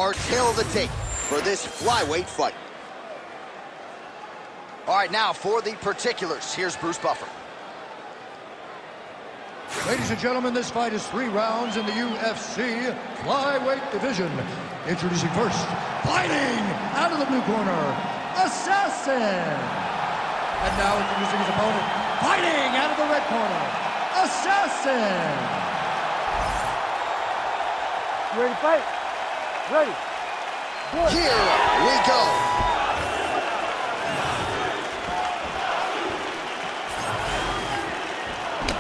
our tale of the tape for this flyweight fight. All right, now for the particulars, here's Bruce Buffer. Ladies and gentlemen, this fight is 3 rounds in the UFC flyweight division. Introducing first, fighting out of the blue corner, Assassin. And now introducing his opponent, fighting out of the red corner, Assassin. You ready to fight? Ready. Good. Here we go.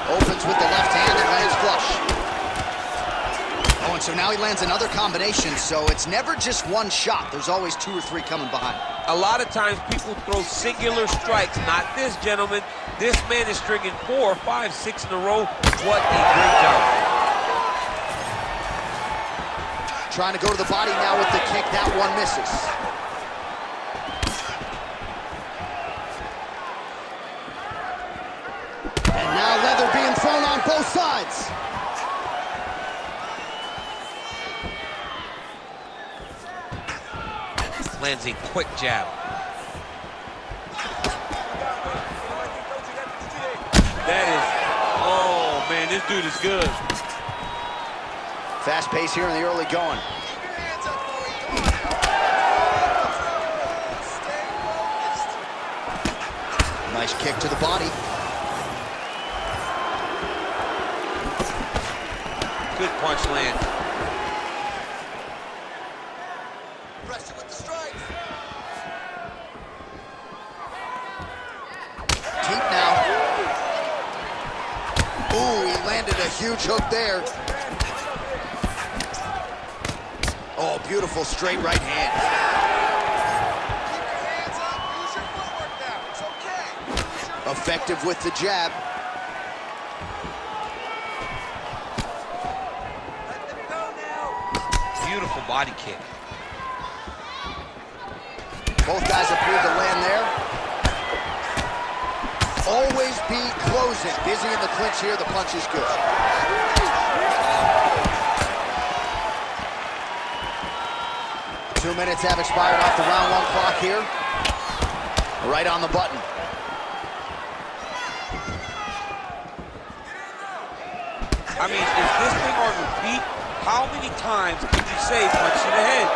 Opens with the left hand and lands flush. Oh, and so now he lands another combination, so it's never just one shot. There's always 2 or 3 coming behind. A lot of times people throw singular strikes. Not this gentleman. This man is stringing 4, 5, 6 in a row. What a great job. Trying to go to the body now with the kick. That one misses. And now leather being thrown on both sides. Lands a quick jab. That is, oh man, this dude is good. Fast pace here in the early going. Nice kick to the body. Good punch land. Pressure with the strikes. Deep now. Ooh, he landed a huge hook there. Oh, beautiful straight right hand. Keep your hands up. Use your footwork now. It's okay. Effective with the jab. Let them go now. Beautiful body kick. Both guys appeared to land there. Always be closing. Busy in the clinch here. The punch is good. 2 minutes have expired off the round 1 clock here. Right on the button. I mean, is this thing on repeat? How many times can you say punch to the head?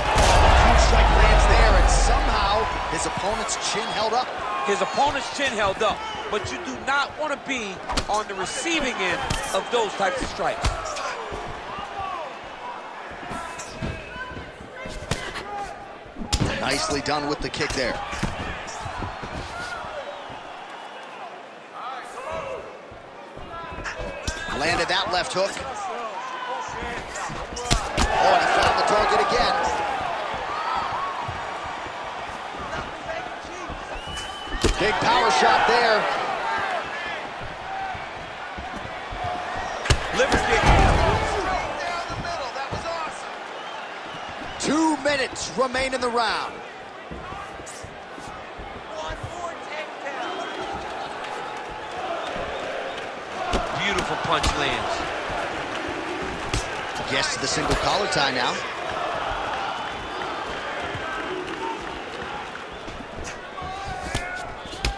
Huge strike lands there, and somehow his opponent's chin held up. His opponent's chin held up, but you do not want to be on the receiving end of those types of strikes. Nicely done with the kick there. Landed that left hook. Oh, and he found the target again. Big power shot there. Liver kick. Down the middle. That was awesome. 2 minutes remain in the round. One more takedown. Beautiful punch lands. Gets to the single collar tie now.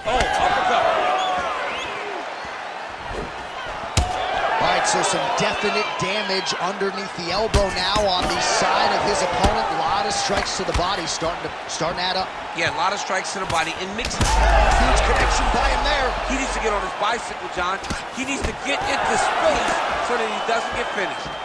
Oh, uppercut. All right, so some definite damage underneath the elbow now on the side of his opponent. A lot of strikes to the body starting to add up. Yeah, a lot of strikes to the body and mixing. Huge connection by him there. He needs to get on his bicycle, John. He needs to get into space so that he doesn't get finished.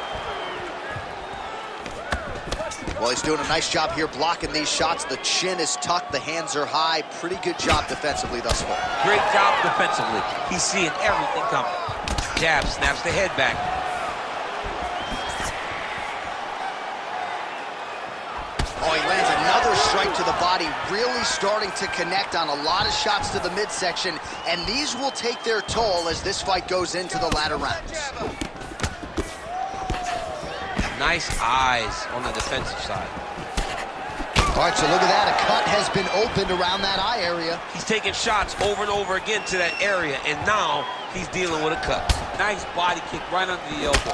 Well, he's doing a nice job here blocking these shots. The chin is tucked, the hands are high. Pretty good job defensively thus far. Great job defensively. He's seeing everything coming. Jab, snaps the head back. Oh, he lands another strike to the body, really starting to connect on a lot of shots to the midsection, and these will take their toll as this fight goes into the latter rounds. Nice eyes on the defensive side. All right, so look at that. A cut has been opened around that eye area. He's taking shots over and over again to that area, and now he's dealing with a cut. Nice body kick right under the elbow.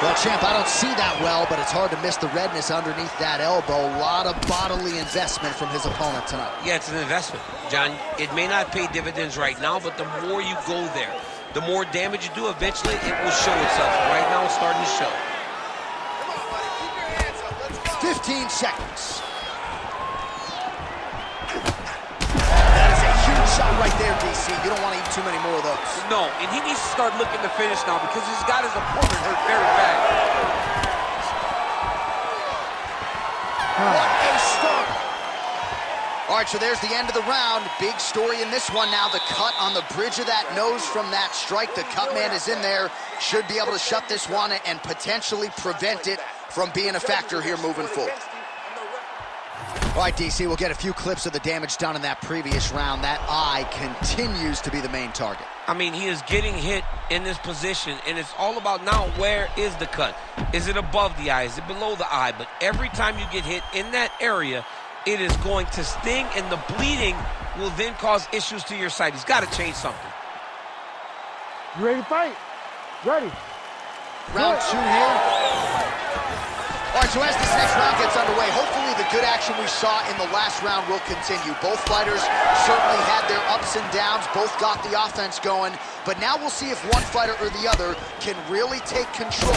Well, champ, I don't see that well, but it's hard to miss the redness underneath that elbow. A lot of bodily investment from his opponent tonight. Yeah, it's an investment, John. It may not pay dividends right now, but the more you go there, the more damage you do, eventually it will show itself. Right now, it's starting to show. 15 seconds. That is a huge shot right there, DC. You don't want to eat too many more of those. No, and he needs to start looking to finish now because he's got his opponent hurt very bad. What a start. All right, so there's the end of the round. Big story in this one now. The cut on the bridge of that nose from that strike. The cut man is in there. Should be able to shut this one and potentially prevent it from being a factor here moving forward. All right, DC, we'll get a few clips of the damage done in that previous round. That eye continues to be the main target. I mean, he is getting hit in this position, and it's all about now where is the cut? Is it above the eye? Is it below the eye? But every time you get hit in that area, it is going to sting, and the bleeding will then cause issues to your sight. He's got to change something. You ready to fight? Ready. Round 2 here. All right, so as this next round gets underway, hopefully the good action we saw in the last round will continue. Both fighters certainly had their ups and downs, both got the offense going, but now we'll see if one fighter or the other can really take control.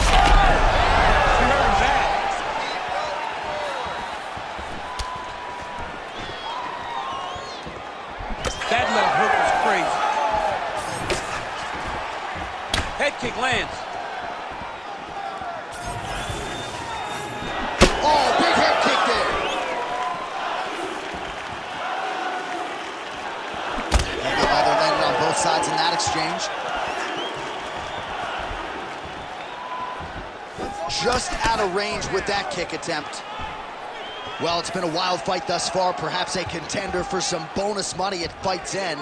That left hook was crazy. Head kick lands. Oh, big head kick there. Maybe either landed on both sides in that exchange. Just out of range with that kick attempt. Well, it's been a wild fight thus far, perhaps a contender for some bonus money at fight's end.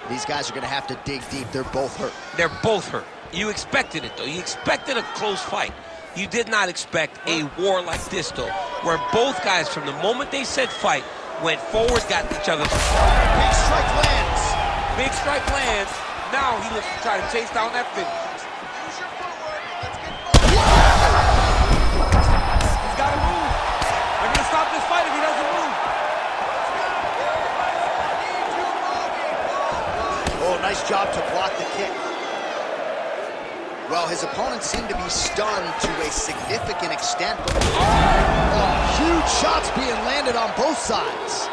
These guys are going to have to dig deep. They're both hurt. They're both hurt. You expected it, though. You expected a close fight. You did not expect a war like this, though, where both guys, from the moment they said fight, went forward, got each other's. Big strike lands. Big strike lands. Now he looks to try to chase down that finish. He's got to move. They're going to stop this fight if he doesn't move. Oh, nice job to block the kick. Well, his opponents seem to be stunned to a significant extent. Oh, huge shots being landed on both sides.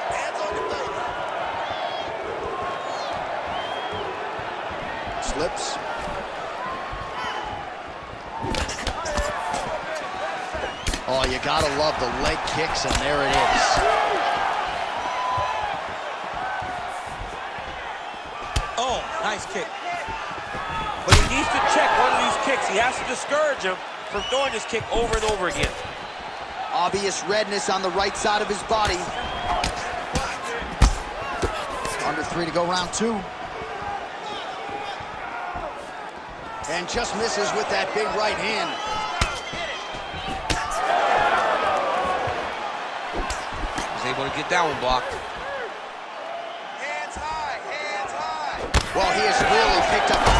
Hands on your face. Slips. Oh, you gotta love the leg kicks, and there it is. Oh, nice kick. But he needs to check one of these kicks. He has to discourage him from throwing this kick over and over again. Obvious redness on the right side of his body. Under 3 to go, round 2. And just misses with that big right hand. Was able to get that one blocked. Hands high, hands high. Well, he has really picked up a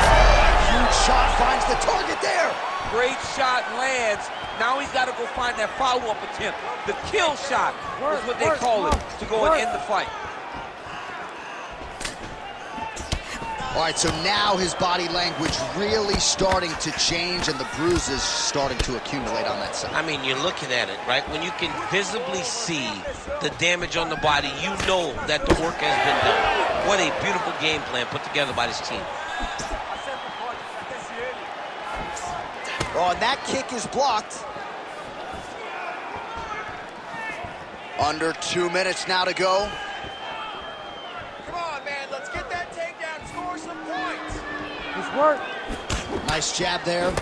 huge shot, finds the target there. Great shot lands. Now he's got to go find that follow-up attempt. The kill shot is what they call it, to go and end the fight. All right, so now his body language really starting to change and the bruises starting to accumulate on that side. I mean, you're looking at it, right? When you can visibly see the damage on the body, you know that the work has been done. What a beautiful game plan put together by this team. Oh, and that kick is blocked. Under 2 minutes now to go. Come on, man, let's get that takedown, score some points. Nice work. Nice jab there.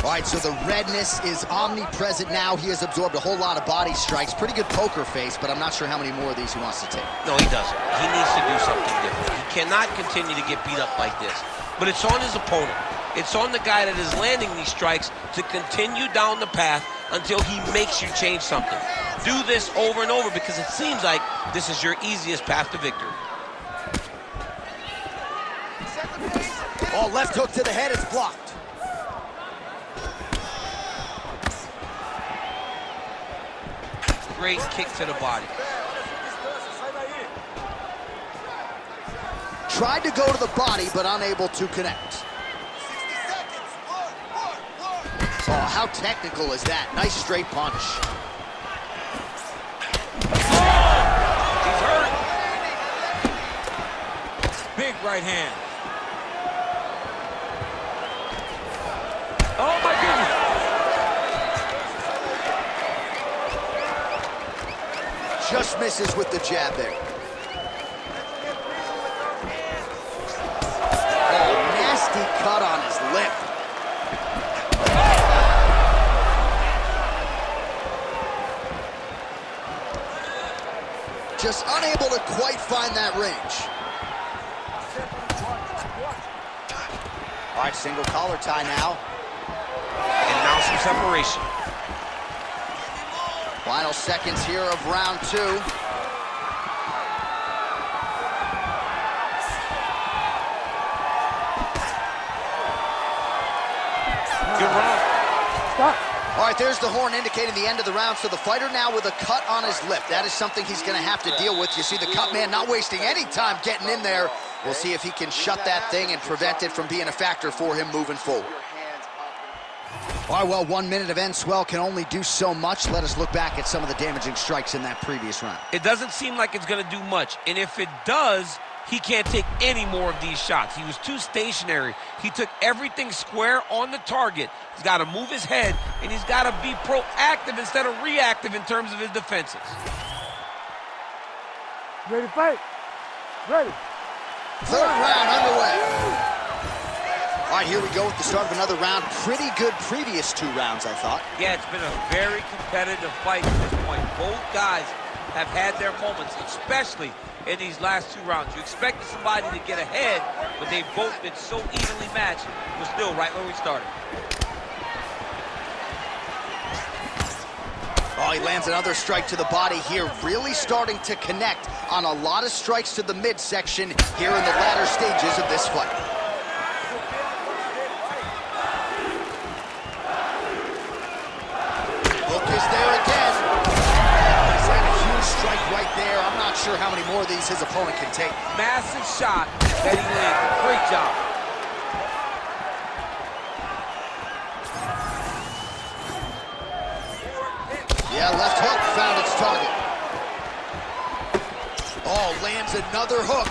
All right, so the redness is omnipresent now. He has absorbed a whole lot of body strikes. Pretty good poker face, but I'm not sure how many more of these he wants to take. No, he doesn't. He needs to do something different. He cannot continue to get beat up like this. But it's on his opponent. It's on the guy that is landing these strikes to continue down the path until he makes you change something. Do this over and over because it seems like this is your easiest path to victory. Oh, left hook to the head, it's blocked. great kick to the body. Tried to go to the body, but unable to connect. 60 seconds. Look. Oh, how technical is that? Nice straight punch. He's hurt. Big right hand. Oh, my goodness. Just misses with the jab there. Oh, nasty cut on his lip. Just unable to quite find that range. All right, single collar tie now. And now some separation. Final seconds here of round 2. Good round. Stop. All right, there's the horn indicating the end of the round. So the fighter now with a cut on his lip. That is something he's going to have to deal with. You see the cut man not wasting any time getting in there. We'll see if he can shut that thing and prevent it from being a factor for him moving forward. All right, well, 1 minute of end swell can only do so much. Let us look back at some of the damaging strikes in that previous round. It doesn't seem like it's going to do much. And if it does, he can't take any more of these shots. He was too stationary. He took everything square on the target. He's got to move his head, and he's got to be proactive instead of reactive in terms of his defenses. Ready to fight? Ready. Third round underway. All right, here we go with the start of another round. Pretty good previous 2 rounds, I thought. Yeah, it's been a very competitive fight at this point. Both guys have had their moments, especially in these last 2 rounds. You expected somebody to get ahead, but they've both been so evenly matched. We're still right where we started. Oh, he lands another strike to the body here, really starting to connect on a lot of strikes to the midsection here in the latter stages of this fight. Hook is there again. He's had a huge strike right there. I'm not sure how many more of these his opponent can take. Massive shot that he landed. Great job. Yeah, left hook found its target. Oh, lands another hook.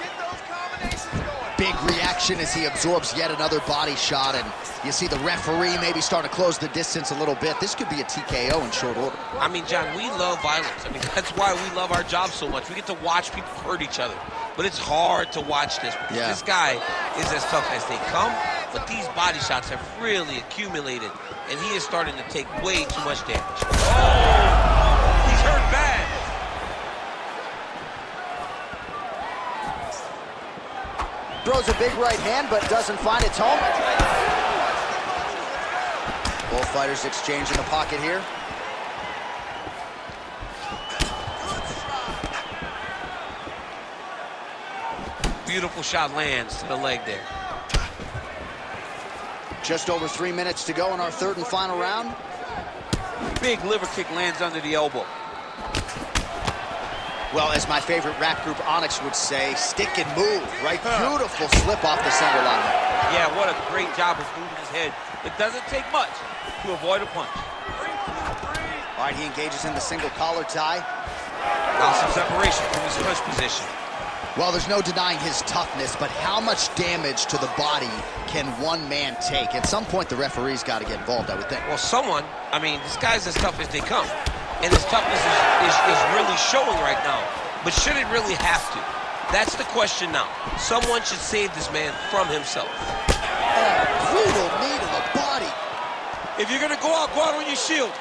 Get those combinations going. Big reaction as he absorbs yet another body shot, and you see the referee maybe starting to close the distance a little bit. This could be a TKO in short order. I mean, John, we love violence. I mean, that's why we love our job so much. We get to watch people hurt each other. But it's hard to watch this because this guy is as tough as they come, but these body shots have really accumulated, and he is starting to take way too much damage. Oh! He's hurt bad. Throws a big right hand, but doesn't find its home. Both fighters exchange in the pocket here. Beautiful shot lands to the leg there. Just over 3 minutes to go in our third and final round. Big liver kick lands under the elbow. Well, as my favorite rap group Onyx would say, stick and move, right? Beautiful slip off the center line. Yeah, what a great job of moving his head. It doesn't take much to avoid a punch. All right, he engages in the single collar tie. Now some separation from his push position. Well, there's no denying his toughness, but how much damage to the body can one man take? At some point, the referee's got to get involved, I would think. Well, someone, I mean, this guy's as tough as they come. And his toughness is really showing right now. But should it really have to? That's the question now. Someone should save this man from himself. Oh, brutal knee to the body. If you're going to go out on your shield.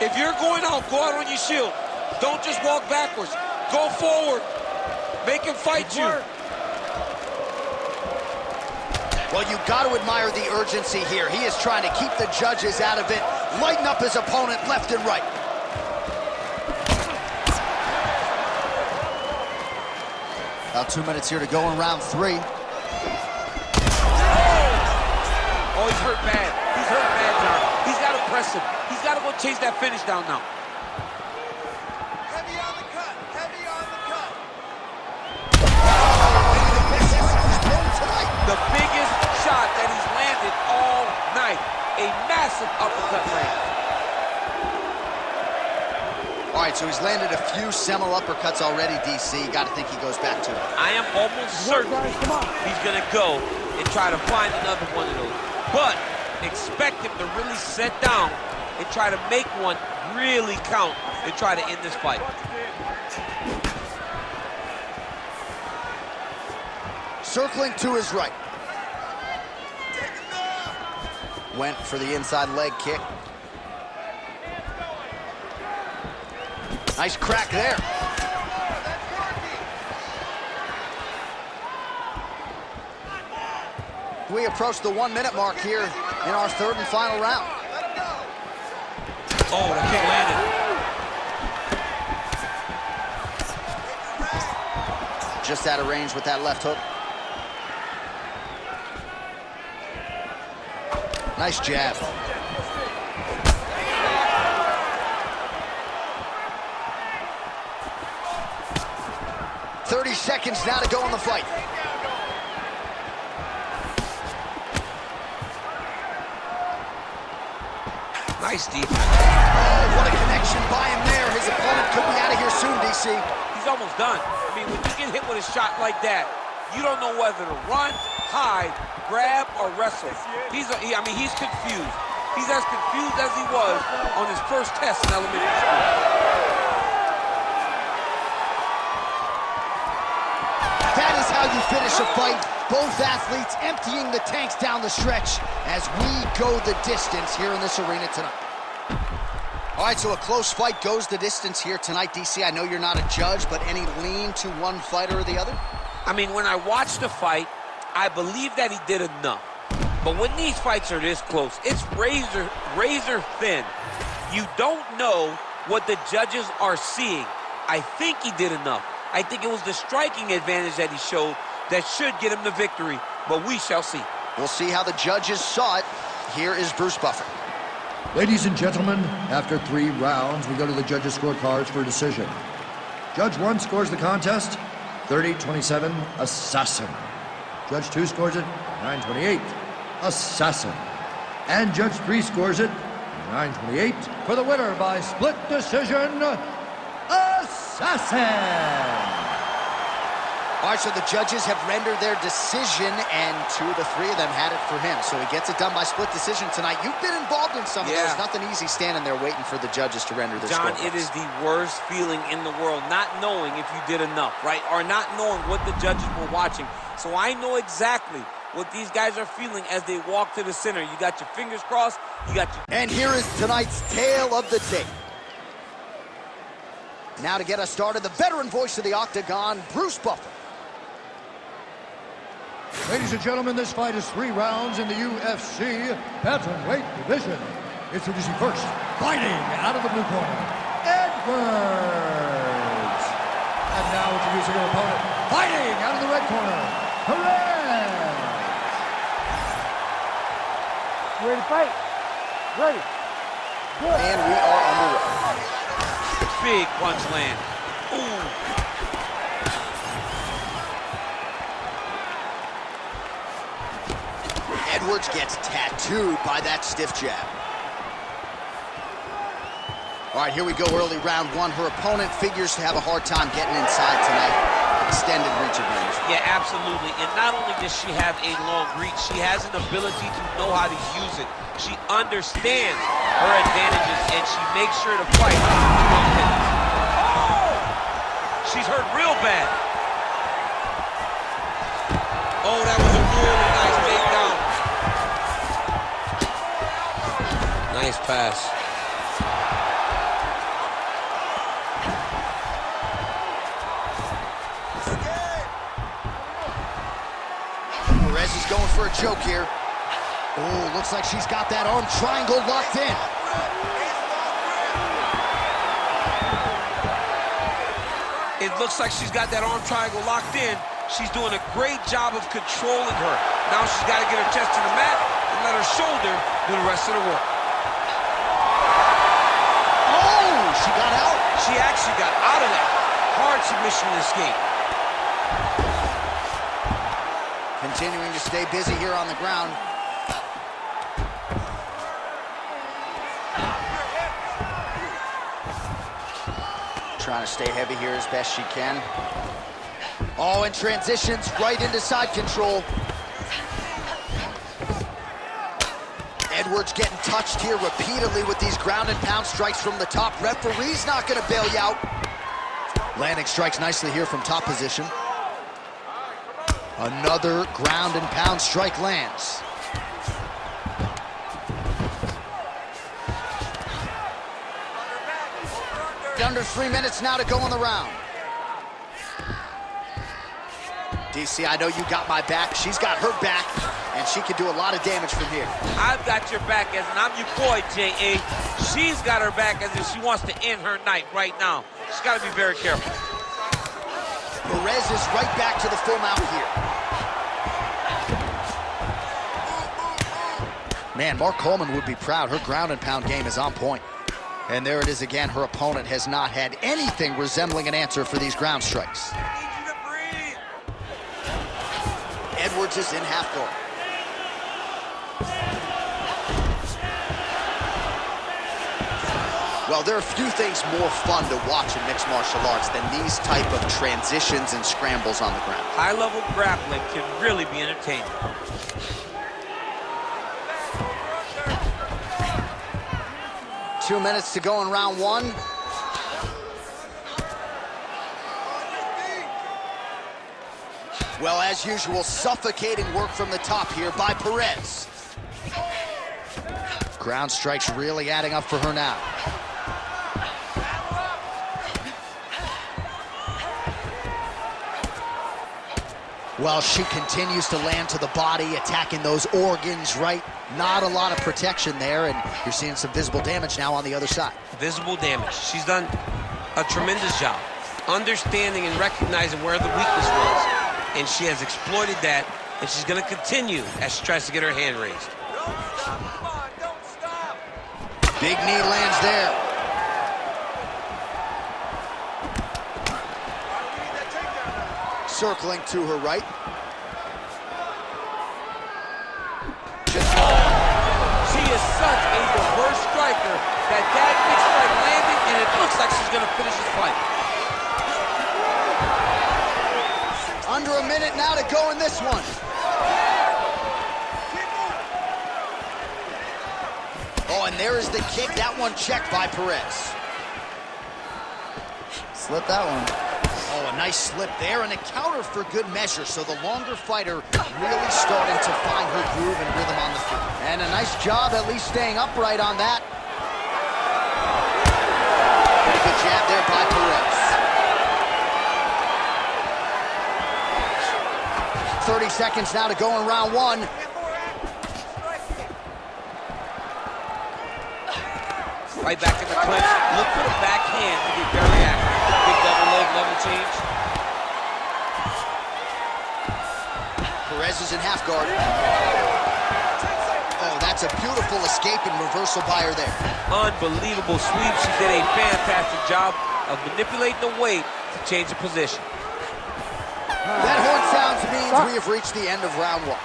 If you're going out, go out on your shield. Don't just walk backwards. Go forward. Make him fight you. Well, you've got to admire the urgency here. He is trying to keep the judges out of it, lighten up his opponent left and right. About 2 minutes here to go in round 3. Oh, he's hurt bad. He's hurt bad, John. He's got to press him. He's got got to go chase that finish down now. Heavy on the cut. Heavy on the cut. The biggest shot that he's landed all night. A massive uppercut land. All right, so he's landed a few seminal uppercuts already, DC. Got to think he goes back to it. I am almost certain he's going to go and try to find another one of those. But expect him to really sit down and try to make one really count and try to end this fight. Circling to his right. Went for the inside leg kick. Nice crack there. We approach the 1 minute mark here in our third and final round. Oh, the kick landed. Just out of range with that left hook. Nice jab. "30 seconds now to go in the fight." Nice defense. Oh, what a connection by him there. His opponent could be out of here soon, DC. He's almost done. I mean, when you get hit with a shot like that, you don't know whether to run, hide, grab, or wrestle. He's confused. He's as confused as he was on his first test in elementary school. That is how you finish a fight. Both athletes emptying the tanks down the stretch as we go the distance here in this arena tonight. All right, so a close fight goes the distance here tonight, DC. I know you're not a judge, but any lean to one fighter or the other? I mean, when I watched the fight, I believe that he did enough. But when these fights are this close, it's razor thin. You don't know what the judges are seeing. I think he did enough. I think it was the striking advantage that he showed that should get him the victory, but we shall see. We'll see how the judges saw it. Here is Bruce Buffer. Ladies and gentlemen, after 3 rounds, we go to the judges' scorecards for a decision. Judge 1 scores the contest 30-27, Assassin. Judge 2 scores it 9-28, Assassin. And Judge 3 scores it 9-28 for the winner by split decision, Assassin. All right, so the judges have rendered their decision, and 2 of the 3 of them had it for him. So he gets it done by split decision tonight. You've been involved in some of those. Nothing easy standing there waiting for the judges to render their John, scorecards. it is the worst feeling in the world, not knowing if you did enough, right? Or not knowing what the judges were watching. So I know exactly what these guys are feeling as they walk to the center. You got your fingers crossed, you got your... And here is tonight's tale of the tape. Now to get us started, the veteran voice of the Octagon, Bruce Buffer. Ladies and gentlemen, this fight is 3 rounds in the UFC bantamweight division. Introducing first, fighting out of the blue corner, Edwards. And now introducing her opponent, fighting out of the red corner, Perez. You ready to fight? Ready. Good. And we are underway. Big punch land. Ooh. Edwards gets tattooed by that stiff jab. All right, here we go, early round 1. Her opponent figures to have a hard time getting inside tonight. Extended reach of range. Yeah, absolutely. And not only does she have a long reach, she has an ability to know how to use it. She understands her advantages, and she makes sure to fight to her. She's hurt real bad. Oh, that was a really nice takedown. Nice pass. Perez is going for a choke here. Oh, looks like she's got that arm triangle locked in. It looks like she's got that arm triangle locked in. She's doing a great job of controlling her. Now she's got to get her chest to the mat and let her shoulder do the rest of the work. she got out of that. Hard submission escape. Continuing to stay busy here on the ground. Trying to stay heavy here as best she can. Oh, and transitions right into side control. Edwards getting touched here repeatedly with these ground and pound strikes from the top. Referee's not going to bail you out. Landing strikes nicely here from top position. Another ground and pound strike lands. Under 3 minutes now to go in the round. DC, I know you got my back. She's got her back, and she can do a lot of damage from here. I've got your back, as and I'm your boy, J.A. She's got her back as if she wants to end her night right now. She's got to be very careful. Perez is right back to the full mount here. Man, Mark Coleman would be proud. Her ground and pound game is on point. And there it is again. Her opponent has not had anything resembling an answer for these ground strikes. Edwards is in half guard. Well, there are few things more fun to watch in mixed martial arts than these type of transitions and scrambles on the ground. High-level grappling can really be entertaining. Two minutes to go in round one. Well, as usual, suffocating work from the top here by Perez. Ground strikes really adding up for her now. Well, she continues to land to the body, attacking those organs, right? Not a lot of protection there, and you're seeing some visible damage now on the other side. Visible damage. She's done a tremendous job understanding and recognizing where the weakness was. And she has exploited that, and she's going to continue as she tries to get her hand raised. Don't stop, come on, don't stop. Big knee lands there. Circling to her right. She is such a diverse striker that big strike landed, and it looks like she's going to finish this fight. Under a minute now to go in this one. Oh, and there is the kick. That one checked by Perez. Slip that one. Oh, a nice slip there and a counter for good measure. So the longer fighter really starting to find her groove and rhythm on the feet. And a nice job at least staying upright on that. Pretty good jab there by Perez. 30 seconds now to go in round one. Right back in the clinch. Look for the backhand to be very accurate. Big double leg level change. Perez is in half guard. Oh, that's a beautiful escape and reversal by her there. Unbelievable sweep. She did a fantastic job of manipulating the weight to change the position. That horn sounds means we have reached the end of round one.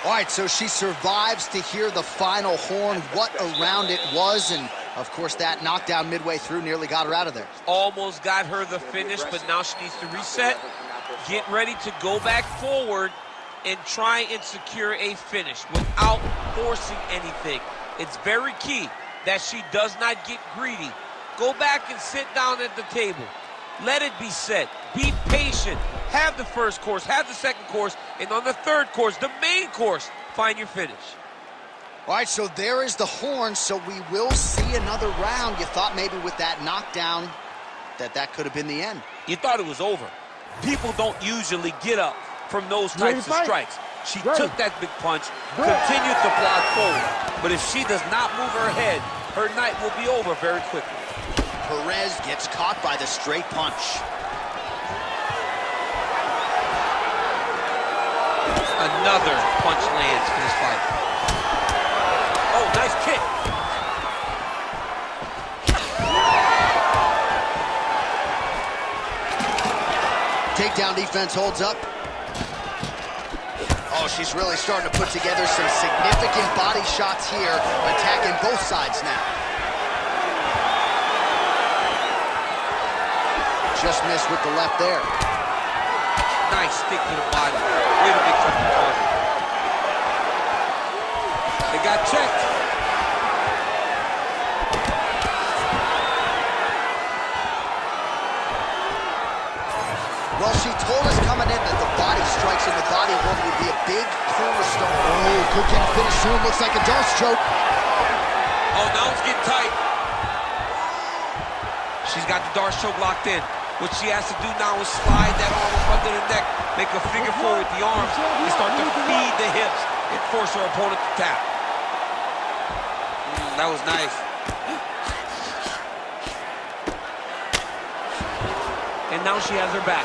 All right, so she survives to hear the final horn. What a round it was, and of course that knockdown midway through nearly got her out of there. Almost got her the finish, but now she needs to reset, get ready to go back forward, and try and secure a finish without forcing anything. It's very key that she does not get greedy. Go back and sit down at the table. Let it be said. Be patient. Have the first course, have the second course, and on the third course, the main course, find your finish. All right, so there is the horn, so we will see another round. You thought maybe with that knockdown that could have been the end. You thought it was over. People don't usually get up from those types of strikes. She took that big punch, continued to block forward. But if she does not move her head, her night will be over very quickly. Perez gets caught by the straight punch. Another punch lands for this fight. Oh, nice kick. takedown defense holds up. Oh, she's really starting to put together some significant body shots here, attacking both sides now. Just missed with the left there. Nice stick to the body. Really big from the target. They got checked. Well, she told us coming in that the body strikes in the body world would be a big cornerstone. Oh, could get a finish soon. Looks like a Darce choke. Oh, now it's getting tight. She's got the Darce choke locked in. What she has to do now is slide that arm up under the neck, make a figure four with the arms, and start to feed the hips and force her opponent to tap. That was nice. And now she has her back.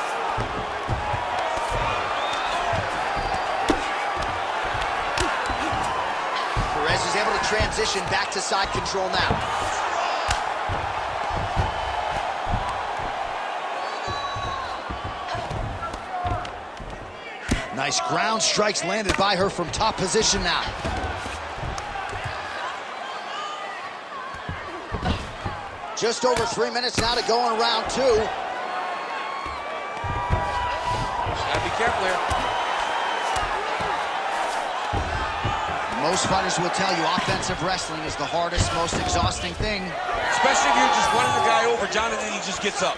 Perez is able to transition back to side control now. Nice ground strikes landed by her from top position now. Just over 3 minutes now to go in round 2. Gotta be careful here. Most fighters will tell you offensive wrestling is the hardest, most exhausting thing. Especially if you're just running the guy over, John, and then he just gets up.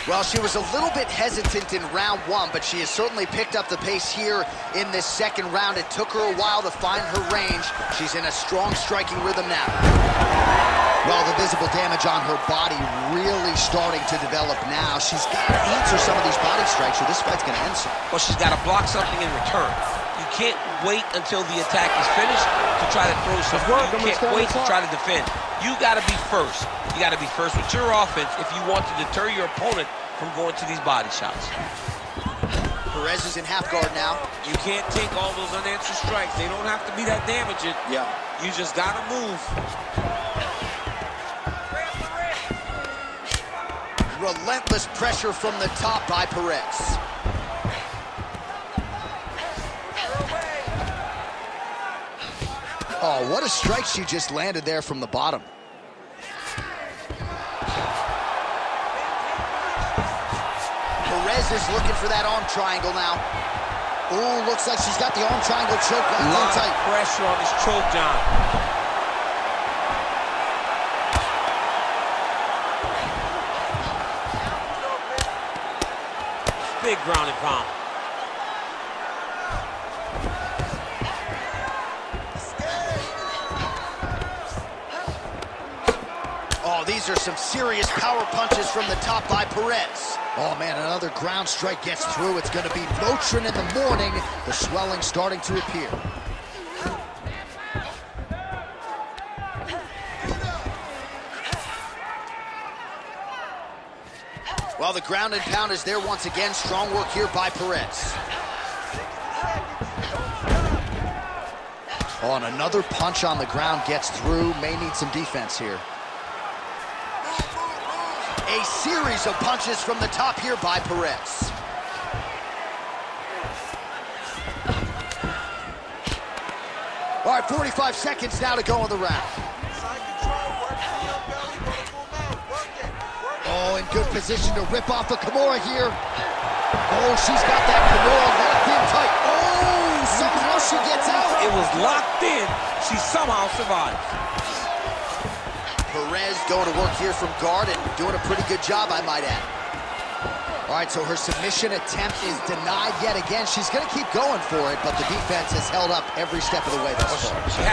Well, she was a little bit hesitant in round 1, but she has certainly picked up the pace here in this second round. It took her a while to find her range. She's in a strong striking rhythm now. Well, the visible damage on her body really starting to develop now. She's got to answer some of these body strikes or this fight's going to end soon. Well, she's got to block something in return. You can't wait until the attack is finished to try to throw something. You can't wait to try to defend. You got to be first. You got to be first with your offense if you want to deter your opponent from going to these body shots. Perez is in half guard now. You can't take all those unanswered strikes. They don't have to be that damaging. Yeah. You just got to move. Relentless pressure from the top by Perez. Oh, what a strike she just landed there from the bottom. Perez is looking for that arm triangle now. Ooh, looks like she's got the arm triangle choke locked in tight. Pressure on this choke, John. Big ground and pound. Oh, these are some serious power punches from the top by Perez. Oh, man, another ground strike gets through. It's going to be Motrin in the morning. The swelling starting to appear. Well, the ground and pound is there once again. Strong work here by Perez. Oh, and another punch on the ground gets through. May need some defense here. A series of punches from the top here by Perez. All right, 45 seconds now to go in the round. Oh, in good position to rip off the Kimura here. Oh, she's got that Kimura locked in tight. Oh, somehow she gets out. It was locked in. She somehow survived. Perez going to work here from guard and doing a pretty good job, I might add. All right, so her submission attempt is denied yet again. She's going to keep going for it, but the defense has held up every step of the way thus far. She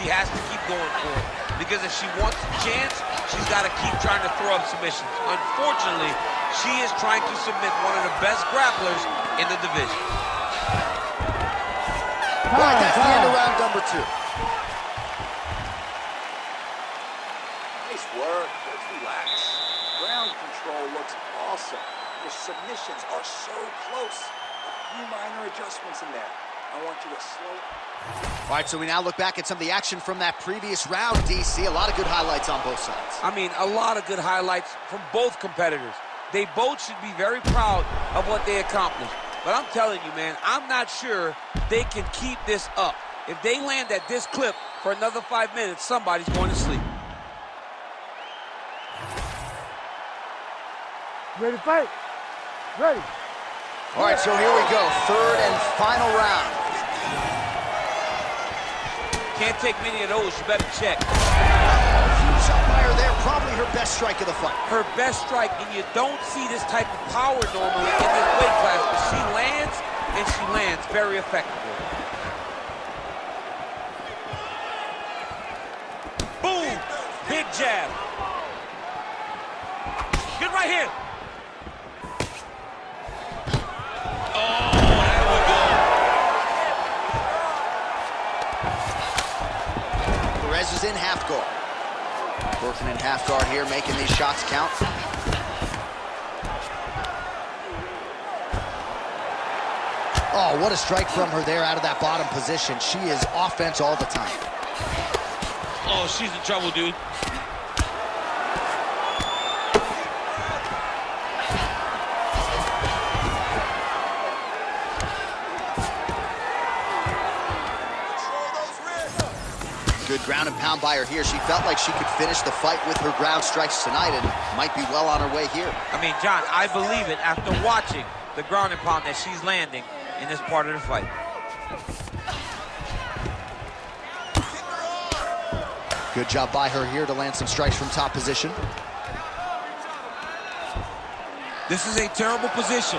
has to keep going for it. Because if she wants a chance, she's got to keep trying to throw up submissions. Unfortunately, she is trying to submit one of the best grapplers in the division. All right, that's the end of round number 2. Nice work. Let's relax. Ground control looks awesome. Your submissions are so close. A few minor adjustments in there. I want you to slow. All right, so we now look back at some of the action from that previous round, DC. A lot of good highlights on both sides. I mean, a lot of good highlights from both competitors. They both should be very proud of what they accomplished. But I'm telling you, man, I'm not sure they can keep this up. If they land at this clip for another 5 minutes, somebody's going to sleep. Ready to fight? Ready. All right, so here we go. Third and final round. Can't take many of those. You better check. Huge shot by her there. Probably her best strike of the fight. Her best strike, and you don't see this type of power normally in this weight class, but she lands, and she lands very effectively. Boom! Big jab. Good right here. Oh, that would go. Perez is in half guard. Working in half guard here, making these shots count. Oh, what a strike from her there out of that bottom position. She is offense all the time. Oh, she's in trouble, dude. Good ground and pound by her here. She felt like she could finish the fight with her ground strikes tonight and might be well on her way here. I mean, John, I believe it after watching the ground and pound that she's landing in this part of the fight. Good job by her here to land some strikes from top position. This is a terrible position.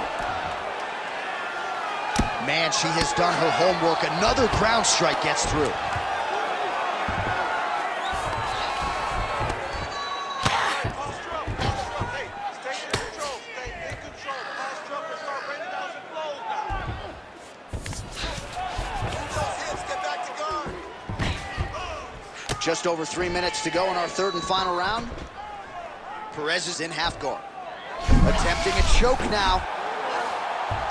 Man, she has done her homework. Another ground strike gets through. Just over 3 minutes to go in our third and final round. Perez is in half guard. Attempting a choke now.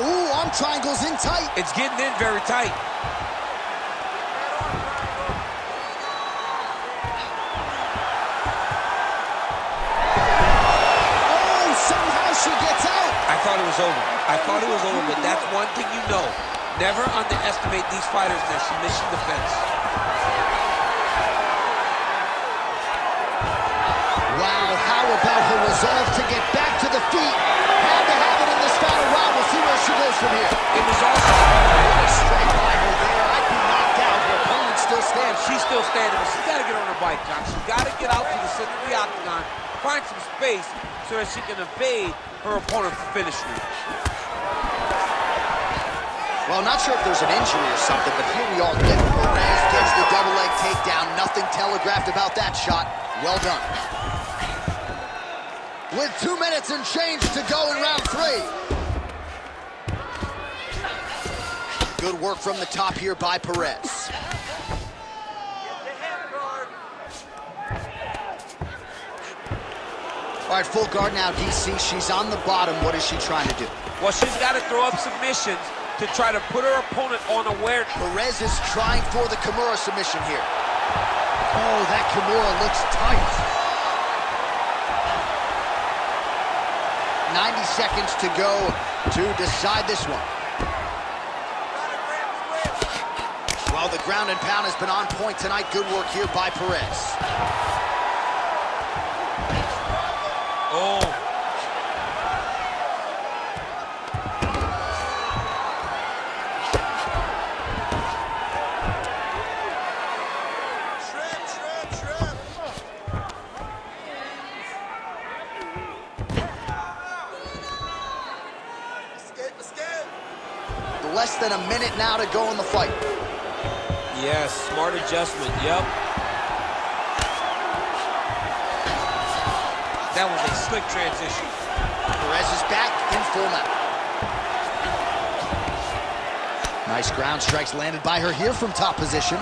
Ooh, arm triangles in tight. It's getting in very tight. Oh, somehow she gets out. I thought it was over. But that's one thing you know. Never underestimate these fighters in their submission defense. Wow, how about her resolve to get back to the feet? Had to have it in this final round. We'll see where she goes from here. It was also What a straight by her there. I'd be knocked out. Her opponent still stands. she's still standing, but she's got to get on her bike, John. She's got to get out to the center of the octagon, find some space so that she can evade her opponent from finishing her. Well, not sure if there's an injury or something, but here we are. Perez gets the double leg takedown. Nothing telegraphed about that shot. Well done. With 2 minutes and change to go in round 3. Good work from the top here by Perez. All right, full guard now, DC. She's on the bottom. What is she trying to do? Well, she's got to throw up submissions to try to put her opponent on aware. Perez is trying for the Kimura submission here. Oh, that Kimura looks tight. 90 seconds to go to decide this one. Well, the ground and pound has been on point tonight. Good work here by Perez. Oh. Less than a minute now to go in the fight. Yes, smart adjustment, yep. That was a slick transition. Perez is back in full mount. Nice ground strikes landed by her here from top position.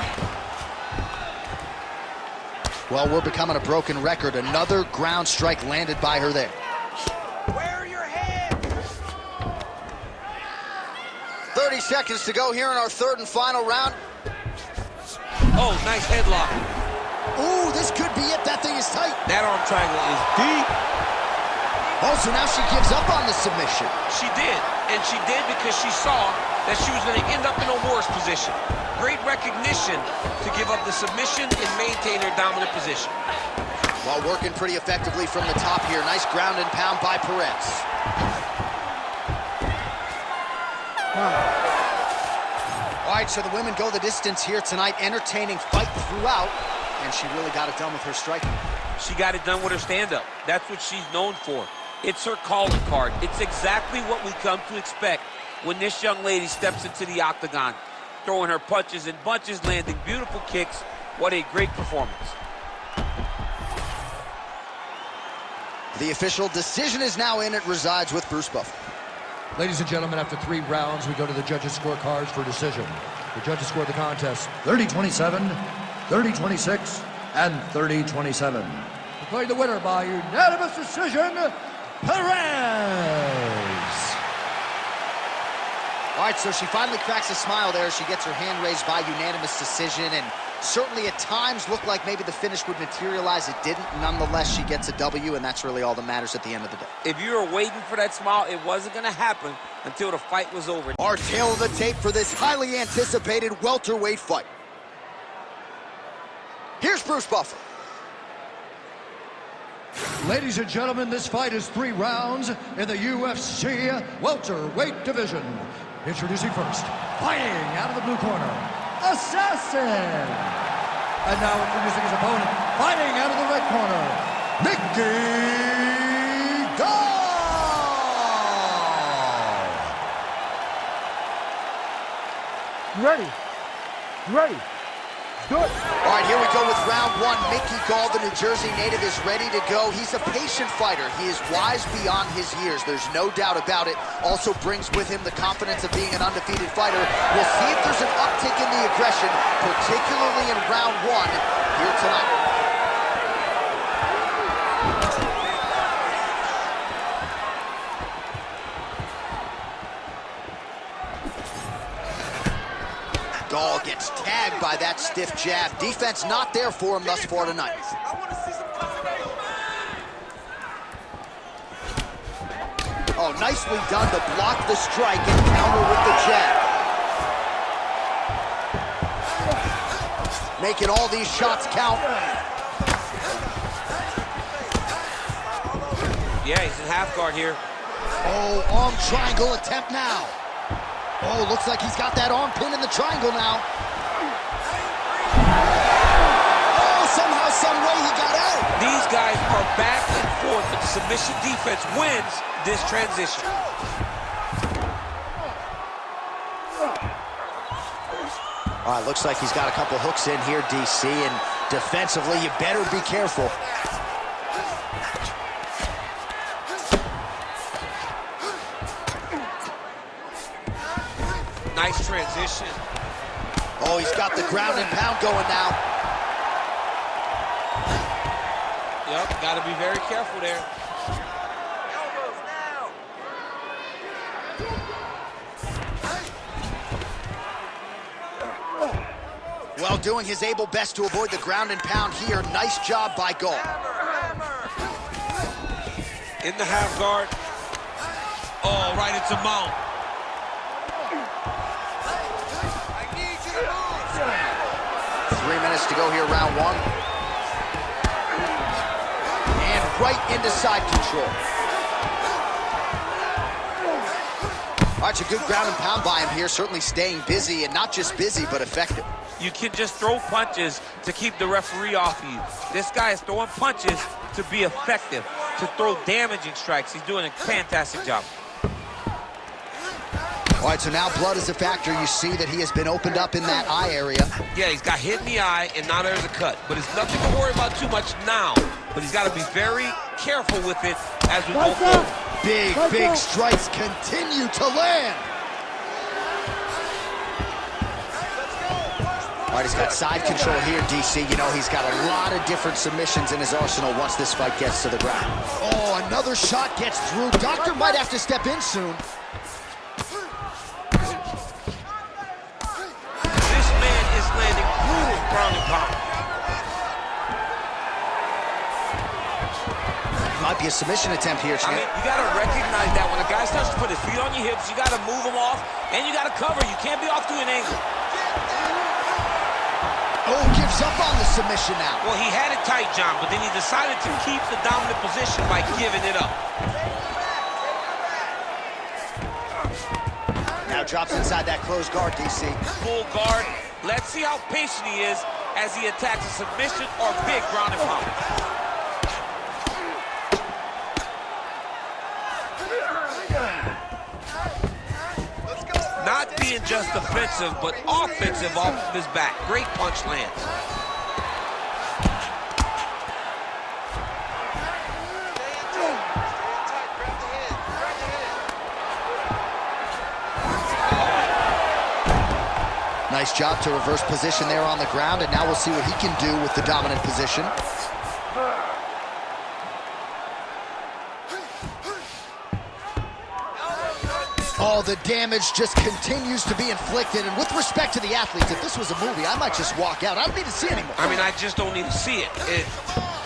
Well, we're becoming a broken record. Another ground strike landed by her there. 30 seconds to go here in our third and final round. Oh, nice headlock. Ooh, this could be it. That thing is tight. That arm triangle is deep. Oh, so now she gives up on the submission. She did, and she did because she saw that she was going to end up in a worse position. Great recognition to give up the submission and maintain her dominant position. While working pretty effectively from the top here. Nice ground and pound by Perez. All right, so the women go the distance here tonight. Entertaining fight throughout, and she really got it done with her striking. She got it done with her stand-up. That's what she's known for. It's her calling card. It's exactly what we come to expect when this young lady steps into the octagon, throwing her punches and bunches, landing beautiful kicks. What a great performance. The official decision is now in. It resides with Bruce Buffer. Ladies and gentlemen, after 3 rounds, we go to the judges' scorecards for decision. The judges scored the contest 30-27, 30-26, and 30-27. Declared the winner by unanimous decision, Perez. All right, so she finally cracks a smile there. She gets her hand raised by unanimous decision, and certainly at times looked like maybe the finish would materialize. It didn't. Nonetheless, she gets a W, and that's really all that matters at the end of the day. If you were waiting for that smile, it wasn't going to happen until the fight was over. Our tail of the tape for this highly anticipated welterweight fight. Here's Bruce Buffer. Ladies and gentlemen, this fight is 3 rounds in the UFC welterweight division. Introducing first, fighting out of the blue corner, Assassin. And now introducing his opponent, fighting out of the red corner, Mickey Gall. Ready. Ready. Good. All right, here we go with round 1. Mickey Gall, the New Jersey native, is ready to go. He's a patient fighter. He is wise beyond his years. There's no doubt about it. Also brings with him the confidence of being an undefeated fighter. We'll see if there's an uptick in the aggression, particularly in round 1 here tonight. Gall gets tagged by that stiff jab. Defense not there for him thus far tonight. Oh, nicely done to block the strike and counter with the jab. Making all these shots count. Yeah, he's in half guard here. Oh, arm triangle attempt now. Oh, looks like he's got that arm pin in the triangle now. Oh, somehow, some way he got out. These guys are back and forth, but the submission defense wins this transition. All right, looks like he's got a couple hooks in here, DC, and defensively, you better be careful. Nice transition. Oh, he's got the ground and pound going now. Yep, got to be very careful there. Well, doing his able best to avoid the ground and pound here. Nice job by Gall. In the half guard. Oh, right into mount. 3 minutes to go here, round 1. And right into side control. All right, a good ground and pound by him here, certainly staying busy, and not just busy, but effective. You can just throw punches to keep the referee off of you. This guy is throwing punches to be effective, to throw damaging strikes. He's doing a fantastic job. All right, so now blood is a factor. You see that he has been opened up in that eye area. Yeah, he's got hit in the eye, and now there's a cut. But it's nothing to worry about too much now. But he's got to be very careful with it as we go forward. Big strikes continue to land. All right, he's got side control here, DC. You know, he's got a lot of different submissions in his arsenal once this fight gets to the ground. Oh, another shot gets through. Doctor might have to step in soon. This man is landing brutal ground and pound. Might be a submission attempt here, champ. I mean, you got to recognize that when a guy starts to put his feet on your hips, you got to move him off, and you got to cover. You can't be off to an angle. Oh, gives up on the submission now. Well, he had it tight, John, but then he decided to keep the dominant position by giving it up. Now drops inside that closed guard, DC. Full guard. Let's see how patient he is as he attacks a submission or big ground and pound. Not being just defensive, but offensive off of his back. Great punch lands. Nice job to reverse position there on the ground, and now we'll see what he can do with the dominant position. Oh, the damage just continues to be inflicted. And with respect to the athletes, if this was a movie, I might just walk out. I don't need to see anymore. I mean, I just don't need to see it.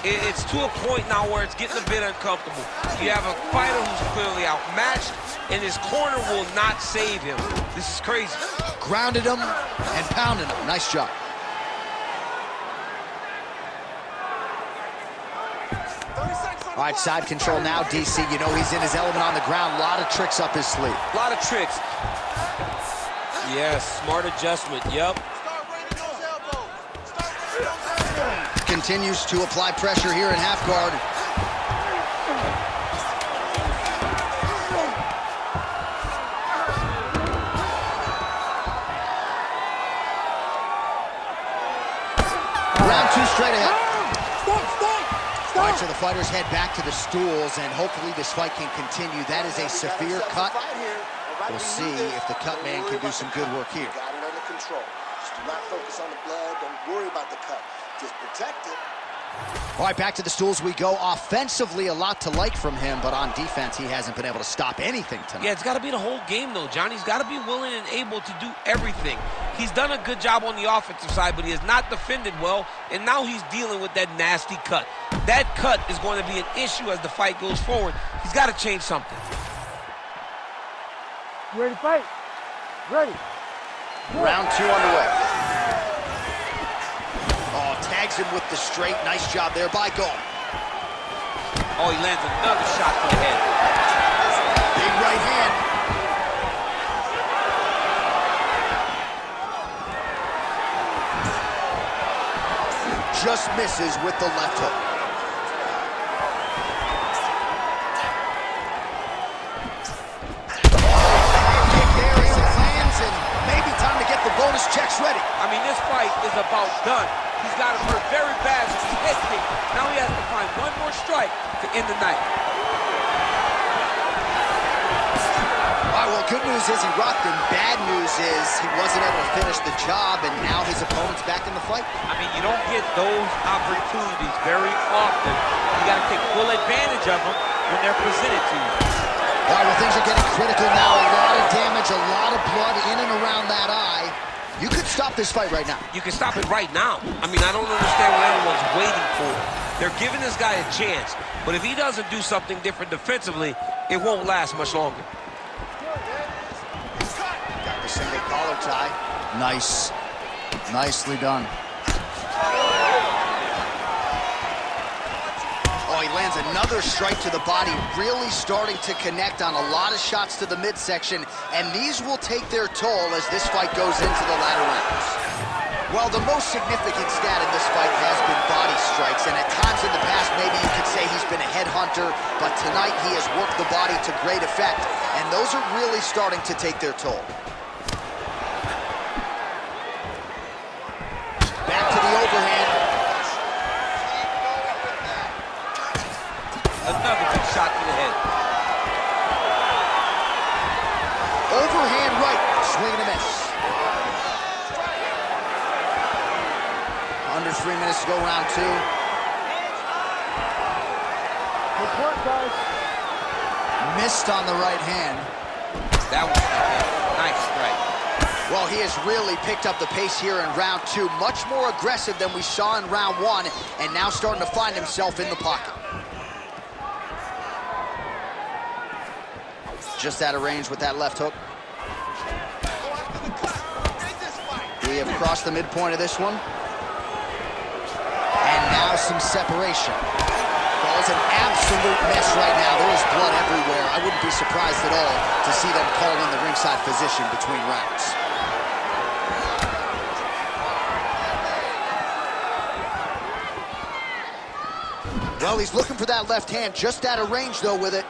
It's to a point now where it's getting a bit uncomfortable. You have a fighter who's clearly outmatched, and his corner will not save him. This is crazy. Grounded him and pounded him. Nice job. All right, side control now, DC. You know he's in his element on the ground. A lot of tricks up his sleeve. A lot of tricks. Yes, smart adjustment. Yep. Continues to apply pressure here in half guard. Round two straight ahead. All right, so the fighters head back to the stools, and hopefully this fight can continue. That is a severe cut. We'll see if the cut man can do some good work here. Got it under control. Just do not focus on the blood. Don't worry about the cut. Just protect it. All right, back to the stools we go. Offensively, a lot to like from him, but on defense, he hasn't been able to stop anything tonight. Yeah, it's got to be the whole game, though, John. He's got to be willing and able to do everything. He's done a good job on the offensive side, but he has not defended well, and now he's dealing with that nasty cut. That cut is going to be an issue as the fight goes forward. He's got to change something. You ready to fight? Ready. Round two underway. Oh, tags him with the straight. Nice job there by Gall. Oh, he lands another shot to the head. Big right hand. Just misses with the left hook. Bonus checks ready. I mean, this fight is about done. He's got him hurt very bad with his head kick. Now he has to find one more strike to end the night. All right, well, good news is he rocked him. Bad news is he wasn't able to finish the job, and now his opponent's back in the fight. I mean, you don't get those opportunities very often. You got to take full advantage of them when they're presented to you. All right, well, things are getting critical now. A lot of damage, a lot of blood in and around that eye. You could stop this fight right now. You can stop it right now. I mean, I don't understand what anyone's waiting for. They're giving this guy a chance, but if he doesn't do something different defensively, it won't last much longer. Got the single collar tie. Nice. Nicely done. Oh, he lands another strike to the body, really starting to connect on a lot of shots to the midsection, and these will take their toll as this fight goes into the latter rounds. Well, the most significant stat in this fight has been body strikes, and at times in the past, maybe you could say he's been a headhunter, but tonight he has worked the body to great effect, and those are really starting to take their toll. Back to the overhand. Another good shot to the head. Overhand right, swing and a miss. Under 3 minutes to go, round two. Good work, guys. Missed on the right hand. That was nice strike. Well, he has really picked up the pace here in round two. Much more aggressive than we saw in round one, and now starting to find himself in the pocket. just out of range with that left hook. We have crossed the midpoint of this one. And now some separation. Well, it's an absolute mess right now. There is blood everywhere. I wouldn't be surprised at all to see them call in the ringside physician between rounds. Well, he's looking for that left hand, just out of range, though, with it.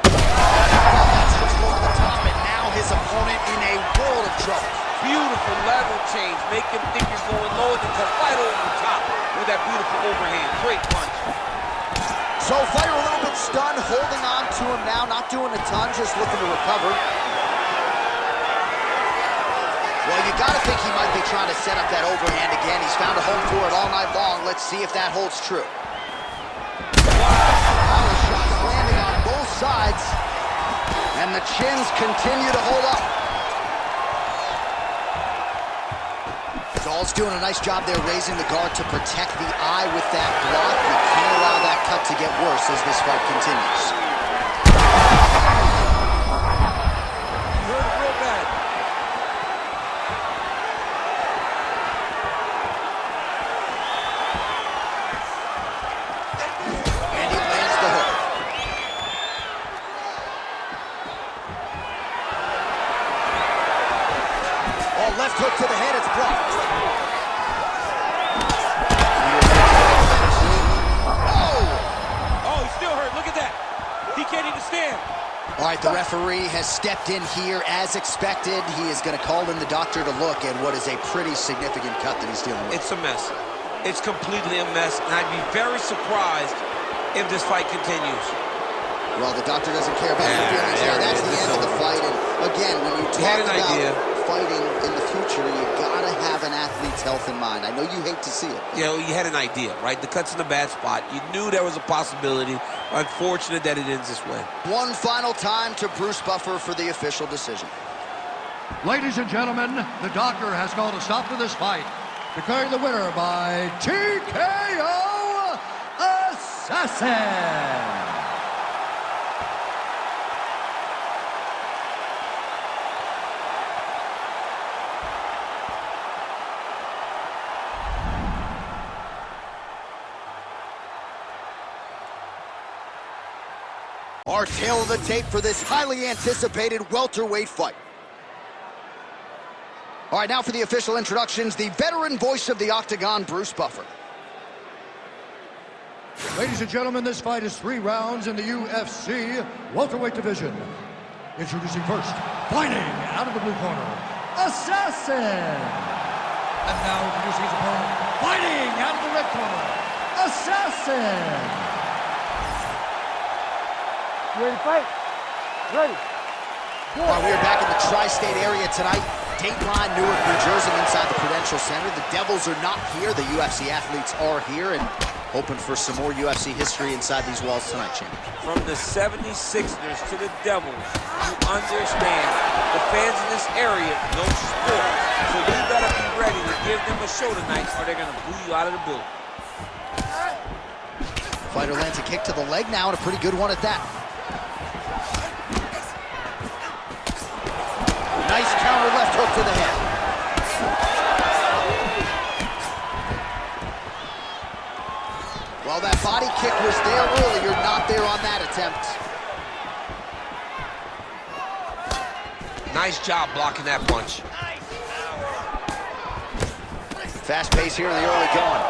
That's just over the top, and now his opponent in a world of trouble. Beautiful lateral change. Make him think you're going low and then come right over the top with that beautiful overhand. Great punch. So fighter a little bit stunned, holding on to him now, not doing a ton, just looking to recover. Well, you got to think he might be trying to set up that overhand again. He's found a home for it all night long. Let's see if that holds true. Power shots landing on both sides, and the chins continue to hold up. Gall's doing a nice job there, raising the guard to protect the eye with that block. You can't allow that cut to get worse as this fight continues. Hurt real bad. And he lands the hook. Oh, left hook to the head, it's blocked. Can't even stand. All right, the referee has stepped in here as expected. He is going to call in the doctor to look at what is a pretty significant cut that he's dealing with. It's a mess. It's completely a mess, and I'd be very surprised if this fight continues. Well, the doctor doesn't care about your feelings here. That's the end of the fight. And again, when you talk about fighting in the future, you gotta have an athlete's health in mind. I know you hate to see it. You know, you had an idea, right? The cut's in a bad spot. You knew there was a possibility. Unfortunate that it ends this way. One final time to Bruce Buffer for the official decision. Ladies and gentlemen, the doctor has called a stop to this fight, declaring the winner by TKO Assassin. Our tail of the tape for this highly anticipated welterweight fight. All right, now for the official introductions, the veteran voice of the Octagon, Bruce Buffer. Ladies and gentlemen, this fight is 3 rounds in the UFC welterweight division. Introducing first, fighting out of the blue corner, Assassin. And now introducing his opponent, fighting out of the red corner, Assassin. You ready to fight? Ready. All right, we are back in the tri-state area tonight. Dateline, Newark, New Jersey, inside the Prudential Center. The Devils are not here. The UFC athletes are here, and hoping for some more UFC history inside these walls tonight, champ. From the 76ers to the Devils, you understand the fans in this area know sport. So you better be ready to give them a show tonight, or they're going to boo you out of the building. Fighter lands a kick to the leg now, and a pretty good one at that. Nice counter left hook to the head. Well, that body kick was there earlier, not there on that attempt. Nice job blocking that punch. Fast pace here in the early going.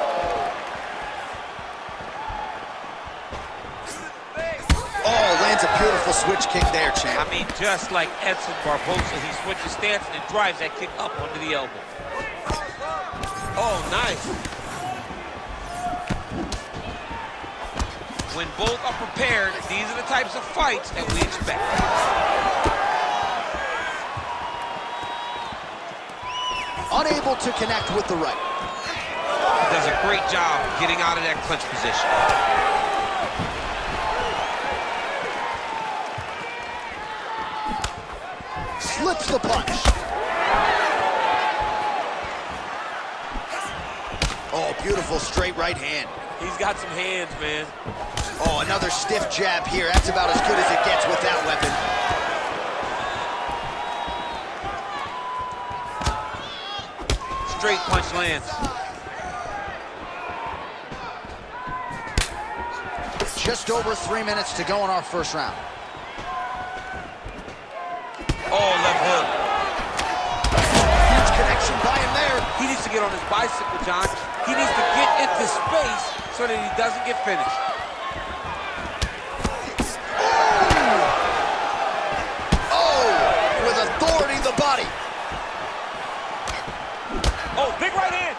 Oh, lands a beautiful switch kick there, champ. I mean, just like Edson Barbosa, he switches stance and drives that kick up under the elbow. Oh, nice. When both are prepared, these are the types of fights that we expect. Unable to connect with the right. He does a great job getting out of that clinch position. Slips the punch. Oh, beautiful straight right hand. He's got some hands, man. Oh, another stiff jab here. That's about as good as it gets with that weapon. Straight punch lands. Just over 3 minutes to go in our first round. Oh, left hook. Huge connection by him there. He needs to get on his bicycle, John. He needs to get into space so that he doesn't get finished. Oh, with authority, the body. Oh, big right hand.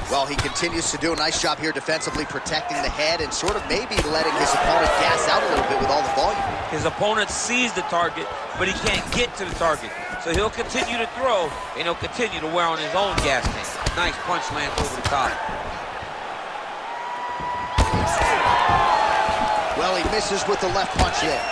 Well, he continues to do a nice job here defensively, protecting the head and sort of maybe letting his opponent gas out a little bit with all the volume. His opponent sees the target, but he can't get to the target. So he'll continue to throw, and he'll continue to wear on his own gas tank. Nice punch lands over the top. Well, he misses with the left punch there.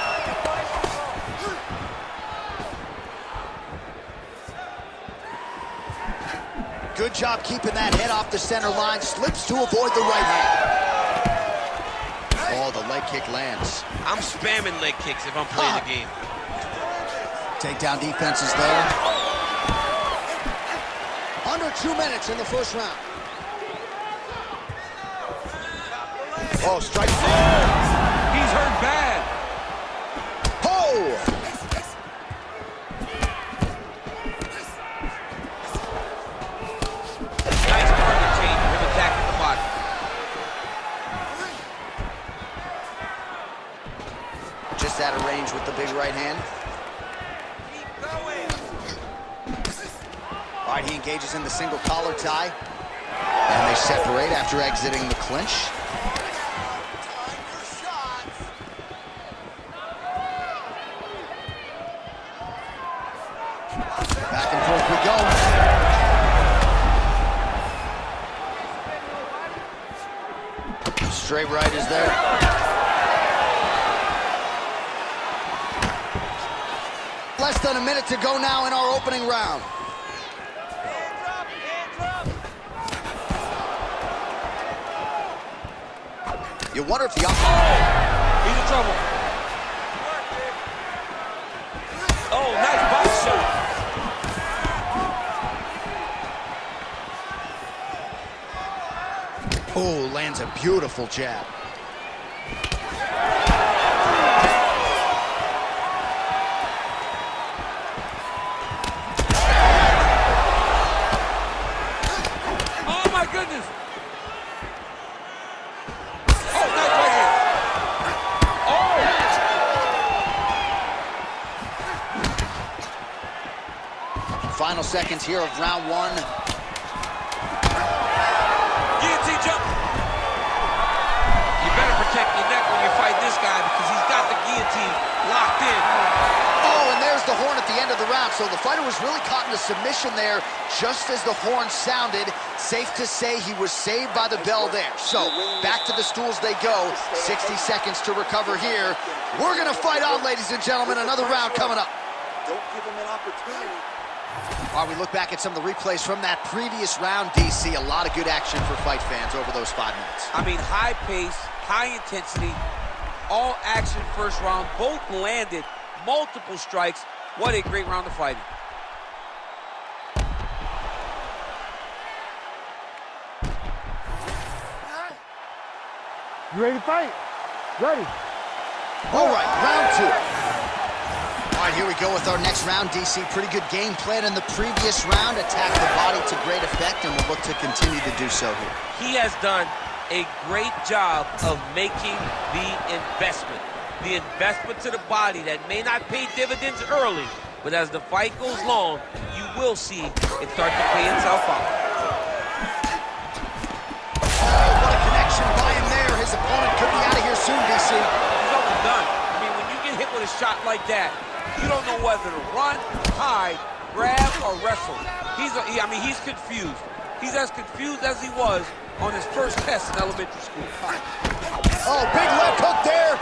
Good job keeping that head off the center line. Slips to avoid the right hand. Oh, the leg kick lands. I'm spamming leg kicks if I'm playing the game. Takedown defense is there. Under 2 minutes in the first round. Oh, strike. He's hurt bad. Oh! Nice target change, him attacking the body. Just out of range with the big right hand. All right, he engages in the single collar tie. And they separate after exiting the clinch. Back and forth we go. Straight right is there. Less than a minute to go now in our opening round. You wonder if the... He's in trouble. Oh, nice body shot. Oh, lands a beautiful jab. Oh, my goodness. Oh, nice right hand. Oh! Final seconds here of round one. Guillotine jump. You better protect your neck when you fight this guy because he's got the guillotine locked in. Oh, and there's the horn at the end of the round. So the fighter was really caught in a submission there just as the horn sounded. Safe to say he was saved by the bell there. So back to the stools they go. 60 seconds to recover here. We're going to fight on, ladies and gentlemen. Another round coming up. Don't give him an opportunity. While we look back at some of the replays from that previous round, DC, a lot of good action for fight fans over those 5 minutes. I mean, high pace, high intensity, all action first round. Both landed multiple strikes. What a great round of fighting. You ready to fight? Ready. All right, round two. All right, here we go with our next round, DC. Pretty good game plan in the previous round. Attacked the body to great effect, and we'll look to continue to do so here. He has done a great job of making the investment. The investment to the body that may not pay dividends early, but as the fight goes long, you will see it start to pay itself out. What a connection by him there. His opponent could be out of here soon, DC. He's almost done. I mean, when you get hit with a shot like that, you don't know whether to run, hide, grab, or wrestle. He's confused. He's as confused as he was on his first test in elementary school. Oh, big left hook there.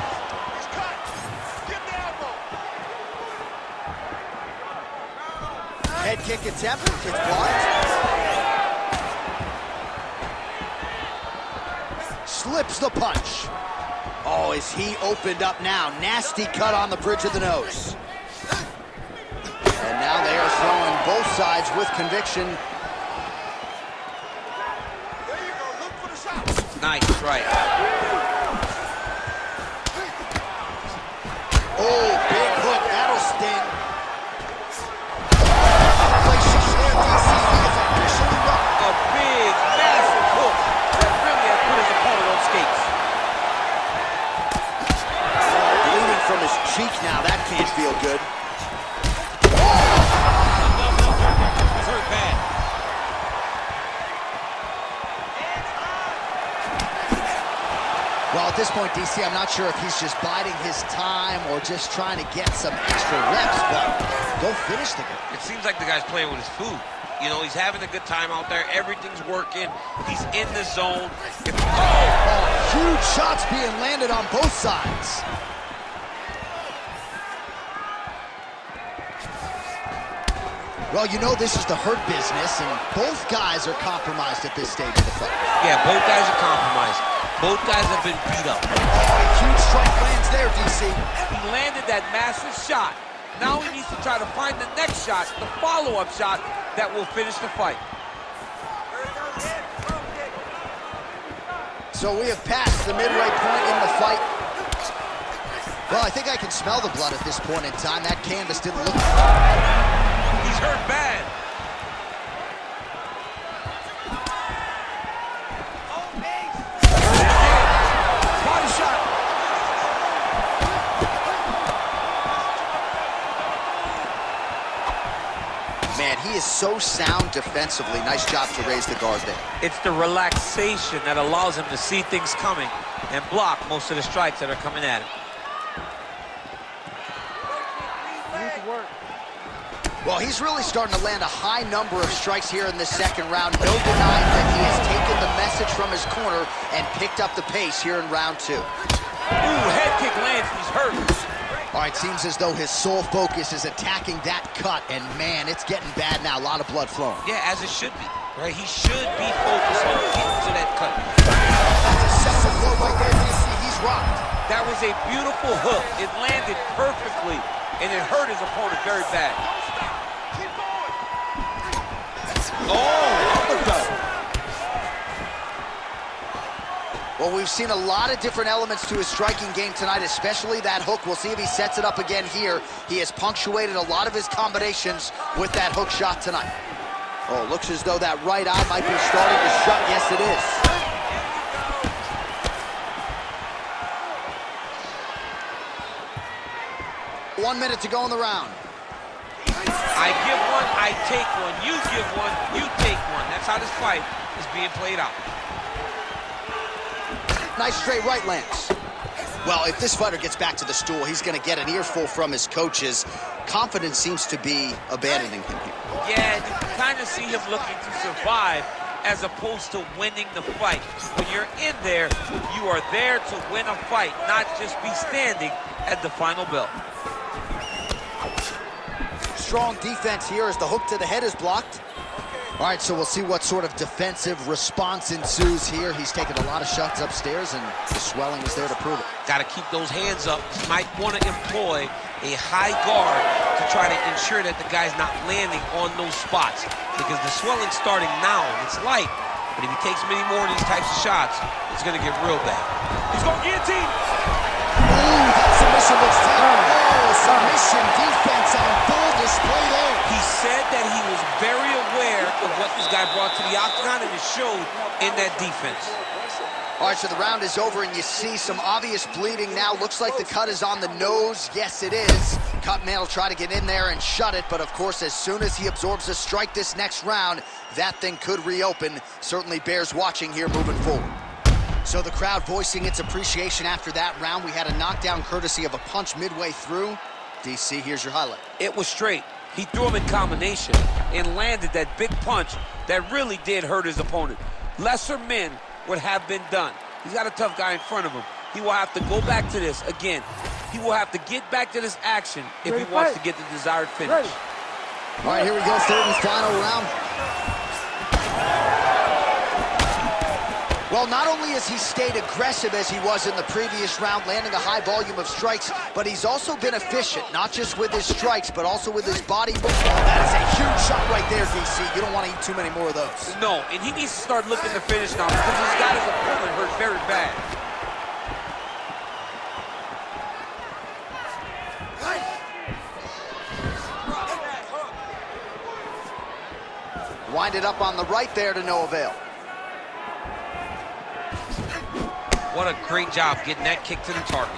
Head kick attempt. It's blocked. flips the punch. Oh, is he opened up now? Nasty cut on the bridge of the nose. And now they are throwing both sides with conviction. There you go. Look for the shot. Nice strike. Oh, big hook. That'll sting. A big, massive hook that really has put his opponent on skates. Bleeding from his cheek now. That can't feel good. He's hurt bad. Well, at this point, DC, I'm not sure if he's just biding his time or just trying to get some extra reps, but go finish the game. It seems like the guy's playing with his food. You know, he's having a good time out there. Everything's working. He's in the zone. Huge shots being landed on both sides. Well, you know this is the hurt business, and both guys are compromised at this stage of the fight. Yeah, both guys are compromised. Both guys have been beat up. Huge strike lands there, DC. He landed that massive shot. Now he needs to try to find the next shot, the follow-up shot that will finish the fight. So we have passed the midway point in the fight. Well, I think I can smell the blood at this point in time. That canvas didn't look... He's hurt bad. Body shot. Man, he is so sound defensively. Nice job to raise the guard there. It's the relaxation that allows him to see things coming and block most of the strikes that are coming at him. Well, he's really starting to land a high number of strikes here in the second round. No denying that he has taken the message from his corner and picked up the pace here in round two. Ooh, head kick lands, he's hurt. All right, seems as though his sole focus is attacking that cut, and man, it's getting bad now. A lot of blood flowing. Yeah, as it should be, right? He should be focused on getting to that cut. That's a second blow right there. You see, he's rocked. That was a beautiful hook. It landed perfectly, and it hurt his opponent very bad. Well, we've seen a lot of different elements to his striking game tonight, especially that hook. We'll see if he sets it up again here. He has punctuated a lot of his combinations with that hook shot tonight. Oh, looks as though that right eye might be starting to shut. Yes, it is. 1 minute to go in the round. I give one, I take one. You give one, you take one. That's how this fight is being played out. Nice straight right lands. Well, if this fighter gets back to the stool, he's going to get an earful from his coaches. Confidence seems to be abandoning him here. Yeah, you can kind of see him looking to survive as opposed to winning the fight. When you're in there, you are there to win a fight, not just be standing at the final bell. Strong defense here as the hook to the head is blocked. All right, so we'll see what sort of defensive response ensues here. He's taken a lot of shots upstairs, and the swelling is there to prove it. Got to keep those hands up. He might want to employ a high guard to try to ensure that the guy's not landing on those spots, because the swelling's starting now. It's light, but if he takes many more of these types of shots, it's going to get real bad. He's going to guillotine. Ooh, that submission looks tough. Oh, submission defense on full display there. He said that he was very aware of what this guy brought to the octagon, and it showed in that defense. All right, so the round is over, and you see some obvious bleeding now. Looks like the cut is on the nose. Yes, it is. Cutman will try to get in there and shut it, but of course, as soon as he absorbs a strike this next round, that thing could reopen. Certainly bears watching here moving forward. So the crowd voicing its appreciation after that round. We had a knockdown courtesy of a punch midway through. DC, here's your highlight. It was straight. He threw him in combination and landed that big punch that really did hurt his opponent. Lesser men would have been done. He's got a tough guy in front of him. He will have to go back to this again. He will have to get back to this action if he wants to get the desired finish. All right, here we go, third and final round. Well, not only has he stayed aggressive as he was in the previous round, landing a high volume of strikes, but he's also been efficient, not just with his strikes, but also with his body movement. That is a huge shot right there, DC. You don't want to eat too many more of those. No, and he needs to start looking to finish now because he's got his opponent hurt very bad. Winded up on the right there to no avail. What a great job getting that kick to the target.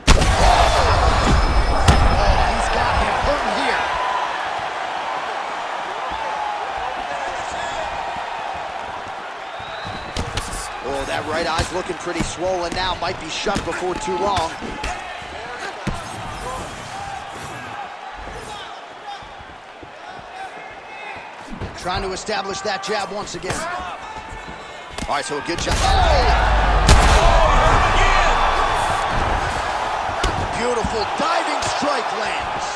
He's got him hurting here. Oh, that right eye's looking pretty swollen now. Might be shut before too long. Trying to establish that jab once again. All right, so a good jab. Beautiful diving strike lands.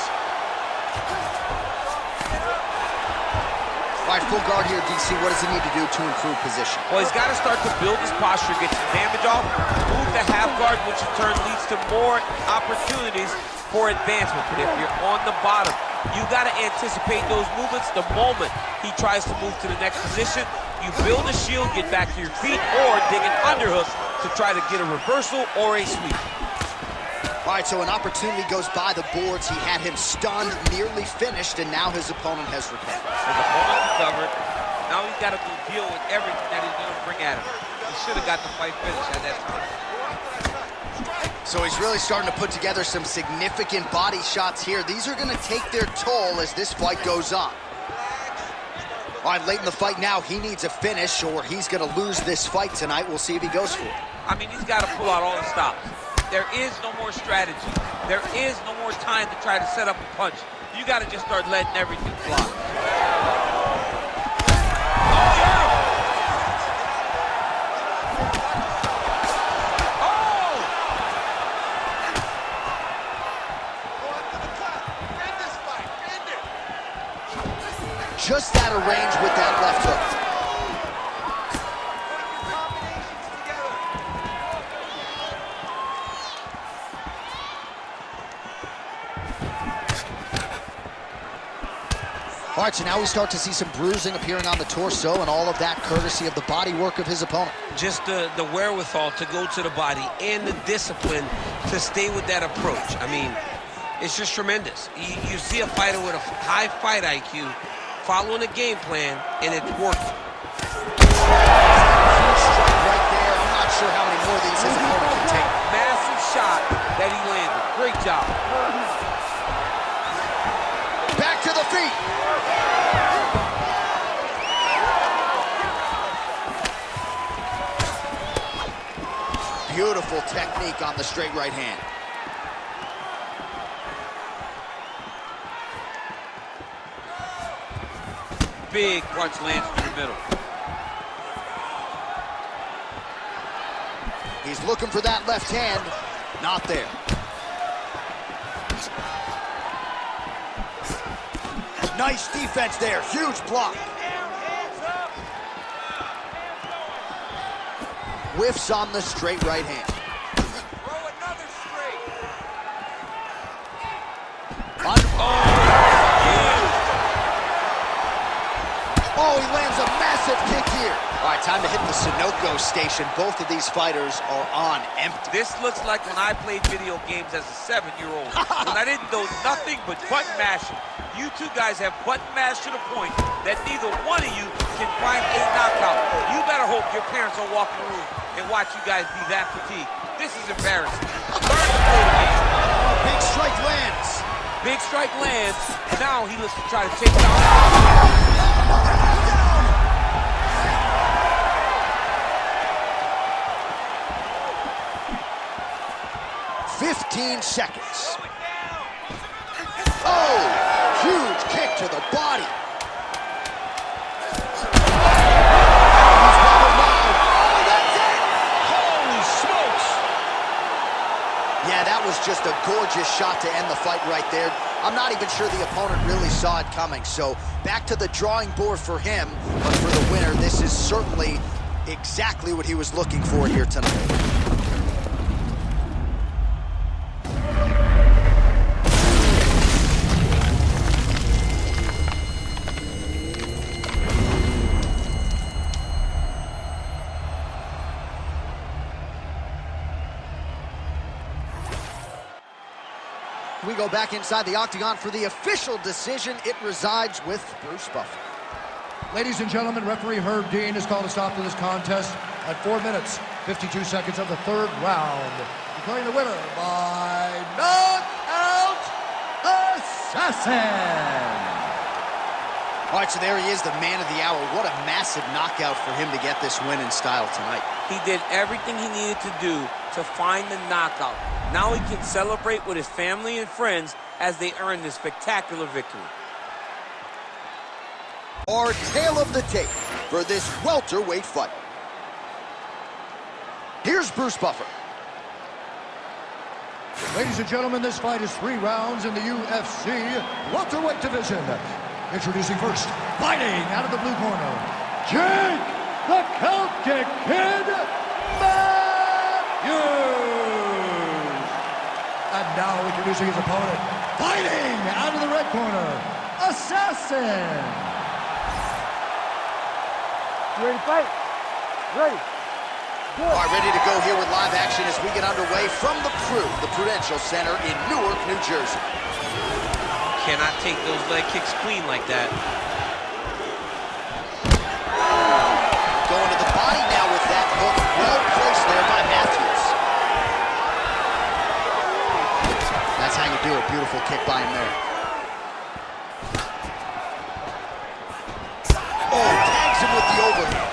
All right, full guard here, DC. What does he need to do to improve position? Well, he's got to start to build his posture, get some damage off, move the half guard, which in turn leads to more opportunities for advancement. But if you're on the bottom, you got to anticipate those movements the moment he tries to move to the next position. You build a shield, get back to your feet, or dig an underhook to try to get a reversal or a sweep. All right, so an opportunity goes by the boards. He had him stunned, nearly finished, and now his opponent has recovered. His opponent recovered. Now he's got to deal with everything that he's going to bring at him. He should have got the fight finished at that time. So he's really starting to put together some significant body shots here. These are going to take their toll as this fight goes on. All right, late in the fight now, he needs a finish or he's going to lose this fight tonight. We'll see if he goes for it. I mean, he's got to pull out all the stops. There is no more strategy. There is no more time to try to set up a punch. You got to just start letting everything fly. Just out of range with that left hook. All right, so now we start to see some bruising appearing on the torso, and all of that courtesy of the body work of his opponent. Just the wherewithal to go to the body and the discipline to stay with that approach. I mean, it's just tremendous. You see a fighter with a high fight IQ following a game plan, and it's working. Huge strike right there. I'm not sure how many more of these his opponent can take. Massive shot that he landed. Great job. Back to the feet. Beautiful technique on the straight right hand. Big punch lands through the middle. He's looking for that left hand. Not there. Nice defense there. Huge block. Whiffs on the straight right hand. Throw another straight. Oh, he lands a massive kick here. All right, time to hit the Sunoco station. Both of these fighters are on empty. This looks like when I played video games as a 7-year-old. When I didn't know nothing but button mashing. You two guys have button mashed to the point that neither one of you can find a knockout. You better hope your parents don't walk in the room and watch you guys be that fatigued. This is embarrassing. Learn to play the game. Big strike lands. Big strike lands. Now he looks to try to take down. 15 seconds. Oh, huge kick to the body. Holy smokes. Yeah, that was just a gorgeous gorgeous shot to end the fight right there. I'm not even sure the opponent really saw it coming. So back to the drawing board for him. But for the winner, this is certainly exactly what he was looking for here tonight. We go back inside the octagon for the official decision. It resides with Bruce Buffer. Ladies and gentlemen, referee Herb Dean has called a stop to this contest at 4 minutes, 52 seconds of the third round, declaring the winner by knockout assassin. All right, so there he is, the man of the hour. What a massive knockout for him to get this win in style tonight. He did everything he needed to do to find the knockout. Now he can celebrate with his family and friends as they earn this spectacular victory. Our tale of the tape for this welterweight fight. Here's Bruce Buffer. Ladies and gentlemen, this fight is 3 rounds in the UFC welterweight division. Introducing first, fighting out of the blue corner, Jake the Count Kick Kid Matthews. And now introducing his opponent, fighting out of the red corner, Assassin. You ready to fight? Ready. Good. All right, ready to go here with live action as we get underway from the Prudential Center in Newark, New Jersey. Cannot take those leg kicks clean like that. Going to the body now with that hook. Well placed there by Matthews. That's how you do it. Beautiful kick by him there. Oh, tags him with the overhand.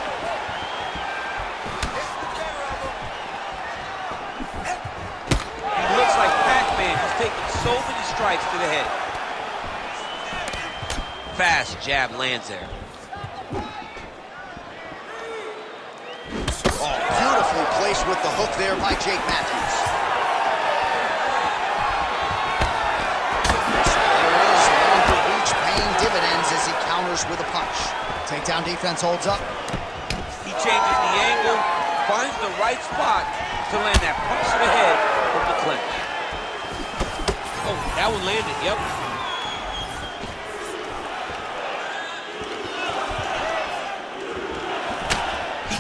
He looks like Pac-Man. He's taking so many strikes to the head. Fast jab lands there. Oh, beautifully placed with the hook there by Jake Matthews. There is longer reach paying dividends as he counters with a punch. Takedown defense holds up. He changes the angle, finds the right spot to land that punch to the head from the clinch. Oh, that one landed, yep.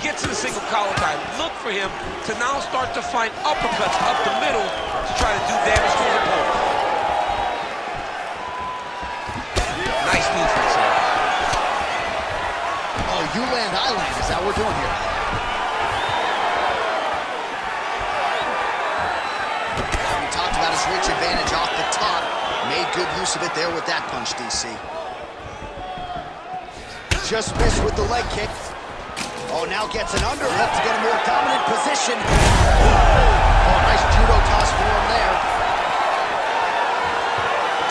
Gets to the single collar tie. Look for him to now start to find uppercuts up the middle to try to do damage to his opponent. Nice defense there. Oh, you land, I land. Is that what we're doing here? We talked about his reach advantage off the top. Made good use of it there with that punch, DC. Just missed with the leg kick. Oh, now gets an underhook to get a more dominant position. Oh, nice judo toss for him there.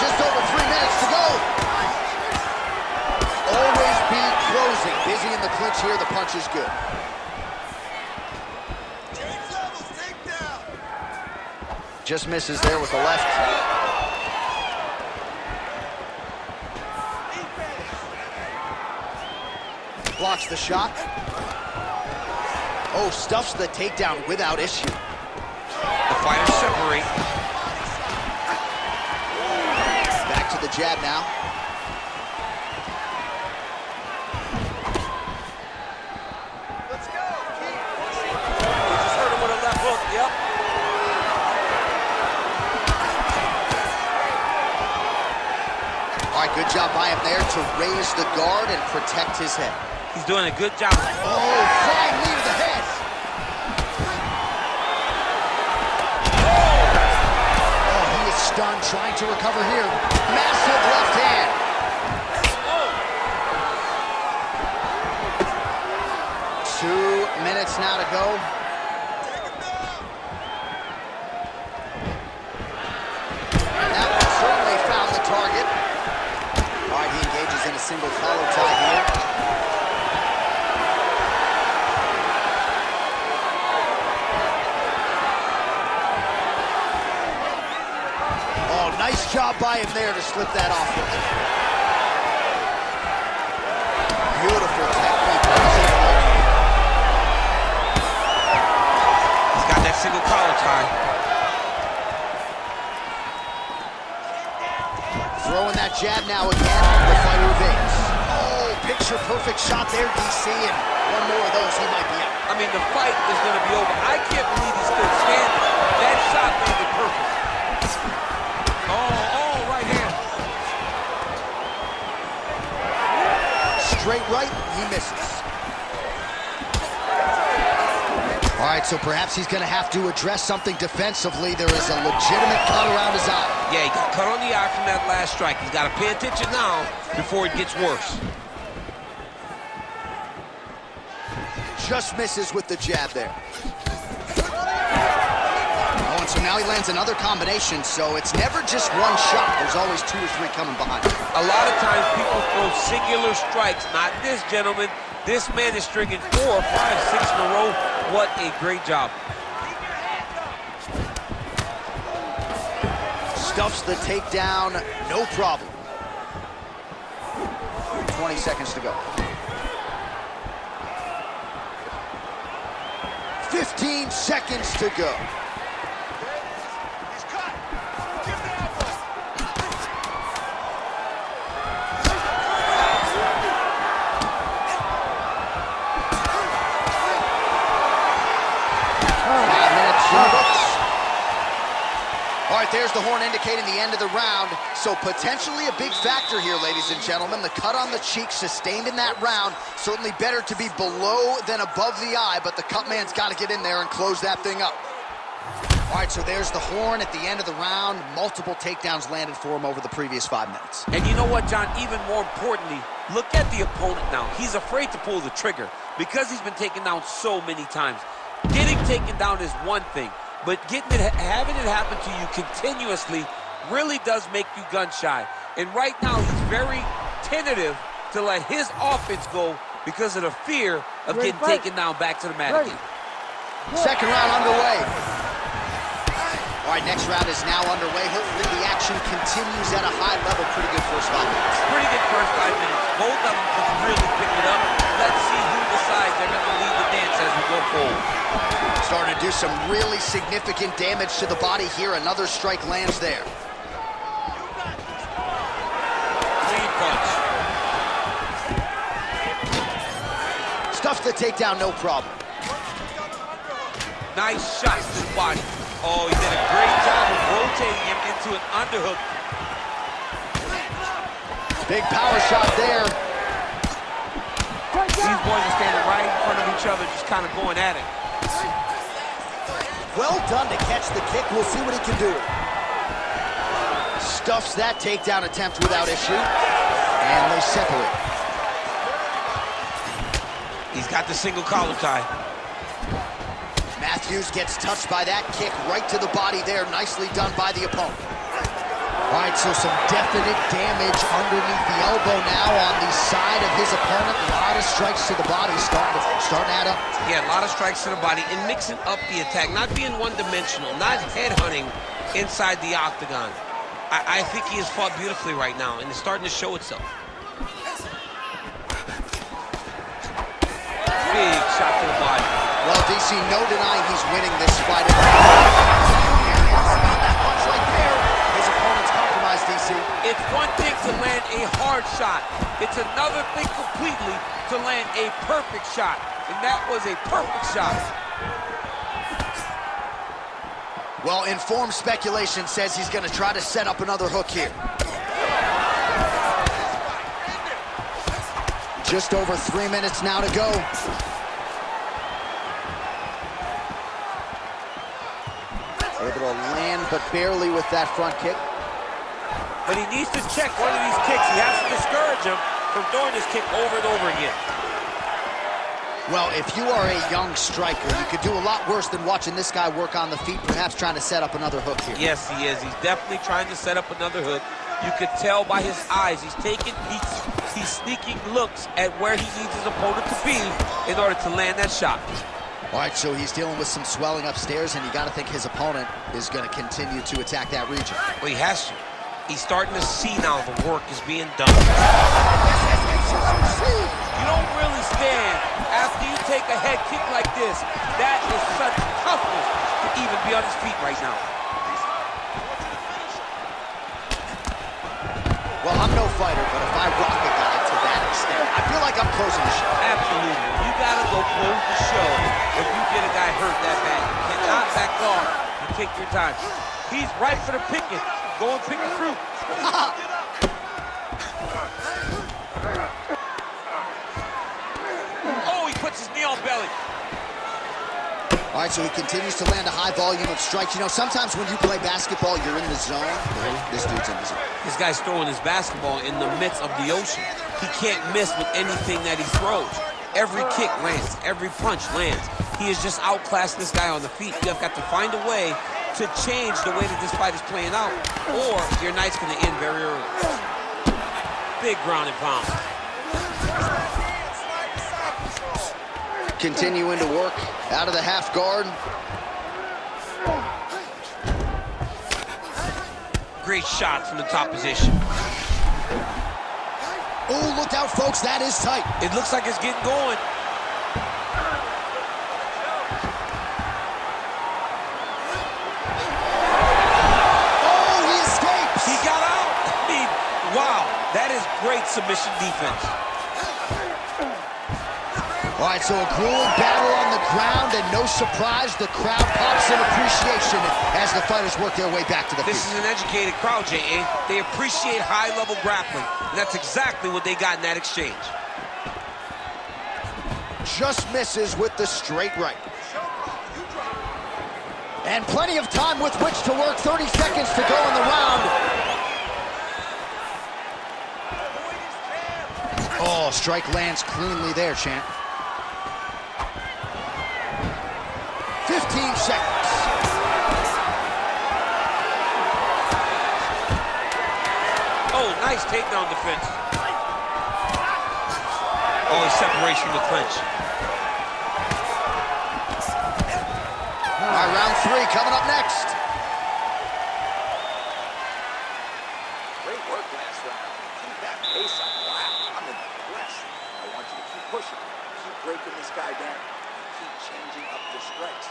Just over 3 minutes to go. Always be closing. Busy in the clinch here. The punch is good. Just misses there with the left. Blocks the shot. Oh, stuffs the takedown without issue. The fighters separate. Back to the jab now. Let's go. He just hurt him with a left hook, yep. All right, good job by him there to raise the guard and protect his head. He's doing a good job. Oh, flying knee to the head. Oh, he is stunned, trying to recover here. Massive left hand. 2 minutes now to go. That one certainly found the target. All right, he engages in a single collar tie here. job by him there to slip that off. Beautiful technique. He's got that single collar tie. Throwing that jab now again, the fighter evades. Oh, picture-perfect shot there, DC, and one more of those, he might be out. I mean, the fight is going to be over. I can't believe he's still standing. That shot landed perfect. Oh, right hand. Straight right, he misses. All right, so perhaps he's going to have to address something defensively. There is a legitimate cut around his eye. Yeah, he got cut on the eye from that last strike. He's got to pay attention now before it gets worse. Just misses with the jab there. Oh, and so now he lands another combination, so it's never just one shot. There's always 2 or 3 coming behind him. A lot of times people throw singular strikes. Not this gentleman. This man is stringing 4, 5, 6 in a row. What a great job. Stuffs the takedown, no problem. 20 seconds to go. 15 seconds to go. He's cut. Give the elbow. All right, there's the horn indicating the end of the round. So potentially a big factor here, ladies and gentlemen. The cut on the cheek sustained in that round. Certainly better to be below than above the eye, but the cut man's got to get in there and close that thing up. All right, so there's the horn at the end of the round. Multiple takedowns landed for him over the previous 5 minutes. And you know what, John? Even more importantly, look at the opponent now. He's afraid to pull the trigger because he's been taken down so many times. Getting taken down is one thing, but having it happen to you continuously really does make you gun shy. And right now, he's very tentative to let his offense go because of the fear of getting taken down back to the mat again. Second round underway. All right, next round is now underway. Hopefully the action continues at a high level. Pretty good first 5 minutes. Pretty good first 5 minutes. Both of them can really pick it up. Let's see who decides they're going to lead the dance as we go forward. Starting to do some really significant damage to the body here. Another strike lands there. Clean punch. Stuffs the takedown, no problem. Nice shots to the body. Oh, he did a great job of rotating him into an underhook. Big power shot there. These boys are standing right in front of each other, just kind of going at it. Well done to catch the kick. We'll see what he can do. Stuffs that takedown attempt without issue. And they separate. He's got the single collar tie. Matthews gets touched by that kick right to the body there. Nicely done by the opponent. All right, so some definite damage underneath the elbow now on the side of his opponent. A lot of strikes to the body starting to add up. Yeah, a lot of strikes to the body and mixing up the attack, not being one-dimensional, not headhunting inside the octagon. I think he has fought beautifully right now, and it's starting to show itself. Big shot to the body. Well, DC, no denying he's winning this fight. That punch right there. His opponent's compromised, DC. It's one thing to land a hard shot. It's another thing completely to land a perfect shot. And that was a perfect shot. Well, informed speculation says he's going to try to set up another hook here. Just over 3 minutes now to go. Able to land, but barely with that front kick. But he needs to check one of these kicks. He has to discourage him from doing this kick over and over again. Well, if you are a young striker, you could do a lot worse than watching this guy work on the feet, perhaps trying to set up another hook here. Yes, he is. He's definitely trying to set up another hook. You could tell by his eyes. He's sneaking looks at where he needs his opponent to be in order to land that shot. All right, so he's dealing with some swelling upstairs, and you got to think his opponent is going to continue to attack that region. Well, he has to. He's starting to see now the work is being done. You don't really stand after you take a head kick like this. That is such toughness to even be on his feet right now. Well, I'm no fighter, but if I rock a guy to that extent, I feel like I'm closing the show. Absolutely. You gotta go close the show if you get a guy hurt that bad. You cannot back off and take your time. He's right for the picking. Go and pick the fruit. Oh, he puts his knee on belly. All right, so he continues to land a high volume of strikes. You know, sometimes when you play basketball, you're in the zone. This dude's in the zone. This guy's throwing his basketball in the midst of the ocean. He can't miss with anything that he throws. Every kick lands. Every punch lands. He has just outclassed this guy on the feet. You've got to find a way to change the way that this fight is playing out, or your night's going to end very early. Big ground and pound. Continuing to work out of the half guard. Great shot from the top position. Oh, look out, folks. That is tight. It looks like it's getting going. Oh, he escapes. He got out. I mean, wow. That is great submission defense. All right, so a grueling battle on the ground, and no surprise, the crowd pops in appreciation as the fighters work their way back to the This field. is an educated crowd, J.A. They appreciate high-level grappling, and that's exactly what they got in that exchange. Just misses with the straight right. And plenty of time with which to work. 30 seconds to go in the round. Oh, strike lands cleanly there, champ. 15 seconds. Oh, nice takedown defense. Oh, separation from the clinch. All right, round 3 coming up next. Great work last round. Keep that pace up. Wow, I'm impressed. I want you to keep pushing. Keep breaking this guy down. Keep changing up the strikes.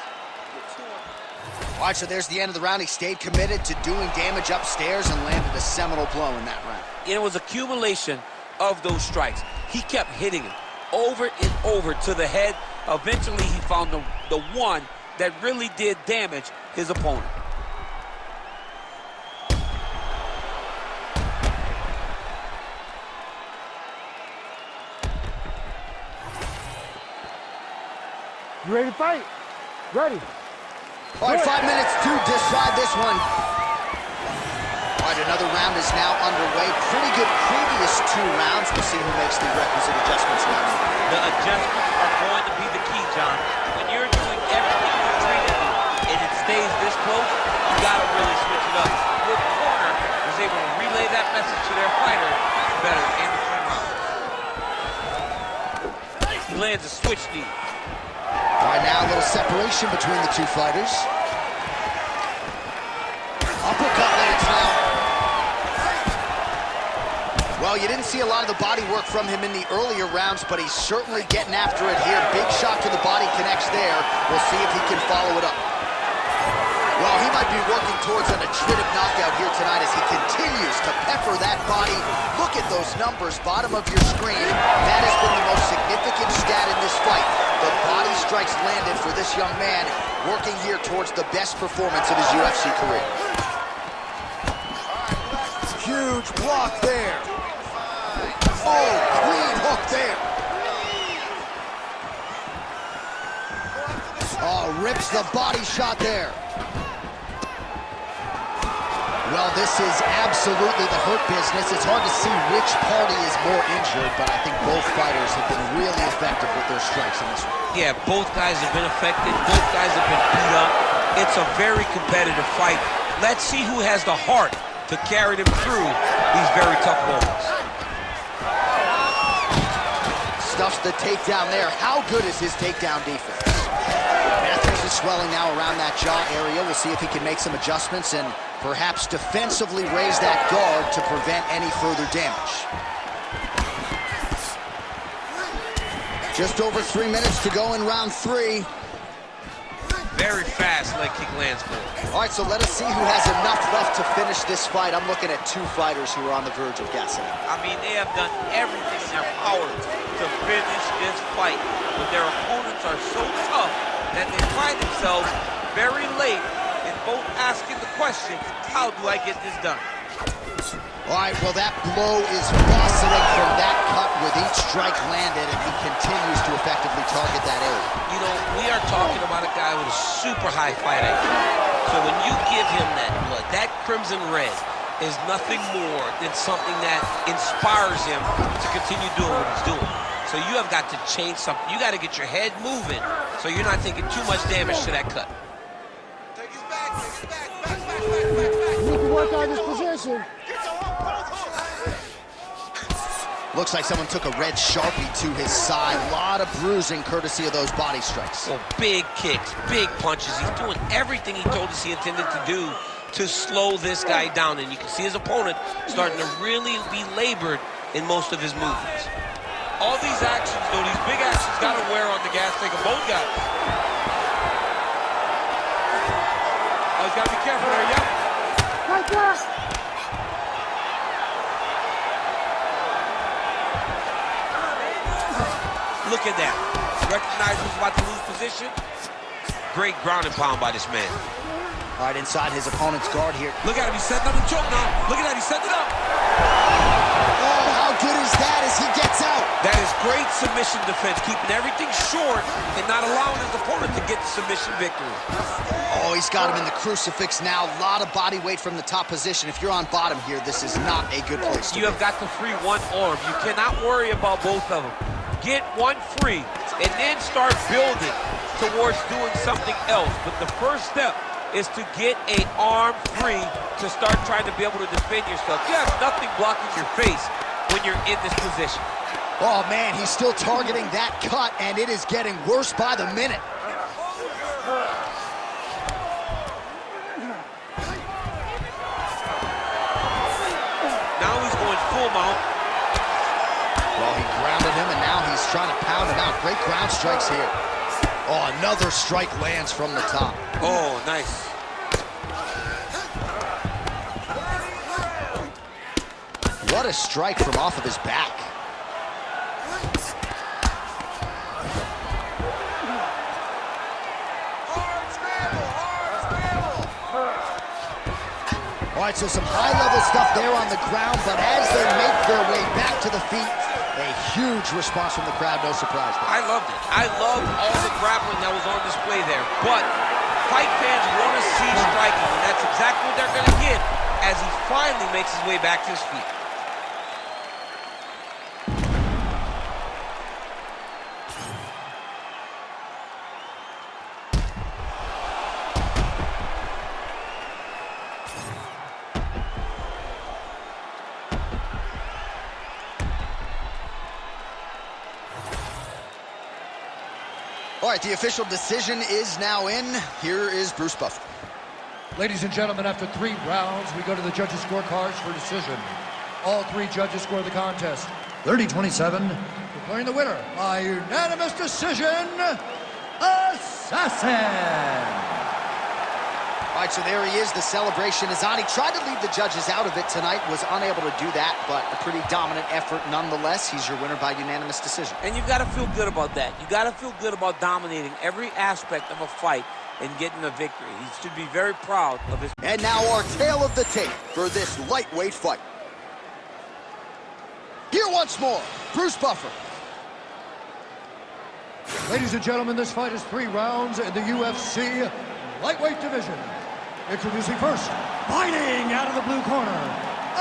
All right, so there's the end of the round. He stayed committed to doing damage upstairs and landed a seminal blow in that round. And it was accumulation of those strikes. He kept hitting him over and over to the head. Eventually, he found the one that really did damage his opponent. You ready to fight? Ready. All right, 5 minutes to decide this one. All right, another round is now underway. Pretty good previous 2 rounds. We'll see who makes the requisite adjustments now. The adjustments are going to be the key, John. When you're doing everything you're trained to do, and it stays this close, you gotta really switch it up. The corner was able to relay that message to their fighter better in the round. He lands a switch knee. All right, now a little separation between the 2 fighters. Uppercut lands now. Well, you didn't see a lot of the body work from him in the earlier rounds, but he's certainly getting after it here. Big shot to the body connects there. We'll see if he can follow it up. Well, he might be working towards an attritive knockout here tonight as he continues to pepper that body. Look at those numbers, bottom of your screen. That has been the most significant stat in this fight. The body strikes landed for this young man, working here towards the best performance of his UFC career. Huge block there. Oh, clean hook there. Oh, rips the body shot there. Well, this is absolutely the hurt business. It's hard to see which party is more injured, but I think both fighters have been really effective with their strikes in this one. Yeah, both guys have been affected. Both guys have been beat up. It's a very competitive fight. Let's see who has the heart to carry them through these very tough moments. Stuffs the takedown there. How good is his takedown defense? Matthews is swelling now around that jaw area. We'll see if he can make some adjustments and perhaps defensively raise that guard to prevent any further damage. Just over 3 minutes to go in round 3. Very fast leg kick lands for him. All right, so let us see who has enough left to finish this fight. I'm looking at 2 fighters who are on the verge of gassing out. I mean, they have done everything in their power to finish this fight, but their opponents are so tough that they find themselves very late in both asking the question, how do I get this done? All right, well, that blow is rustling from that cut with each strike landed, and he continues to effectively target that area. You know, we are talking about a guy with a super high fight IQ. So when you give him that blood, that crimson red is nothing more than something that inspires him to continue doing what he's doing. So you have got to change something. You got to get your head moving so you're not taking too much damage to that cut. Take his back, back. You need to work on this position. Looks like someone took a red Sharpie to his side. A lot of bruising courtesy of those body strikes. So big kicks, big punches. He's doing everything he told us he intended to do to slow this guy down. And you can see his opponent starting to really be labored in most of his movements. All these actions, though, these big actions, got to wear on the gas tank of both guys. Oh, he's got to be careful there, yeah. Right there. Look at that. Recognize who's about to lose position. Great ground and pound by this man. All right, inside his opponent's guard here. Look at him, he's setting up the choke now. Look at that, he's setting it up. Oh, how good is that as he gets out? That is great submission defense, keeping everything short and not allowing his opponent to get the submission victory. Oh, he's got him in the crucifix now. A lot of body weight from the top position. If you're on bottom here, this is not a good place to You have got to free one arm. You cannot worry about both of them. Get one free and then start building towards doing something else. But the first step is to get an arm free to start trying to be able to defend yourself. You have nothing blocking your face when you're in this position. Oh, man, he's still targeting that cut, and it is getting worse by the minute. Now he's going full mount. Well, he grounded him, and now he's trying to pound him out. Great ground strikes here. Oh, another strike lands from the top. Oh, nice. What a strike from off of his back. All right, so some high-level stuff there on the ground, but as they make their way back to the feet, a huge response from the crowd, no surprise there. I loved it. I loved all the grappling that was on display there. But fight fans want to see striking, and that's exactly what they're going to get as he finally makes his way back to his feet. All right, the official decision is now in. Here is Bruce Buffer. Ladies and gentlemen, after 3 rounds, we go to the judges' scorecards for decision. All 3 judges score the contest 30-27, declaring the winner by unanimous decision, Assassin. All right, so there he is, the celebration is on. He tried to leave the judges out of it tonight, was unable to do that, but a pretty dominant effort nonetheless. He's your winner by unanimous decision. And you've got to feel good about that. You got to feel good about dominating every aspect of a fight and getting a victory. He should be very proud of his... And now our tale of the tape for this lightweight fight. Here once more, Bruce Buffer. Ladies and gentlemen, this fight is 3 rounds in the UFC lightweight division. Introducing first, fighting out of the blue corner,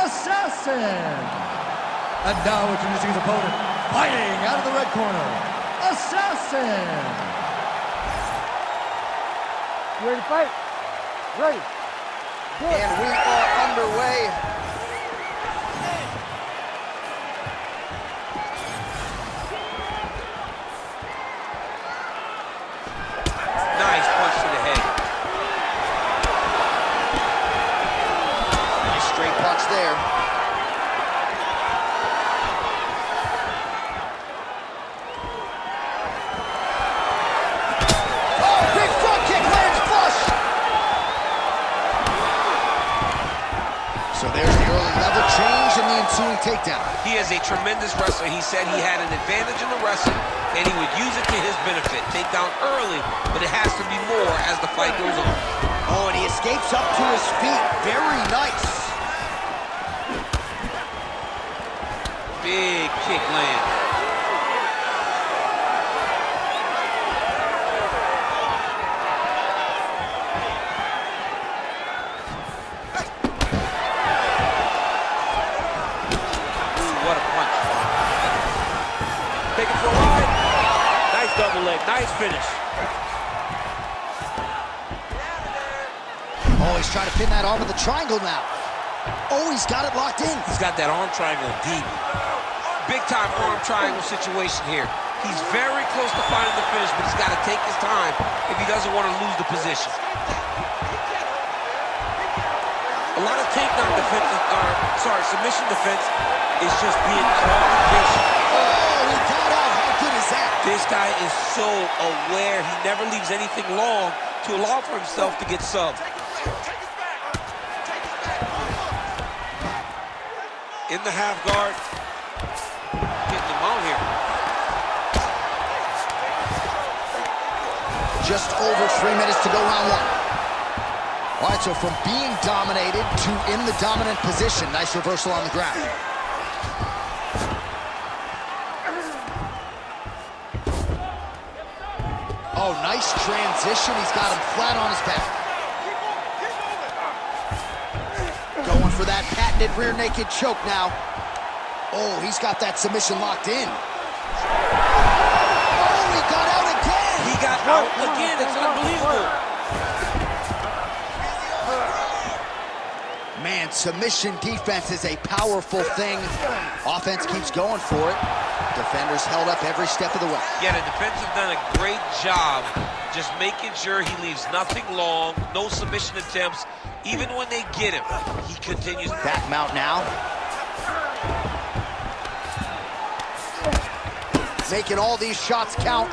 Assassin. And now introducing his opponent, fighting out of the red corner, Assassin. You ready to fight? Ready. Good. And we are underway. Nice punch to the takedown. He is a tremendous wrestler. He said he had an advantage in the wrestling, and he would use it to his benefit. Takedown early, but it has to be more as the fight goes on. Oh, and he escapes up to his feet. Very nice. Big kick land. Double leg, nice finish. Oh, he's trying to pin that arm in the triangle now. Oh, he's got it locked in. He's got that arm triangle deep. Big time arm triangle situation here. He's very close to finding the finish, but he's got to take his time if he doesn't want to lose the position. A lot of takedown defense, submission defense is just being calm and patient. Oh, he got out. How good is that? This guy is so aware. He never leaves anything long to allow for himself to get subbed. In the half guard. Getting him out here. Just over 3 minutes to go, round one. All right, so from being dominated to in the dominant position. Nice reversal on the ground. Oh, nice transition. He's got him flat on his back. Going for that patented rear naked choke now. Oh, he's got that submission locked in. Oh, he got out again. He got out again. It's unbelievable. Man, submission defense is a powerful thing. Offense keeps going for it. Defenders held up every step of the way. Yeah, the defense have done a great job just making sure he leaves nothing long, no submission attempts. Even when they get him, he continues. Back mount now. Making all these shots count.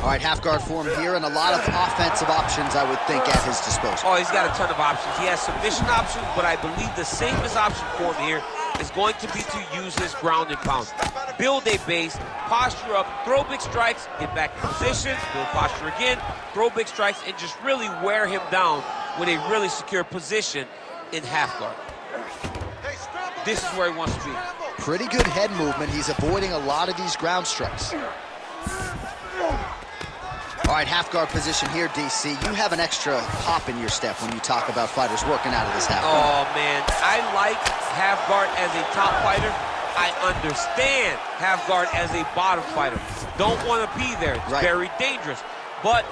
All right, half guard form here, and a lot of offensive options, I would think, at his disposal. Oh, he's got a ton of options. He has submission options, but I believe the safest option for him here is going to be to use his ground and pound. Build a base, posture up, throw big strikes, get back in position, build posture again, throw big strikes, and just really wear him down with a really secure position in half guard. This is where he wants to be. Pretty good head movement. He's avoiding a lot of these ground strikes. All right, half guard position here, DC. You have an extra hop in your step when you talk about fighters working out of this half guard. Oh, man. I like half guard as a top fighter. I understand half guard as a bottom fighter. Don't want to be there. It's very dangerous. But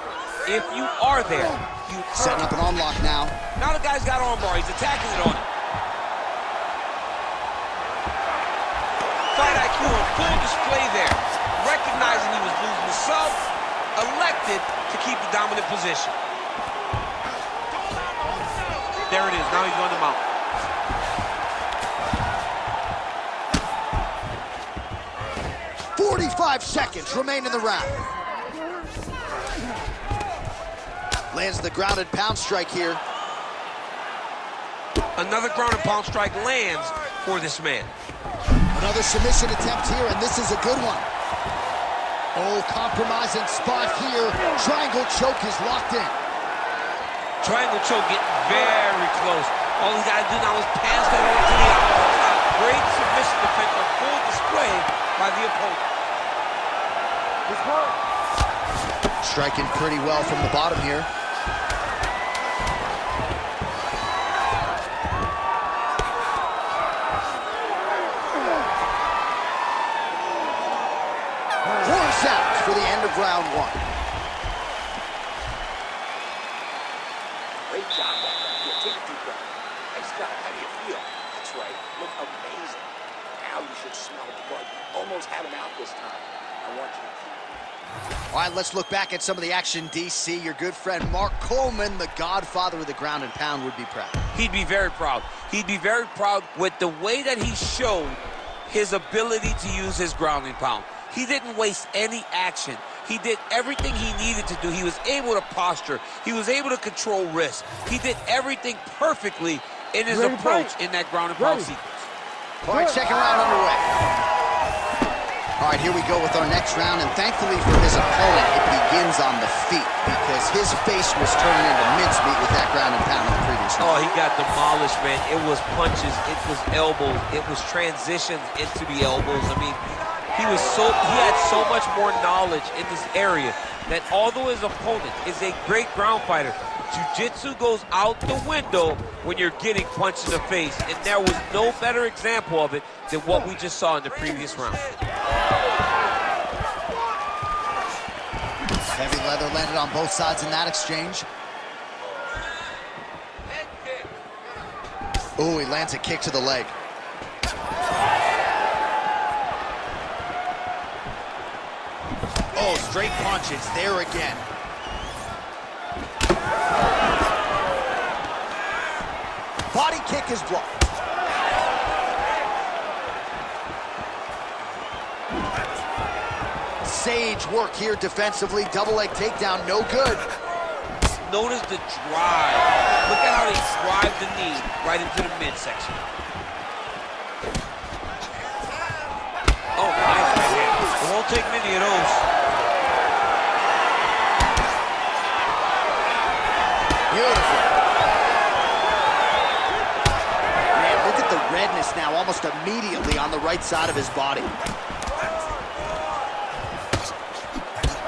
if you are there, you setting up an arm lock now. Now the guy's got arm bar. He's attacking it on him. Fight IQ on full display there. Recognizing he was losing the sub, elected to keep the dominant position. There it is. Now he's on the mount. .45 seconds remain in the round. Lands the grounded pound strike here. Another grounded pound strike lands for this man. Another submission attempt here, and this is a good one. Oh, compromising spot here. Triangle choke is locked in. Triangle choke getting very close. All he's got to do now is pass that over to the outside. Great submission defense on full display by the opponent. Striking pretty well from the bottom here. Horns out for the end of round one. Great job back there. Here, take a deep breath. Nice job. How do you feel? That's right. Look amazing. Now you should smell blood. Almost had him out this time. I want you to keep. All right, let's look back at some of the action, DC. Your good friend Mark Coleman, the godfather of the ground and pound, would be proud. He'd be very proud. He'd be very proud with the way that he showed his ability to use his ground and pound. He didn't waste any action. He did everything he needed to do. He was able to posture. He was able to control risk. He did everything perfectly in his approach in that ground and pound sequence. All right, second round underway. All right, here we go with our next round, and thankfully for his opponent, it begins on the feet because his face was turning into mincemeat with that ground and pound in the previous round. Oh, he got demolished, man. It was punches, it was elbows, it was transitions into the elbows. I mean, he had so much more knowledge in this area that although his opponent is a great ground fighter, jiu-jitsu goes out the window when you're getting punched in the face, and there was no better example of it than what we just saw in the previous round. Heavy leather landed on both sides in that exchange. Ooh, he lands a kick to the leg. Oh, straight punches there again. Body kick is blocked. Sage work here defensively. Double leg takedown, no good. Notice the drive. Look at how they drive the knee right into the midsection. Oh, nice right hand. It won't take many of those. Beautiful. Man, look at the redness now almost immediately on the right side of his body.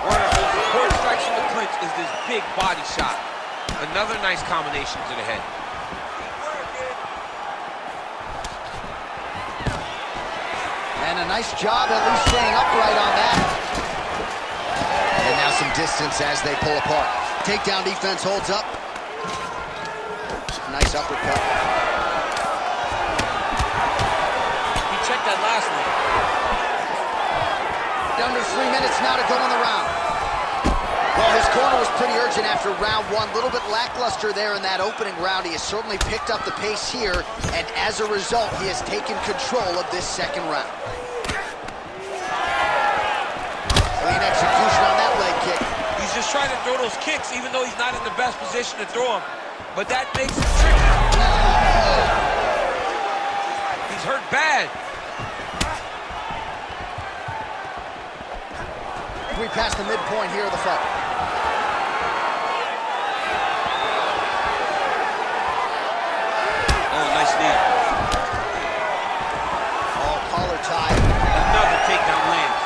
One of the support strikes in the clinch is this big body shot. Another nice combination to the head. And a nice job at least staying upright on that. And now some distance as they pull apart. Takedown defense holds up. Nice uppercut. He checked that last one. Under 3 minutes now to go in the round. Well, his corner was pretty urgent after round one. A little bit lackluster there in that opening round. He has certainly picked up the pace here, and as a result, he has taken control of this second round. Clean execution on that leg kick. He's just trying to throw those kicks, even though he's not in the best position to throw them. But that makes him tricky. He's hurt bad. We passed the midpoint here of the fight. Oh, nice knee. Oh, collar tie. Another takedown lands.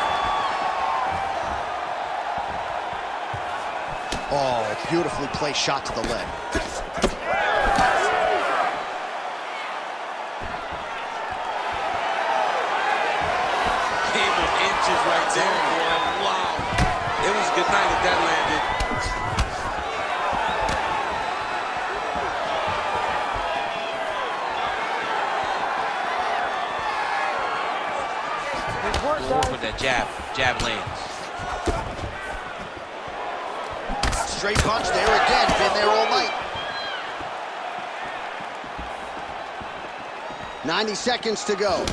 Oh, beautifully placed shot to the leg. Came with inches right there, boy. Wow. It was good night if that landed. Good work with that jab. Jab lands. Straight punch there again. Been there all night. 90 seconds to go.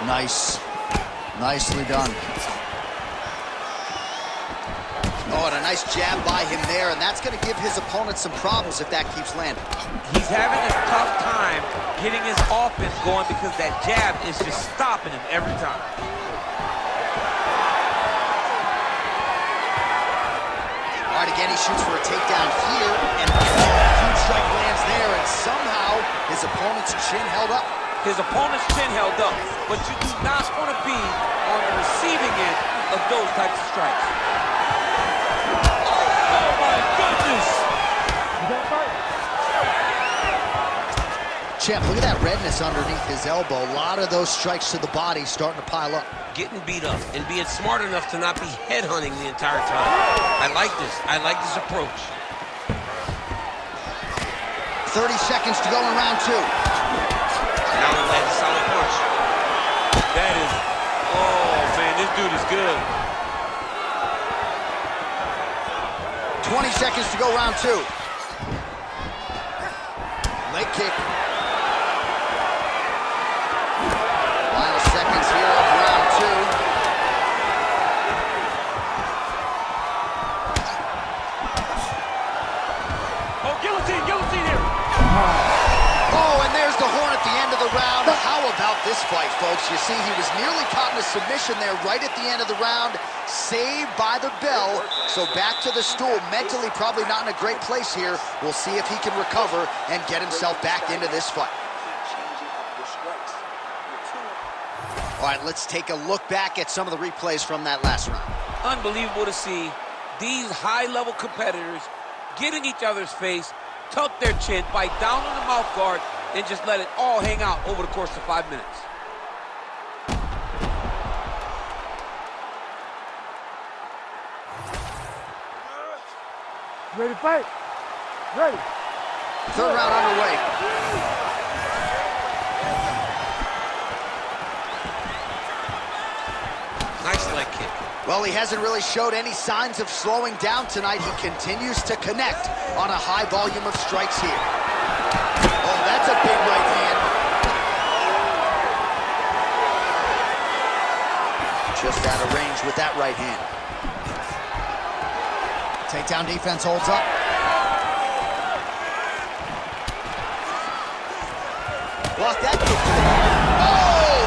Nice. Nicely done. Oh, and a nice jab by him there, and that's going to give his opponent some problems if that keeps landing. He's having a tough time getting his offense going because that jab is just stopping him every time. All right, again, he shoots for a takedown here, and huge strike lands there, and somehow his opponent's chin held up. His opponent's chin held up, but you do not want to be on the receiving end of those types of strikes. Oh my goodness! Champ, look at that redness underneath his elbow. A lot of those strikes to the body starting to pile up. Getting beat up and being smart enough to not be headhunting the entire time. I like this. I like this approach. 30 seconds to go in round two. Now he lands a solid punch. That is, oh man, this dude is good. 20 seconds to go round two. Leg kick. Final You see, he was nearly caught in a submission there right at the end of the round, saved by the bell. So back to the stool, mentally probably not in a great place here. We'll see if he can recover and get himself back into this fight. All right, let's take a look back at some of the replays from that last round. Unbelievable to see these high-level competitors get in each other's face, tuck their chin, bite down on the mouth guard, and just let it all hang out over the course of 5 minutes. Ready to fight? Ready. Third round underway. Nice leg kick. Well, he hasn't really showed any signs of slowing down tonight. He continues to connect on a high volume of strikes here. Oh, that's a big right hand. Just out of range with that right hand. Takedown defense holds up. Block that kick. Oh!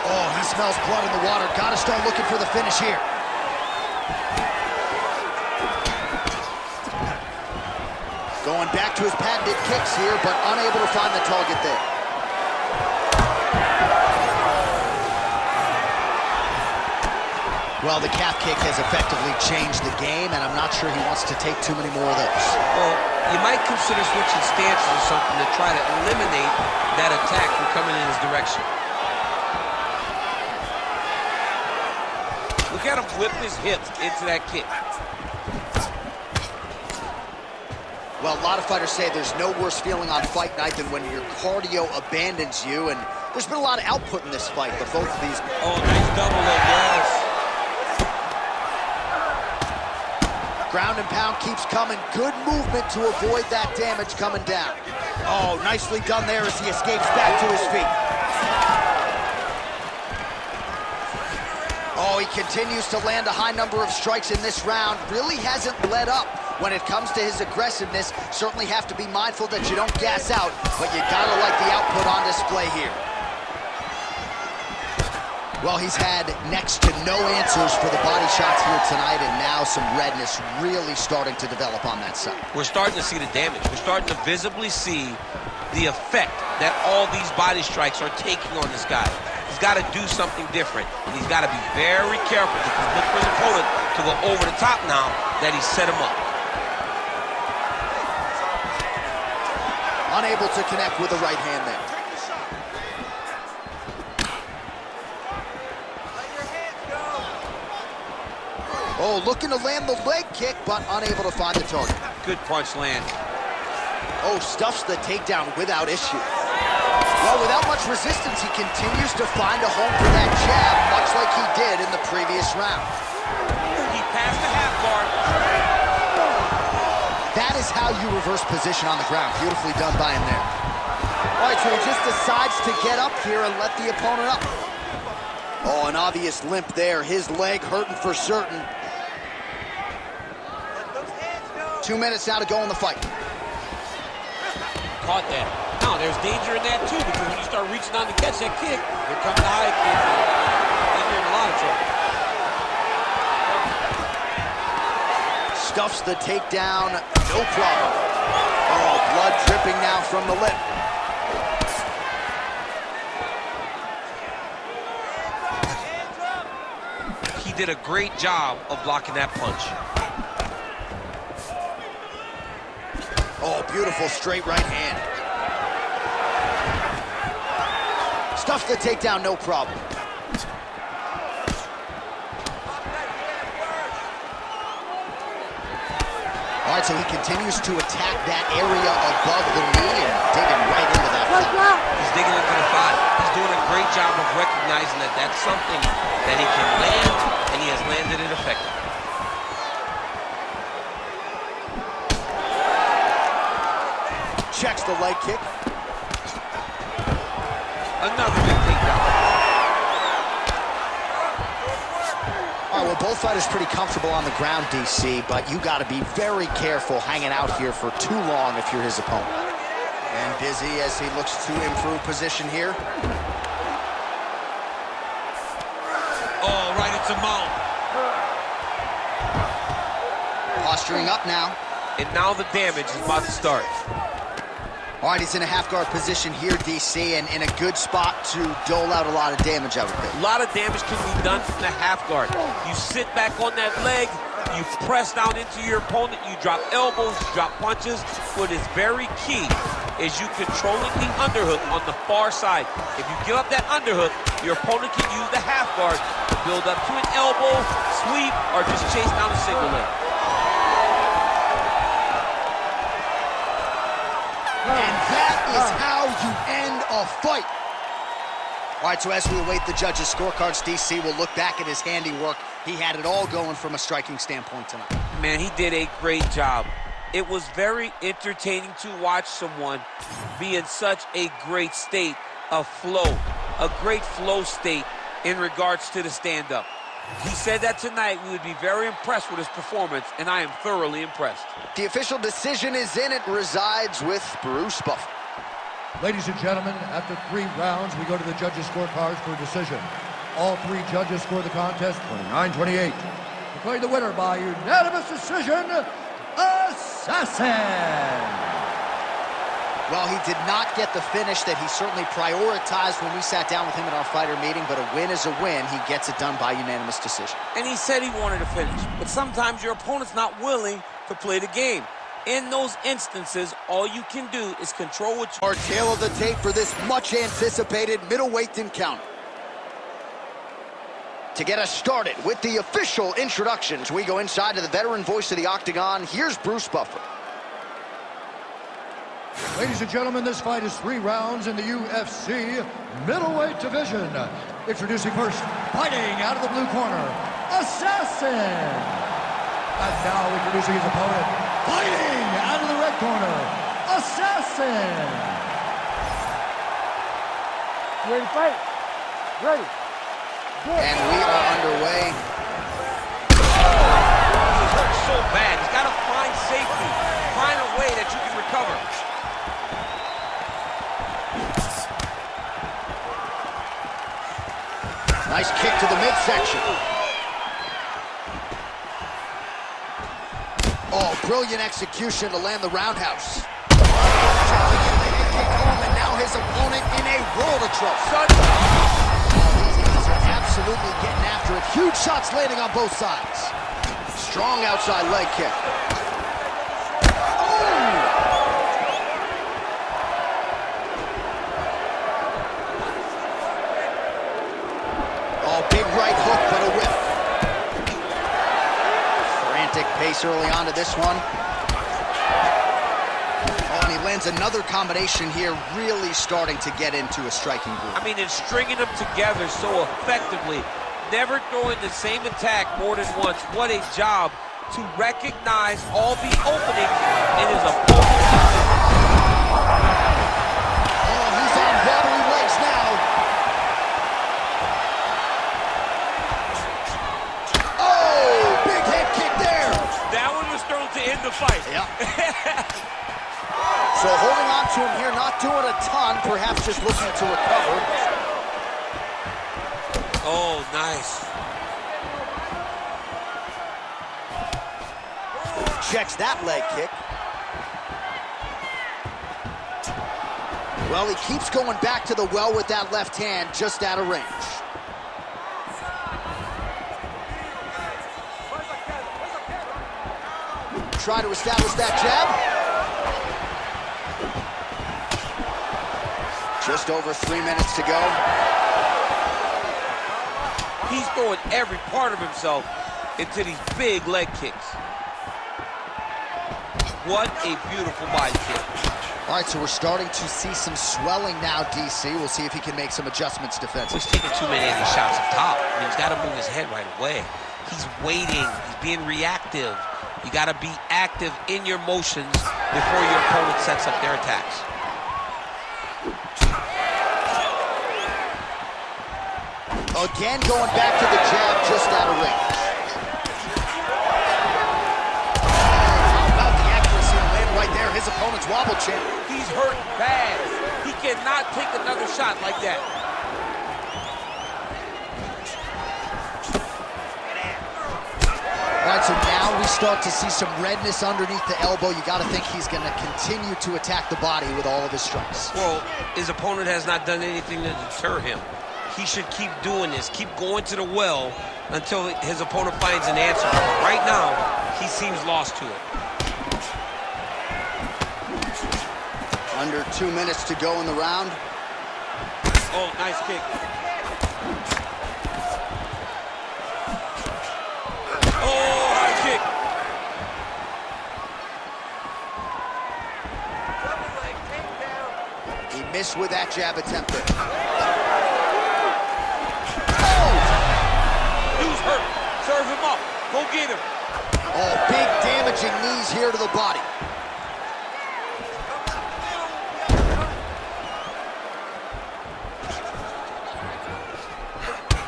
Oh, he smells blood in the water. Gotta start looking for the finish here. Going back to his patented kicks here, but unable to find the target there. Well, the calf kick has effectively changed the game, and I'm not sure he wants to take too many more of those. Well, you might consider switching stances or something to try to eliminate that attack from coming in his direction. Look at him whip his hips into that kick. Well, a lot of fighters say there's no worse feeling on fight night than when your cardio abandons you, and there's been a lot of output in this fight, but both of these... Oh, nice double leg, yes. Ground and pound keeps coming. Good movement to avoid that damage coming down. Oh, nicely done there as he escapes back to his feet. Oh, he continues to land a high number of strikes in this round. Really hasn't let up when it comes to his aggressiveness. Certainly have to be mindful that you don't gas out, but you gotta like the output on display here. Well, he's had next to no answers for the body shots here tonight, and now some redness really starting to develop on that side. We're starting to see the damage. We're starting to visibly see the effect that all these body strikes are taking on this guy. He's got to do something different, and he's got to be very careful because look for his opponent to go over the top now that he set him up. Unable to connect with the right hand there. Oh, looking to land the leg kick, but unable to find the target. Good punch land. Oh, stuffs the takedown without issue. Well, without much resistance, he continues to find a home for that jab, much like he did in the previous round. He passed the half guard. That is how you reverse position on the ground. Beautifully done by him there. All right, so he just decides to get up here and let the opponent up. Oh, an obvious limp there. His leg hurting for certain. 2 minutes now to go in the fight. Caught that. Now, there's danger in that, too, because when you start reaching on to catch that kick, here comes the high kick. Then you're in a lot of trouble. Stuffs the takedown, no problem. Oh, blood dripping now from the lip. He did a great job of blocking that punch. Oh, beautiful straight right hand. Stuffs the takedown, no problem. All right, so he continues to attack that area above the knee and digging right into that thigh. He's digging into the thigh. He's doing a great job of recognizing that that's something that he can land, and he has landed it effectively. Checks the leg kick. Another big takedown. All right, well, both fighters pretty comfortable on the ground, DC, but you got to be very careful hanging out here for too long if you're his opponent. And busy as he looks to improve position here. Posturing up now. And now the damage is about to start. All right, he's in a half guard position here, DC, and in a good spot to dole out a lot of damage, I would think. A lot of damage can be done from the half guard. You sit back on that leg, you press down into your opponent, you drop elbows, you drop punches. What is very key is you controlling the underhook on the far side. If you give up that underhook, your opponent can use the half guard to build up to an elbow, sweep, or just chase down a single leg. And that is how you end a fight. All right, so as we await the judges' scorecards, DC will look back at his handiwork. He had it all going from a striking standpoint tonight. Man, he did a great job. It was very entertaining to watch someone be in such a great state of flow, a great flow state in regards to the stand-up. He said that tonight we would be very impressed with his performance, and I am thoroughly impressed. The official decision is in. It resides with Bruce Buffer. Ladies and gentlemen, after 3 rounds, we go to the judges' scorecards for a decision. All 3 judges score the contest 29-28. Declaring the winner by unanimous decision, Assassin! Well, he did not get the finish that he certainly prioritized when we sat down with him at our fighter meeting, but a win is a win. He gets it done by unanimous decision. And he said he wanted to finish, but sometimes your opponent's not willing to play the game. In those instances, all you can do is control what you... Our tail of the tape for this much-anticipated middleweight encounter. To get us started with the official introductions, we go inside to the veteran voice of the Octagon. Here's Bruce Buffer. Ladies and gentlemen, this fight is 3 rounds in the UFC middleweight division. Introducing first, fighting out of the blue corner, Assassin. And now introducing his opponent, fighting out of the red corner, Assassin. You ready to fight? Ready. Good. And we are underway. He's hurt so bad. He's got to find safety. Find a way that you can recover. Nice kick to the midsection. Oh, brilliant execution to land the roundhouse. Trying to get the head kick home, and now his opponent in a world of trouble. These guys are absolutely getting after it. Huge shots landing on both sides. Strong outside leg kick. Oh, big right hook, but a whip. Frantic pace early on to this one. Oh, and he lands another combination here, really starting to get into a striking groove. I mean, and stringing them together so effectively, never throwing the same attack more than once. What a job to recognize all the openings in his opponent. Oh, he's on wobbly legs now. Oh, big head kick there. That one was thrown to end the fight. Yeah. So holding on to him here, not doing a ton, perhaps just looking to recover. Oh, nice. Checks that leg kick. Well, he keeps going back to the well with that left hand, just out of range. Try to establish that jab. Just over 3 minutes to go. He's throwing every part of himself into these big leg kicks. What a beautiful body kick. All right, so we're starting to see some swelling now, DC. We'll see if he can make some adjustments defensively. He's taking too many of these shots up top. I mean, he's got to move his head right away. He's waiting. He's being reactive. You got to be active in your motions before your opponent sets up their attacks. Again, going back to the jab, just out of range. How about the accuracy to land right there? His opponent's wobble champ. He's hurt bad. He cannot take another shot like that. All right, so now we start to see some redness underneath the elbow, you got to think he's going to continue to attack the body with all of his strikes. Well, his opponent has not done anything to deter him. He should keep doing this, keep going to the well until his opponent finds an answer. Right now, he seems lost to it. Under 2 minutes to go in the round. Oh, nice kick. Oh, high kick. He missed with that jab attempt there. Dude's hurt. Serve him up. Go get him. Oh, big damaging knees here to the body.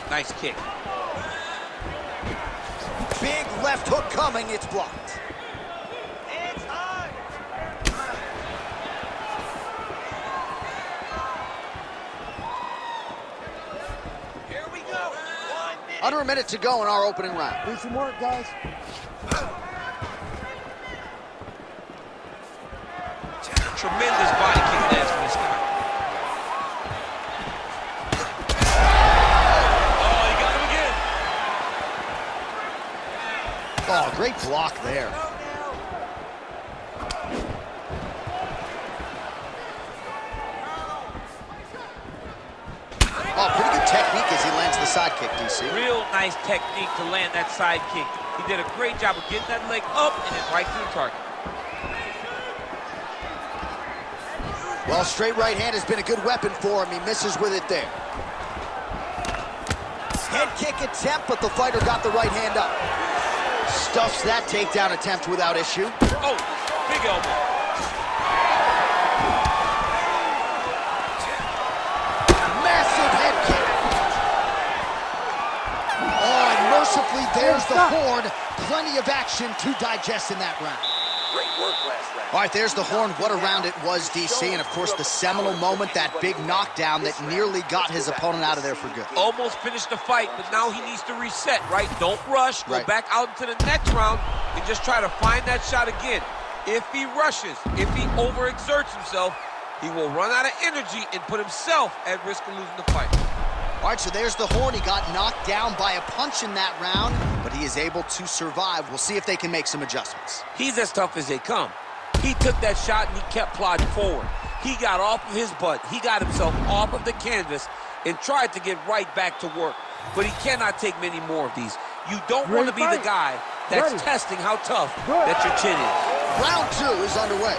Nice kick. Big left hook coming, it's blocked. Here we go. 1 minute. Under a minute to go in our opening round. Do some work, guys. Tremendous body kick lands from this guy. Oh, he got him again. Oh, great block there. Oh, pretty good technique as he lands the side kick, DC. Real nice technique to land that side kick. He did a great job of getting that leg up and then right to the target. Well, straight right hand has been a good weapon for him. He misses with it there. Head kick attempt, but the fighter got the right hand up. Stuffs that takedown attempt without issue. Oh, big elbow. Massive head kick. Oh, and mercifully, there's the horn. Plenty of action to digest in that round. Great work last round. All right, there's the horn. What a round it was, DC. And, of course, the seminal moment, that big knockdown that nearly got his opponent out of there for good. Almost finished the fight, but now he needs to reset, right? Don't rush. Go Right. back out into the next round and just try to find that shot again. If he rushes, if he overexerts himself, he will run out of energy and put himself at risk of losing the fight. All right, so there's the horn. He got knocked down by a punch in that round, but he is able to survive. We'll see if they can make some adjustments. He's as tough as they come. He took that shot and he kept plodding forward. He got off of his butt. He got himself off of the canvas and tried to get right back to work. But he cannot take many more of these. You don't want to be the guy that's testing how tough that your chin is. Round 2 is underway.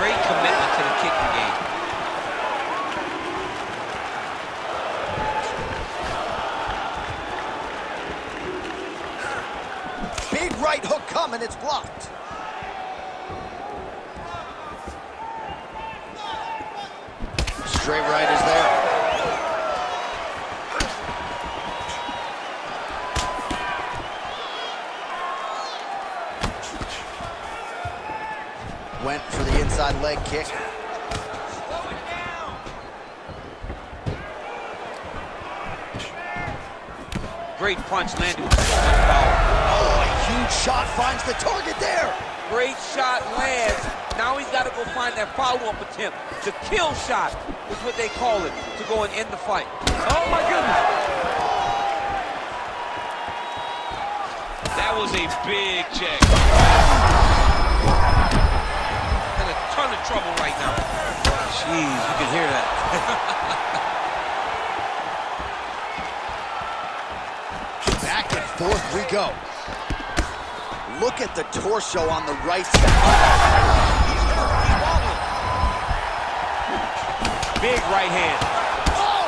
Great commitment to the kicking game. Big right hook coming, it's blocked. Straight right is there. Went for the inside leg kick. Great punch landed with so much power. Oh, a huge shot finds the target there. Great shot lands. Now he's got to go find that follow-up attempt. The kill shot is what they call it, to go and end the fight. Oh, my goodness. That was a big check. In a ton of trouble right now. Jeez, you can hear that. Back and forth we go. Look at the torso on the right side. Big right hand. Oh!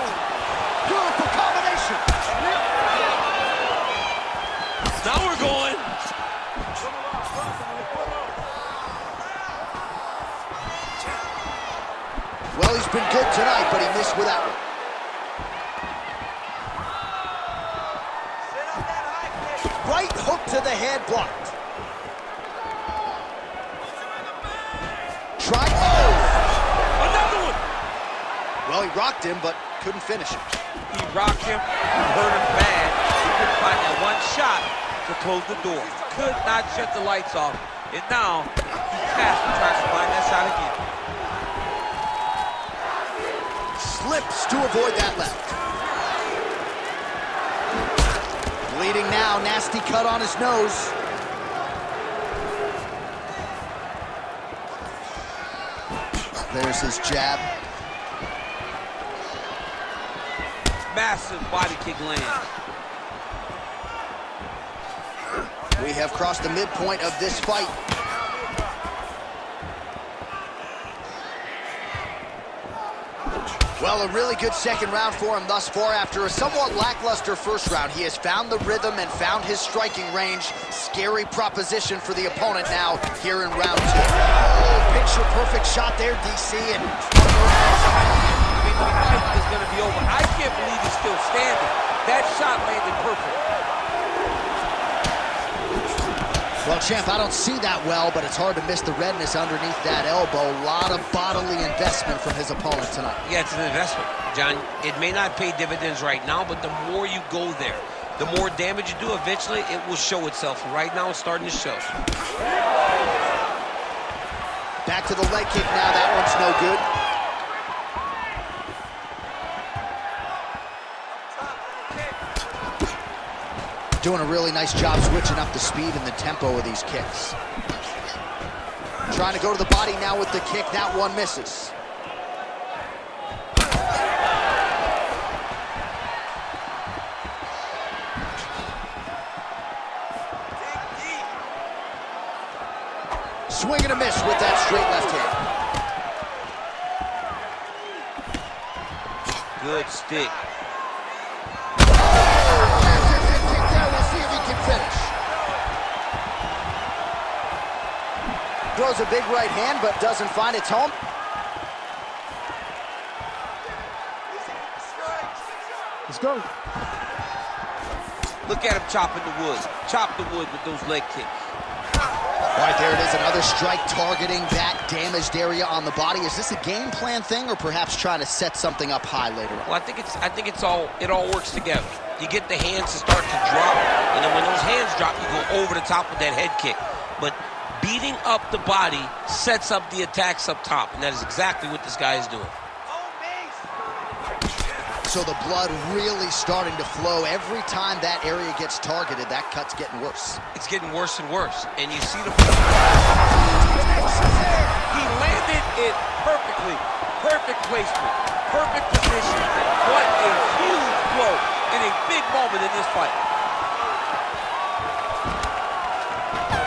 Beautiful combination. Now we're going. Well, he's been good tonight, but he missed with that one. Right hook to the head, blocked. Tried. Oh! Another one. Well, he rocked him, but couldn't finish him. He rocked him, hurt him bad. He couldn't find that one shot to close the door. Could not shut the lights off. And now, he has to try to find that shot again. Slips to avoid that left. Bleeding now, nasty cut on his nose. There's his jab. Massive body kick lands. We have crossed the midpoint of this fight. Well, a really good second round for him thus far. After a somewhat lackluster first round, he has found the rhythm and found his striking range. Scary proposition for the opponent now here in round two. Oh, picture-perfect shot there, DC. And The fight is going to be over. I can't believe he's still standing. That shot landed perfect. Well, champ, I don't see that well, but it's hard to miss the redness underneath that elbow. A lot of bodily investment from his opponent tonight. Yeah, it's an investment, John. It may not pay dividends right now, but the more you go there, the more damage you do, eventually it will show itself. Right now, it's starting to show. Back to the leg kick now. That one's no good. Doing a really nice job switching up the speed and the tempo of these kicks. Trying to go to the body now with the kick. That one misses. Swing and a miss with that straight left hand. Good stick. Throws a big right hand, but doesn't find its home. Let's go. Look at him chopping the wood. Chop the wood with those leg kicks. Right there it is, another strike targeting that damaged area on the body. Is this a game plan thing, or perhaps trying to set something up high later on? Well, I think it all works together. You get the hands to start to drop, and then when those hands drop, you go over the top with that head kick. But beating up the body sets up the attacks up top, and that is exactly what this guy is doing. So the blood really starting to flow. Every time that area gets targeted, that cut's getting worse. It's getting worse and worse, and you see the... He landed it perfectly. Perfect placement. Perfect position. What a huge blow in a big moment in this fight.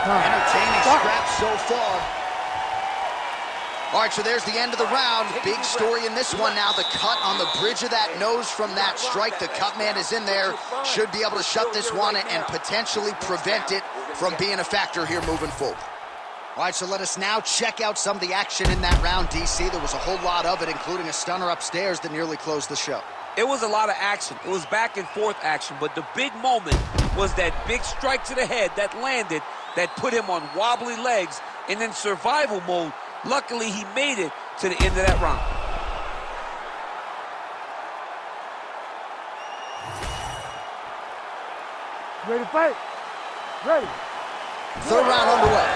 Entertaining scrap so far. All right, so there's the end of the round. Big story in this one now. The cut on the bridge of that nose from that strike. The cut man is in there. Should be able to shut this one and potentially prevent it from being a factor here moving forward. All right, so let us now check out some of the action in that round, DC. There was a whole lot of it, including a stunner upstairs that nearly closed the show. It was a lot of action. It was back and forth action, but the big moment was that big strike to the head that landed, that put him on wobbly legs, and in survival mode. Luckily, he made it to the end of that round. Ready to fight? Ready. Third round underway.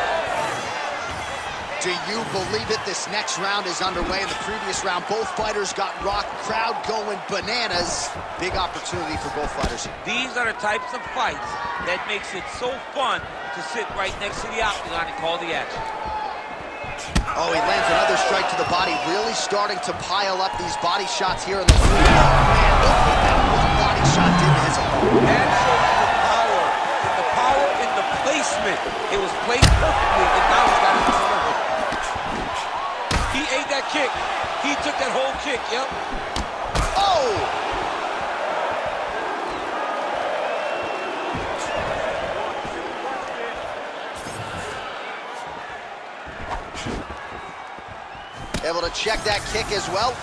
Do you believe it? This next round is underway. In the previous round, both fighters got rocked. Crowd going bananas. Big opportunity for both fighters here. These are the types of fights that makes it so fun to sit right next to the octagon and call the action. Oh, he lands another strike to the body, really starting to pile up these body shots here in the fourth. Man, look what that one body shot did to his opponent. That shows you the power in the placement. It was placed perfectly, and now he's got his opponent. He ate that kick. He took that whole kick, yep. Oh! Able to check that kick as well.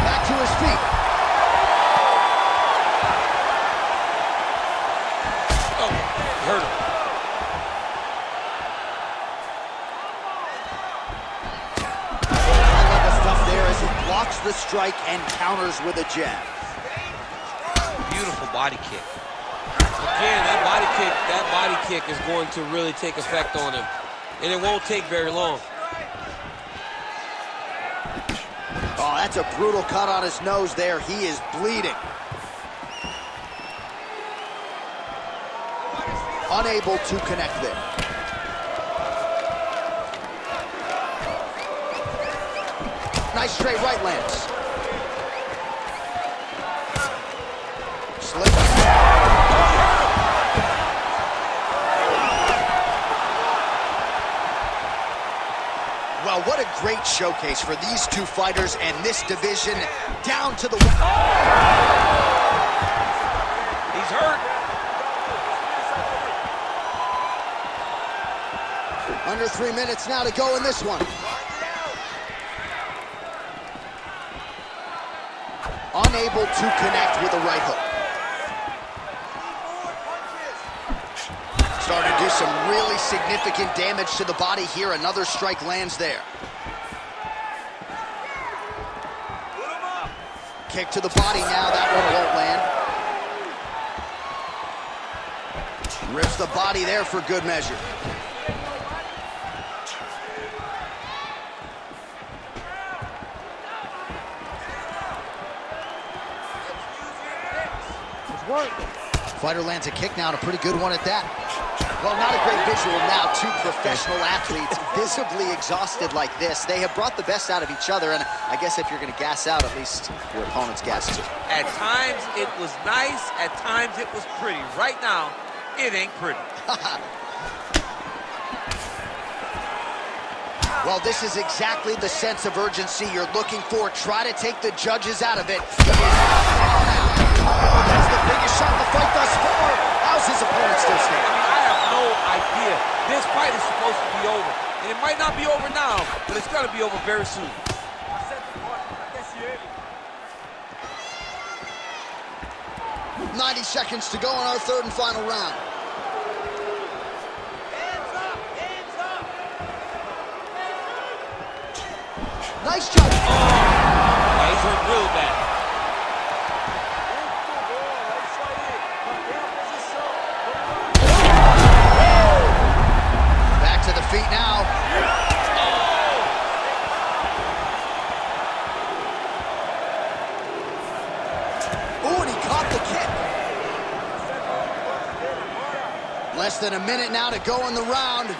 Back to his feet. Oh, hurt him. I love the stuff there as he blocks the strike and counters with a jab. Beautiful body kick. Again, that body kick is going to really take effect on him. And it won't take very long. Oh, that's a brutal cut on his nose there. He is bleeding. Unable to connect there. Nice straight right lands. Slick. Well, what a great showcase for these two fighters and this division down to the... He's hurt. Under 3 minutes now to go in this one. Unable to connect with the right hook. Starting to do some really significant damage to the body here. Another strike lands there. Kick to the body now. That one won't land. Rips the body there for good measure. Fighter lands a kick now, and a pretty good one at that. Well, not a great visual now. Two professional athletes visibly exhausted like this. They have brought the best out of each other, and I guess if you're going to gas out, at least your opponent's gas too. At times, it was nice. At times, it was pretty. Right now, it ain't pretty. Well, this is exactly the sense of urgency you're looking for. Try to take the judges out of it. That's the biggest shot in the fight thus far. How's his opponent still standing? I mean, I have no idea. This fight is supposed to be over. And it might not be over now, but it's going to be over very soon. 90 seconds to go in our third and final round. Nice job. Oh, he's hurt real bad. Back to the feet now. Oh, and he caught the kick. Less than a minute now to go in the round.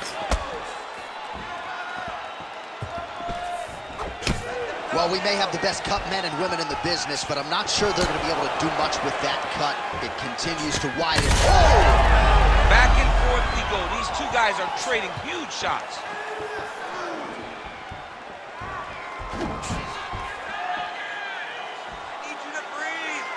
Well, we may have the best cut men and women in the business, but I'm not sure they're going to be able to do much with that cut. It continues to widen. Oh! Back and forth we go. These two guys are trading huge shots. I need you to breathe.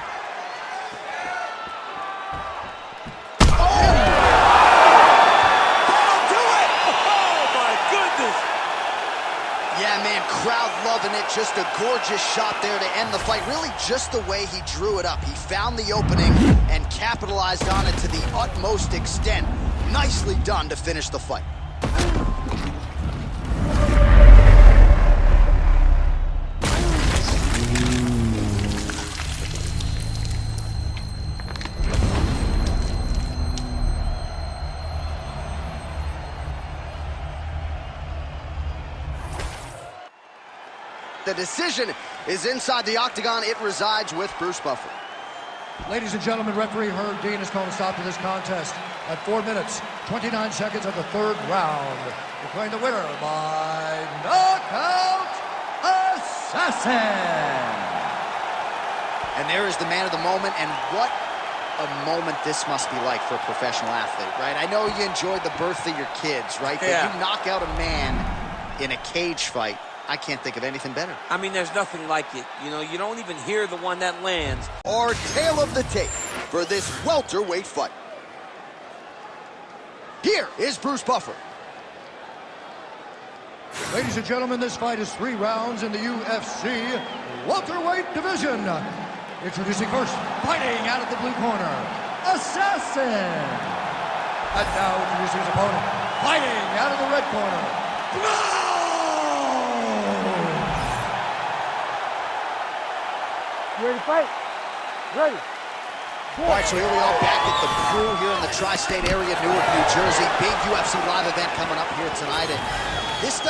Yeah, man, crowd loving it. Just a gorgeous shot there to end the fight. Really just the way he drew it up. He found the opening and capitalized on it to the utmost extent. Nicely done to finish the fight. The decision is inside the octagon. It resides with Bruce Buffer. Ladies and gentlemen, referee Herb Dean has called a stop to this contest at 4 minutes, 29 seconds of the third round. Declaring the winner by knockout assassin. And there is the man of the moment, and what a moment this must be like for a professional athlete, right? I know you enjoyed the birth of your kids, right? Yeah. But you knock out a man in a cage fight. I can't think of anything better. I mean, there's nothing like it. You know, you don't even hear the one that lands. Our tale of the tape for this welterweight fight. Here is Bruce Buffer. Ladies and gentlemen, this fight is 3 rounds in the UFC welterweight division. Introducing first, fighting out of the blue corner, Assassin. And now introducing his opponent, fighting out of the red corner, You ready to fight? Ready. All right, so here we are back at the Brew here in the tri-state area, Newark, New Jersey. Big UFC live event coming up here tonight. And this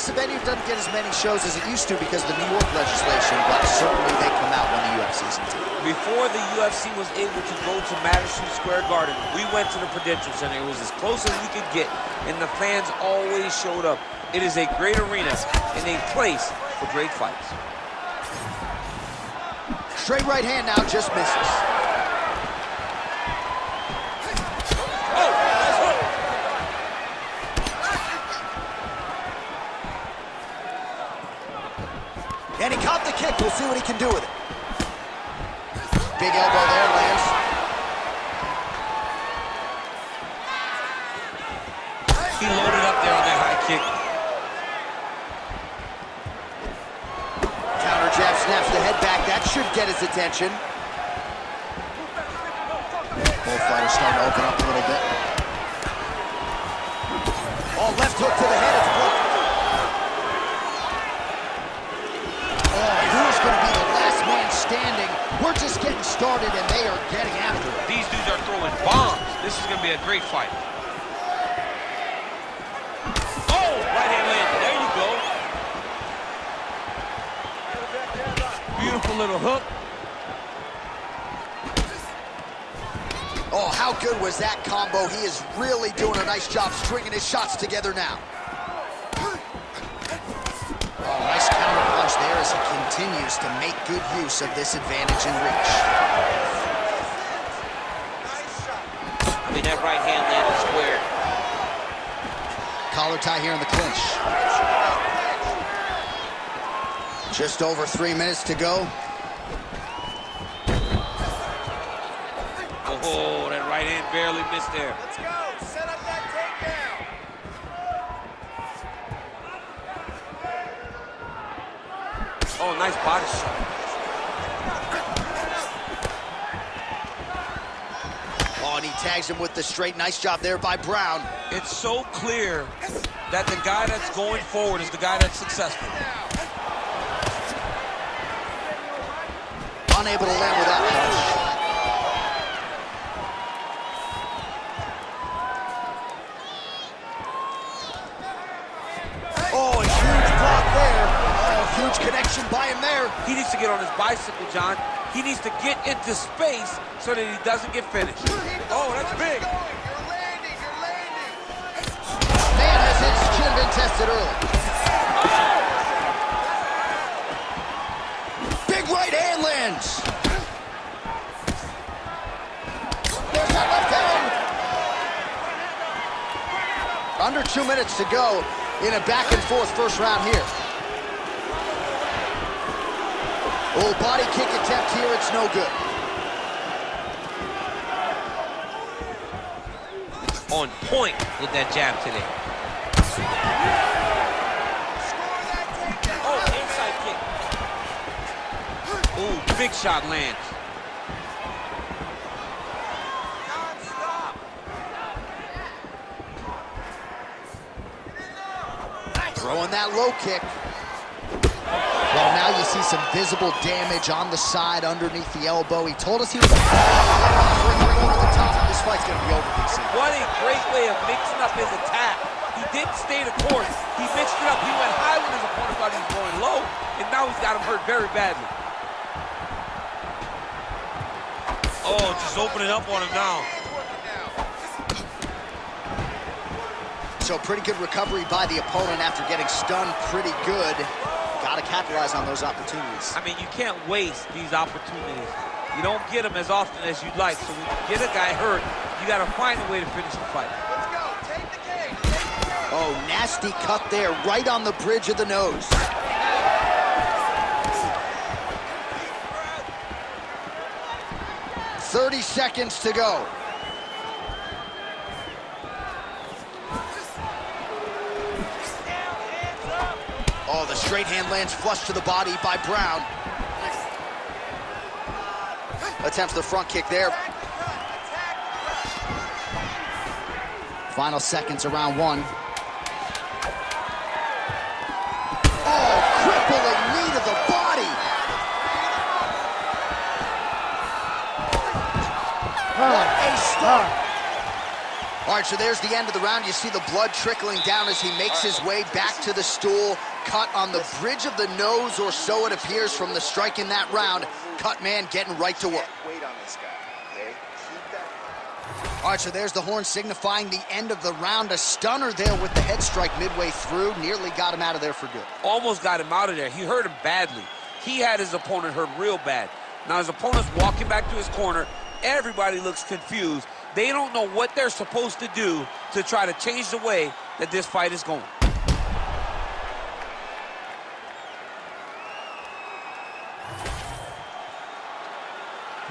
event here doesn't get as many shows as it used to because of the New York legislation, but certainly they come out when the UFC's in town. Before the UFC was able to go to Madison Square Garden, we went to the Prudential Center. It was as close as we could get, and the fans always showed up. It is a great arena and a place for great fights. Straight right hand now, just misses. Oh, nice hook. And he caught the kick. We'll see what he can do with it. Big elbow there, lands. He loaded up there on that high kick. Counter jab, snaps the head back. That should get his attention. Both fighters starting to open up a little bit. Oh, left hook to the head. It's blocked. Oh, who's going to be the last man standing? We're just getting started, and they are getting after it. These dudes are throwing bombs. This is going to be a great fight. Oh, right hand landed. There you go. Beautiful little hook. Oh, how good was that combo? He is really doing a nice job stringing his shots together now. Oh, nice counter punch there as he continues to make good use of this advantage in reach. I mean, that right hand landed square. Collar tie here in the clinch. Just over 3 minutes to go. Oh, that right hand barely missed there. Let's go. Set up that takedown. Oh, nice body shot. Oh, and he tags him with the straight. Nice job there by Brown. It's so clear that the guy that's going forward is the guy that's successful. Unable to land with that punch. Oh, a huge block there. Oh, huge connection by him there. He needs to get on his bicycle, John. He needs to get into space so that he doesn't get finished. Oh, that's big. You're landing. You're landing. Man, has his chin been tested early. Big right hand lands. There's that left hand. Under 2 minutes to go in a back and forth first round here. Oh, body kick attempt here, it's no good. On point with that jab today. Oh, inside kick. Ooh, big shot lands. Throwing that low kick. Well, now you see some visible damage on the side underneath the elbow. He told us he was over the top. This fight's going to be over, DC. What a great way of mixing up his attack. He didn't stay the course. He mixed it up. He went high when his opponent thought he was going low, and now he's got him hurt very badly. Oh, just opening up on him now. So pretty good recovery by the opponent after getting stunned pretty good. Got to capitalize on those opportunities. I mean, you can't waste these opportunities. You don't get them as often as you'd like. So when you get a guy hurt, you got to find a way to finish the fight. Let's go. Take the cage. Oh, nasty cut there, right on the bridge of the nose. "30 seconds to go. Oh, the straight hand lands flush to the body by Brown. Attempts the front kick there. Final seconds of round one. Oh, crippling knee to the body. What a start. All right, so there's the end of the round. You see the blood trickling down as he makes his way back to the stool. Cut on the bridge of the nose, or so it appears from the strike in that round. Cut man getting right to work. Wait on this guy, okay? Keep that. All right, so there's the horn signifying the end of the round. A stunner there with the head strike midway through. Nearly got him out of there for good. Almost got him out of there. He hurt him badly. He had his opponent hurt real bad. Now his opponent's walking back to his corner. Everybody looks confused. They don't know what they're supposed to do to try to change the way that this fight is going.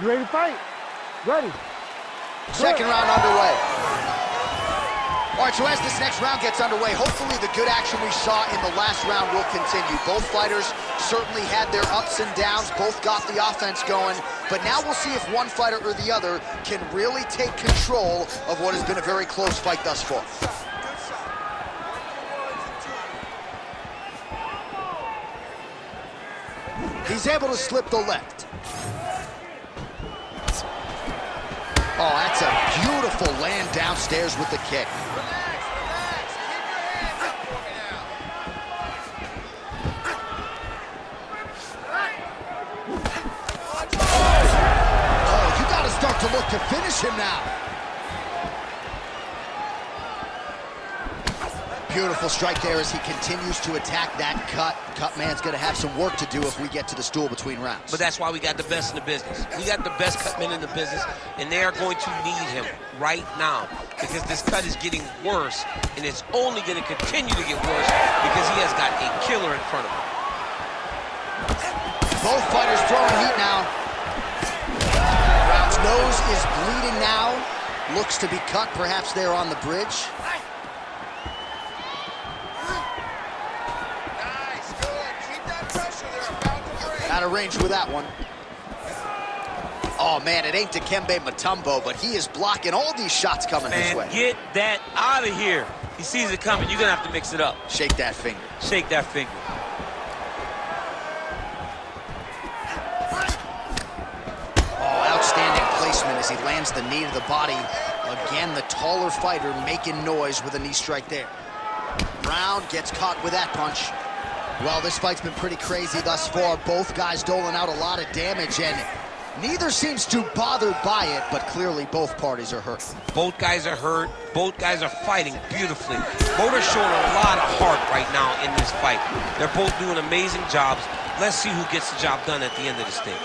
You ready to fight? Ready. Second round underway. All right, so as this next round gets underway, hopefully the good action we saw in the last round will continue. Both fighters certainly had their ups and downs. Both got the offense going. But now we'll see if one fighter or the other can really take control of what has been a very close fight thus far. He's able to slip the left. Oh, that's a beautiful land downstairs with the kick. Oh, you got to start to look to finish him now. Beautiful strike there as he continues to attack that cut. Cut man's going to have some work to do if we get to the stool between rounds. But that's why we got the best in the business. We got the best cut men in the business, and they are going to need him right now because this cut is getting worse, and it's only going to continue to get worse because he has got a killer in front of him. Both fighters throwing heat now. Brown's nose is bleeding now. Looks to be cut, perhaps there on the bridge. Out of range with that one. Oh, man, it ain't Dikembe Mutombo, but he is blocking all these shots coming his way. Get that out of here. He sees it coming. You're going to have to mix it up. Shake that finger. Shake that finger. Oh, outstanding placement as he lands the knee to the body. Again, the taller fighter making noise with a knee strike there. Brown gets caught with that punch. Well, this fight's been pretty crazy thus far. Both guys doling out a lot of damage, and neither seems too bothered by it, but clearly both parties are hurt. Both guys are hurt. Both guys are fighting beautifully. Both are showing a lot of heart right now in this fight. They're both doing amazing jobs. Let's see who gets the job done at the end of this thing.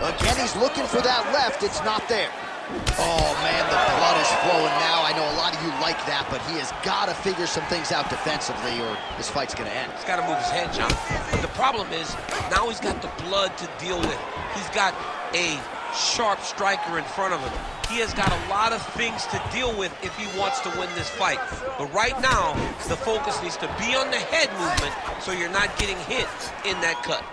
Again, he's looking for that left. It's not there. Oh, man, the blood is flowing now. I know a lot of you like that, but he has got to figure some things out defensively or this fight's going to end. He's got to move his head, John. But the problem is, now he's got the blood to deal with. He's got a sharp striker in front of him. He has got a lot of things to deal with if he wants to win this fight. But right now, the focus needs to be on the head movement so you're not getting hit in that cut.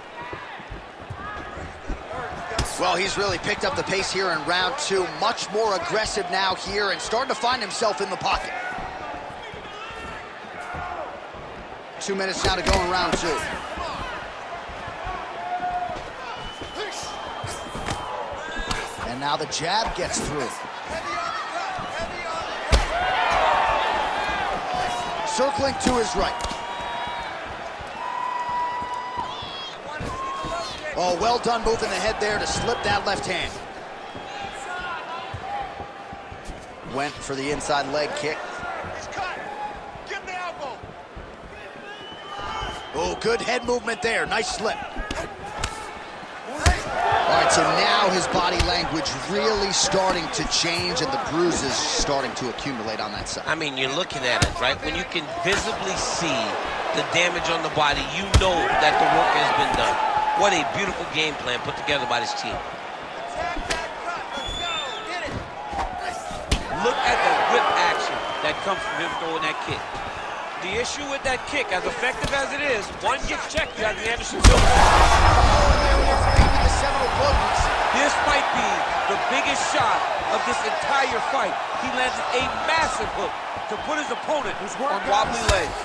Well, he's really picked up the pace here in round two. Much more aggressive now here and starting to find himself in the pocket. 2 minutes now to go in round two. And now the jab gets through. Circling to his right. Oh, well done moving the head there to slip that left hand. Went for the inside leg kick. Oh, good head movement there. Nice slip. All right, so now his body language really starting to change and the bruises starting to accumulate on that side. I mean, you're looking at it, right? When you can visibly see the damage on the body, you know that the work has been done. What a beautiful game plan put together by this team. Look at the whip action that comes from him throwing that kick. The issue with that kick, as effective as it is, one gets checked, you have the Anderson Silva. This might be the biggest shot of this entire fight. He lands a massive hook to put his opponent on wobbly legs.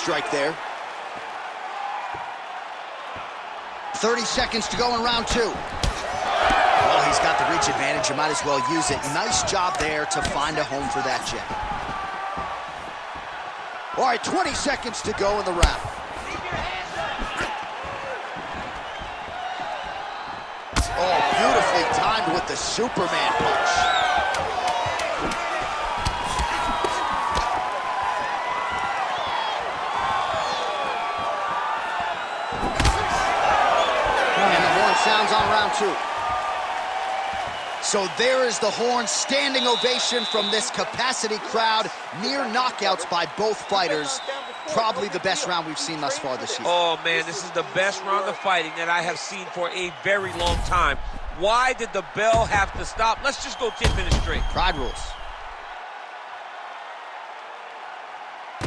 strike there. 30 seconds to go in round 2. Well, he's got the reach advantage. You might as well use it. Nice job there to find a home for that jab. All right, 20 seconds to go in the round. Oh, beautifully timed with the Superman punch. And the horn sounds on round 2. So there is the horn, standing ovation from this capacity crowd. Near knockouts by both fighters. Probably the best round we've seen thus far this year. Oh, man, this is the best round of fighting that I have seen for a very long time. Why did the bell have to stop? Let's just go 10 minutes straight. Pride rules.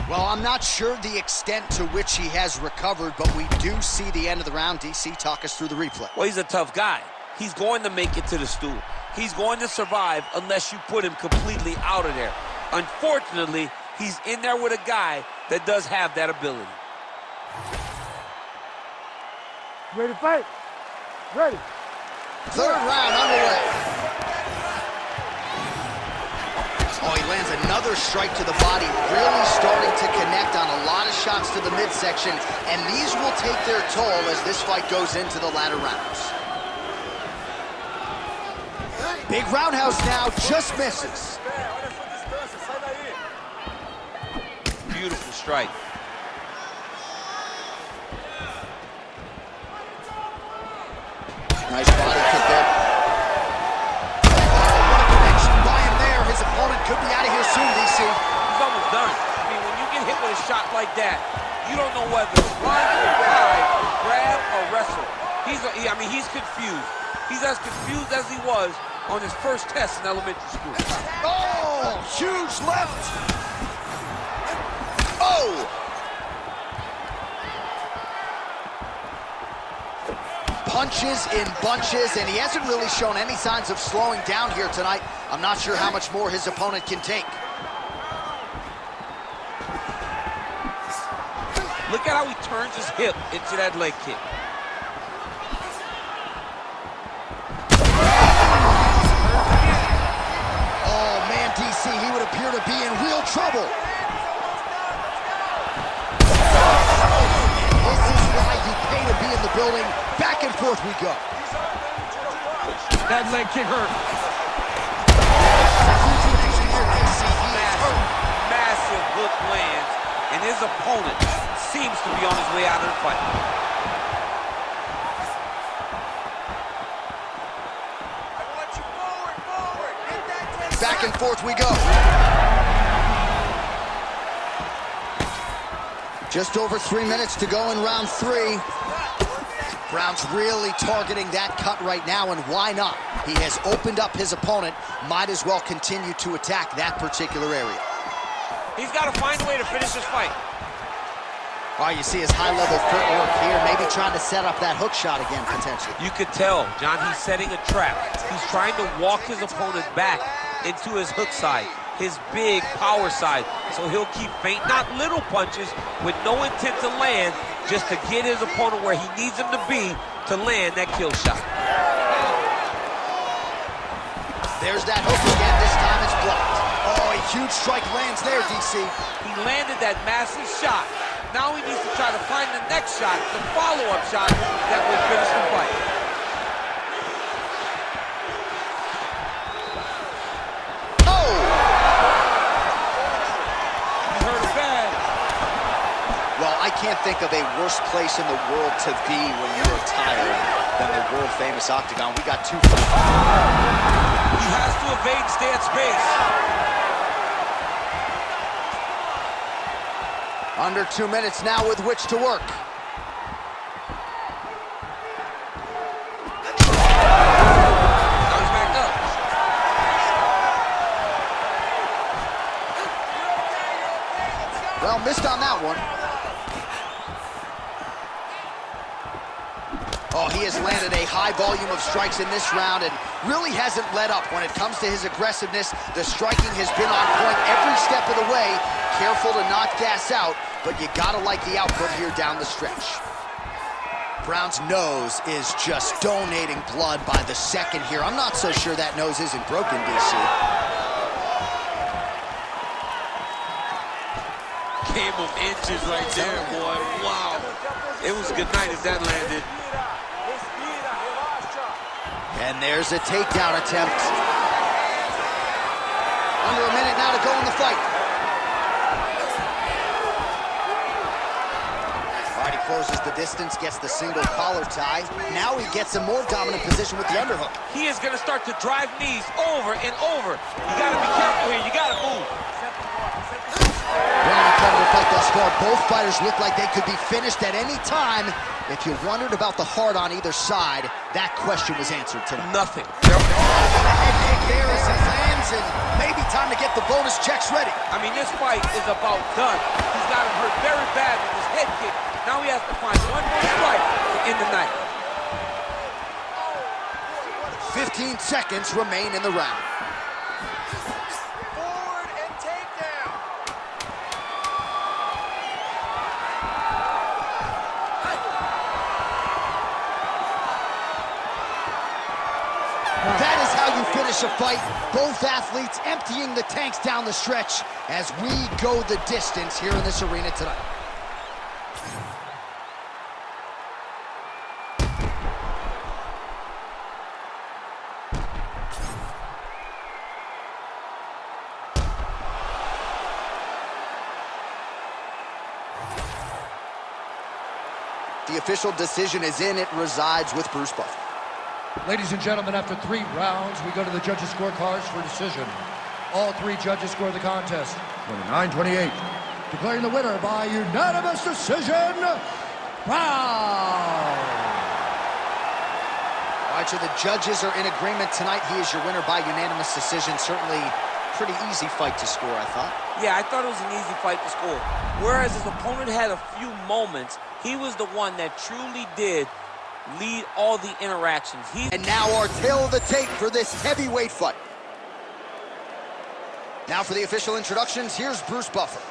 Well, I'm not sure the extent to which he has recovered, but we do see the end of the round. DC, talk us through the replay. Well, he's a tough guy. He's going to make it to the stool. He's going to survive unless you put him completely out of there. Unfortunately, he's in there with a guy that does have that ability. Ready to fight? Ready. Third round underway. Oh, he lands another strike to the body, really starting to connect on a lot of shots to the midsection, and these will take their toll as this fight goes into the latter rounds. Big roundhouse now, just misses. Beautiful strike. Nice body kick there. Oh, what a connection by him there. His opponent could be out of here soon, DC. He's almost done. I mean, when you get hit with a shot like that, you don't know whether to run or dive, grab or wrestle. He's confused. He's as confused as he was on his first test in elementary school. Oh, huge left. Oh! Punches in bunches, and he hasn't really shown any signs of slowing down here tonight. I'm not sure how much more his opponent can take. Look at how he turns his hip into that leg kick. Oh, man, DC, he would appear to be in real trouble. This is why you pay to be in the building. Back and forth we go. That leg kick hurt. Massive hook lands, and his opponent seems to be on his way out of the fight. Back and forth we go. Just over 3 minutes to go in round 3. Brown's really targeting that cut right now, and why not? He has opened up his opponent. Might as well continue to attack that particular area. He's got to find a way to finish this fight. Oh, you see his high-level footwork here, maybe trying to set up that hook shot again, potentially. You could tell, John, he's setting a trap. He's trying to walk his opponent back into his hook side, his big power side. So he'll keep feint, not little punches, with no intent to land, just to get his opponent where he needs him to be to land that kill shot. There's that hook again. This time it's blocked. Oh, a huge strike lands there, DC. He landed that massive shot. Now he needs to try to find the next shot, the follow-up shot that will finish the fight. Oh! You heard it bad. Well, I can't think of a worse place in the world to be when you're tired than the world-famous octagon. We got 2 fights. He has to evade and stay at space. Under 2 minutes now with which to work. Now he's back up. Well, missed on that one. Oh, he has landed a high volume of strikes in this round and really hasn't let up when it comes to his aggressiveness. The striking has been on point every step of the way. Careful to not gas out, but you gotta like the output here down the stretch. Brown's nose is just donating blood by the second here. I'm not so sure that nose isn't broken, DC. Game of inches right there, boy. Wow. It was a good night if that landed. And there's a takedown attempt. Under a minute now to go in the fight. All right, he closes the distance, gets the single collar tie. Now he gets a more dominant position with the underhook. He is going to start to drive knees over and over. You got to be careful here. You got to move. What an incredible fight thus far. Both fighters look like they could be finished at any time. If you wondered about the heart on either side, that question was answered tonight. Nothing. The head kick there as he lands, and maybe time to get the bonus checks ready. I mean, this fight is about done. He's got him hurt very bad with his head kick. Now he has to find one more strike to end the night. 15 seconds remain in the round. Forward and takedown. That is how you finish a fight. Both athletes emptying the tanks down the stretch as we go the distance here in this arena tonight. The official decision is in. It resides with Bruce Buffer. Ladies and gentlemen, after 3 rounds, we go to the judges' scorecards for decision. All 3 judges score the contest 29-28. Declaring the winner by unanimous decision, Brown. All right, so the judges are in agreement tonight. He is your winner by unanimous decision. Certainly pretty easy fight to score, I thought. Yeah, I thought it was an easy fight to score. Whereas his opponent had a few moments, he was the one that truly did lead all the interactions. And now our tail of the tape for this heavyweight fight. Now for the official introductions, here's Bruce Buffer.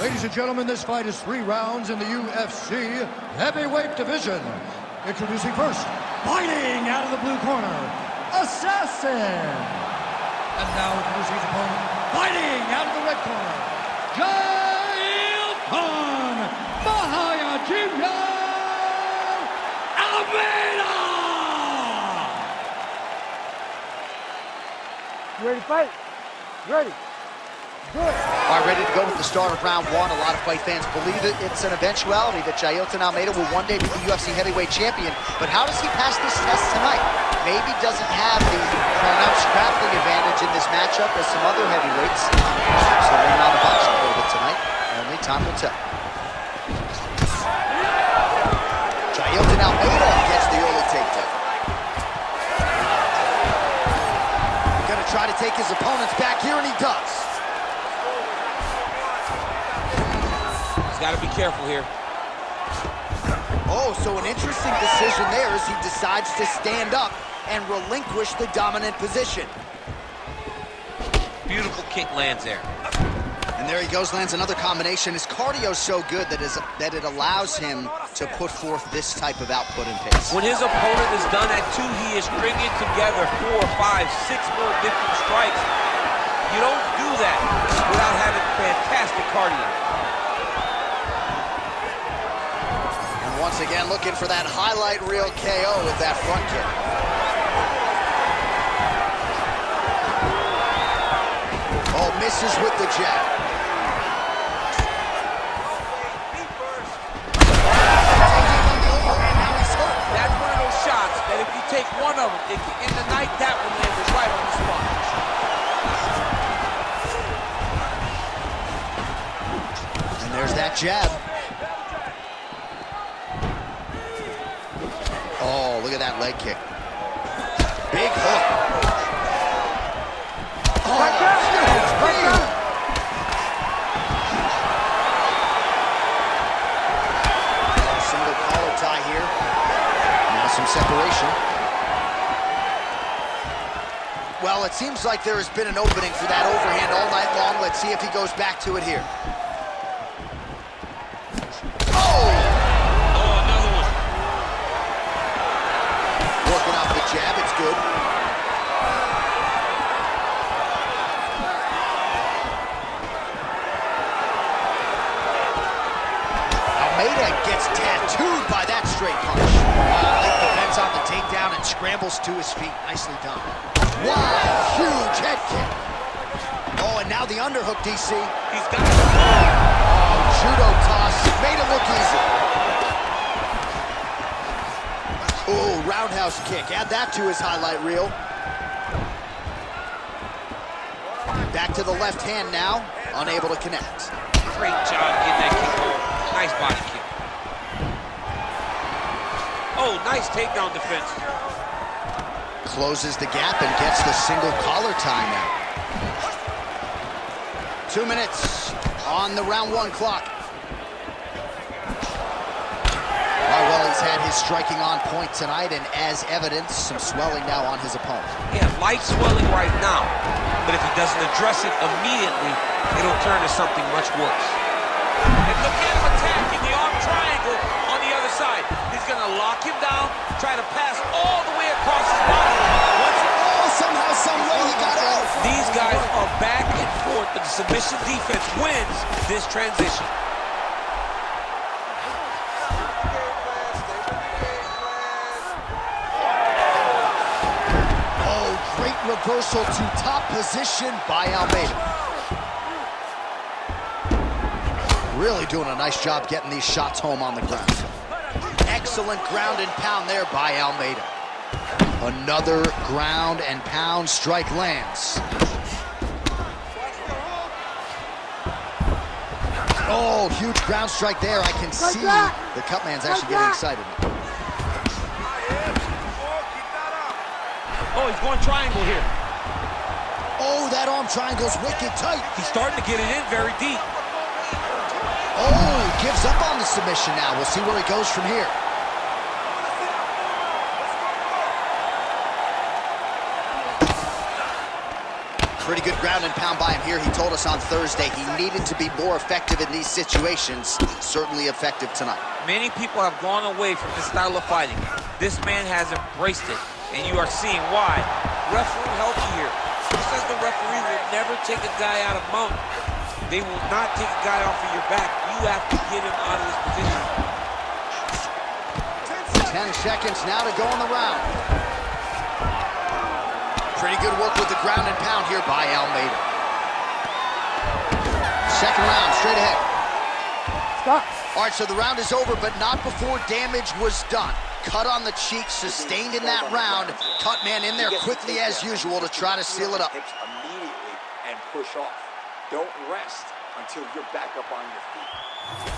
Ladies and gentlemen, this fight is 3 rounds in the UFC heavyweight division. Introducing first, fighting out of the blue corner, Assassin. And now introducing his opponent, fighting out of the red corner, Jailton Mahayajima Almeida! You ready to fight? Ready. Good. All right, ready to go with the start of round 1. A lot of fight fans believe it's an eventuality that Jailton Almeida will one day be the UFC heavyweight champion. But how does he pass this test tonight? Maybe doesn't have the pronounced grappling advantage in this matchup as some other heavyweights. So lean on the boxing a little bit tonight. Only time will tell. Jailton Almeida gets the early takedown. Gonna try to take his opponents back here, and he does. He's got to be careful here. Oh, so an interesting decision there as he decides to stand up and relinquish the dominant position. Beautiful kick lands there. And there he goes, lands another combination. His cardio's so good that it allows him to put forth this type of output and pace. When his opponent is done at 2, he is stringing together 4, 5, 6 more different strikes. You don't do that without having fantastic cardio. And once again, looking for that highlight reel KO with that front kick. Oh, misses with the jab. That's one of those shots that if you take one of them, if you end the night, that one lands right on the spot. And there's that jab. Oh, look at that leg kick. Big hook. Oh, single collar separation. Well, it seems like there has been an opening for that overhand all night long. Let's see if he goes back to it here. Oh! Oh, another one. Working off the jab, it's good. Almeida gets tattooed by that straight punch. Late defense on the takedown and scrambles to his feet. Nicely done. Wow, huge head kick. Oh, and now the underhook, DC. He's got it. Oh, judo toss. Made it look easy. Oh, roundhouse kick. Add that to his highlight reel. Back to the left hand now. Unable to connect. Great job getting that kick home. Nice body kick. Oh, nice takedown defense. Closes the gap and gets the single collar tie now. 2 minutes on the round 1 clock. Well, he's had his striking on point tonight, and as evidence, some swelling now on his opponent. Yeah, light swelling right now, but if he doesn't address it immediately, it'll turn to something much worse. And look at him attacking the arm triangle on the other side. He's going to lock him down, try to pass all the way across his body. Somehow, some way he got out. These guys are back and forth, but the submission defense wins this transition. Oh, great reversal to top position by Almeida. Really doing a nice job getting these shots home on the ground. Excellent ground and pound there by Almeida. Another ground and pound strike lands. Oh, huge ground strike there. I can see the Cutman's actually getting excited. Oh, he's going triangle here. Oh, that arm triangle's wicked tight. He's starting to get it in very deep. Oh, gives up on the submission now. We'll see where he goes from here. Pretty good ground and pound by him here. He told us on Thursday he needed to be more effective in these situations. Certainly effective tonight. Many people have gone away from this style of fighting. This man has embraced it, and you are seeing why. Referee healthy here. Who says the referee will never take a guy out of mount? They will not take a guy off of your back. You have to get him out of this position. 10 seconds now to go in the round. Pretty good work with the ground and pound here by Almeida. Second round, straight ahead. Stop. All right, so the round is over, but not before damage was done. Cut on the cheek, sustained in that round. Cutman in there quickly as usual to try to seal it up. Immediately and push off. Don't rest until you're back up on your feet.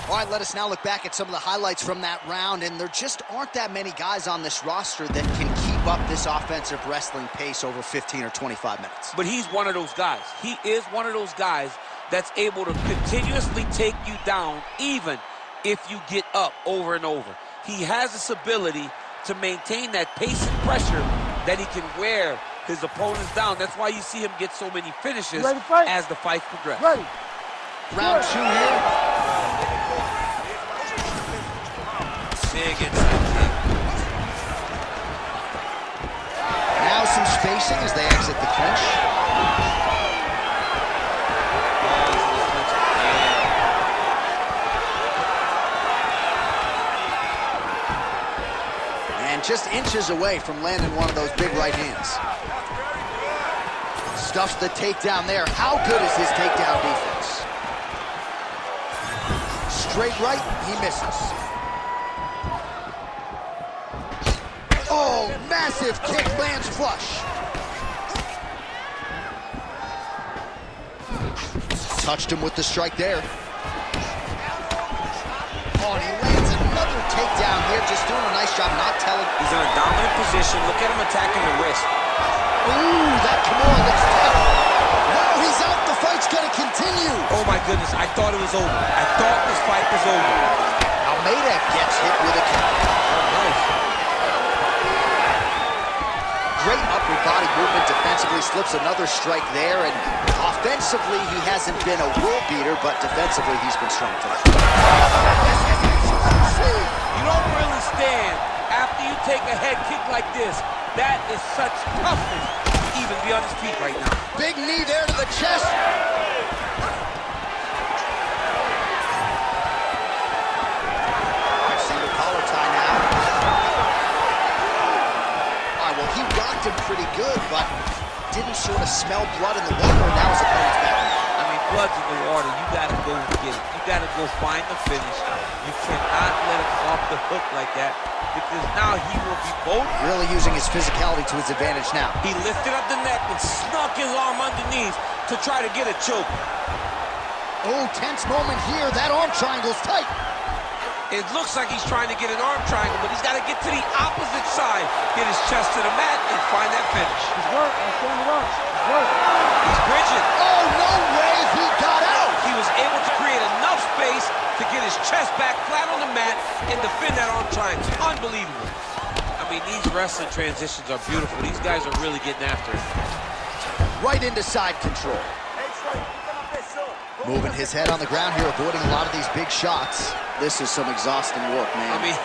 All right, let us now look back at some of the highlights from that round, and there just aren't that many guys on this roster that can keep up this offensive wrestling pace over 15 or 25 minutes. But he's one of those guys. He is one of those guys that's able to continuously take you down even if you get up over and over. He has this ability to maintain that pace and pressure that he can wear his opponents down. That's why you see him get so many finishes as the fight progresses. Ready. Round 2 here. Big inside kick. Now some spacing as they exit the clinch. And just inches away from landing one of those big right hands. Stuffs the takedown there. How good is his takedown defense? Straight right, he misses. Oh, massive kick lands flush. Touched him with the strike there. Oh, and he lands another takedown here, just doing a nice job not telling. He's in a dominant position. Look at him attacking the wrist. Ooh, that Kimura looks tough. Now he's out, the fight's gonna continue. Oh my goodness, I thought it was over. I thought this fight was over. Almeida gets hit with a kick. Oh, nice. great upper body movement defensively, slips another strike there, and offensively, he hasn't been a world beater, but defensively, he's been strong tonight. You don't really stand after you take a head kick like this. That is such toughness to even be on his feet right now. Big knee there to the chest. Single collar tie now. All right, well, he rocked him pretty good, but didn't sort of smell blood in the water, and now his opponent's back. I mean, blood's in the water. You got to go and get it. You got to go find the finish. You cannot let him off the hook like that, because now he will be both. Really using his physicality to his advantage now. He lifted up the neck and snuck his arm underneath to try to get a choke. Oh, tense moment here. That arm triangle's tight. It looks like he's trying to get an arm triangle, but he's got to get to the opposite side, get his chest to the mat, and find that finish. It's work. I'm standing up. It's work. He's bridging. Oh, no way he got out. He was able to create enough space to get his chest back flat on the mat and defend that arm triangle. Unbelievable. I mean, these wrestling transitions are beautiful. These guys are really getting after it. Right into side control. Moving his head on the ground here, avoiding a lot of these big shots. This is some exhausting work, man. I mean,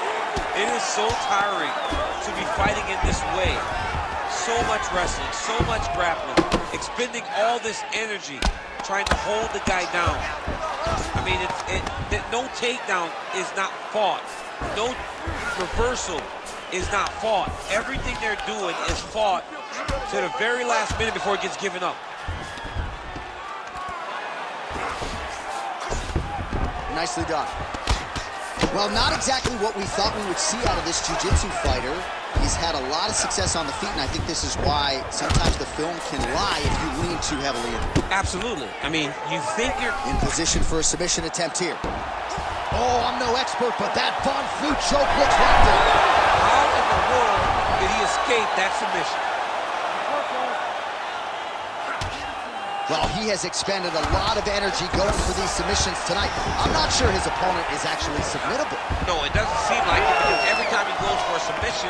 it is so tiring to be fighting in this way. So much wrestling, so much grappling, expending all this energy trying to hold the guy down. I mean, no takedown is not fought. No reversal is not fought. Everything they're doing is fought to the very last minute before it gets given up. Nicely done. Well, not exactly what we thought we would see out of this jiu-jitsu fighter. He's had a lot of success on the feet, and I think this is why sometimes the film can lie if you lean too heavily in. Absolutely. I mean, you think you're in position for a submission attempt here. Oh, I'm no expert, but that Von Flue choke looks locked in. How in the world did he escape that submission? Well, he has expended a lot of energy going for these submissions tonight. I'm not sure his opponent is actually submittable. No, it doesn't seem like it, because every time he goes for a submission,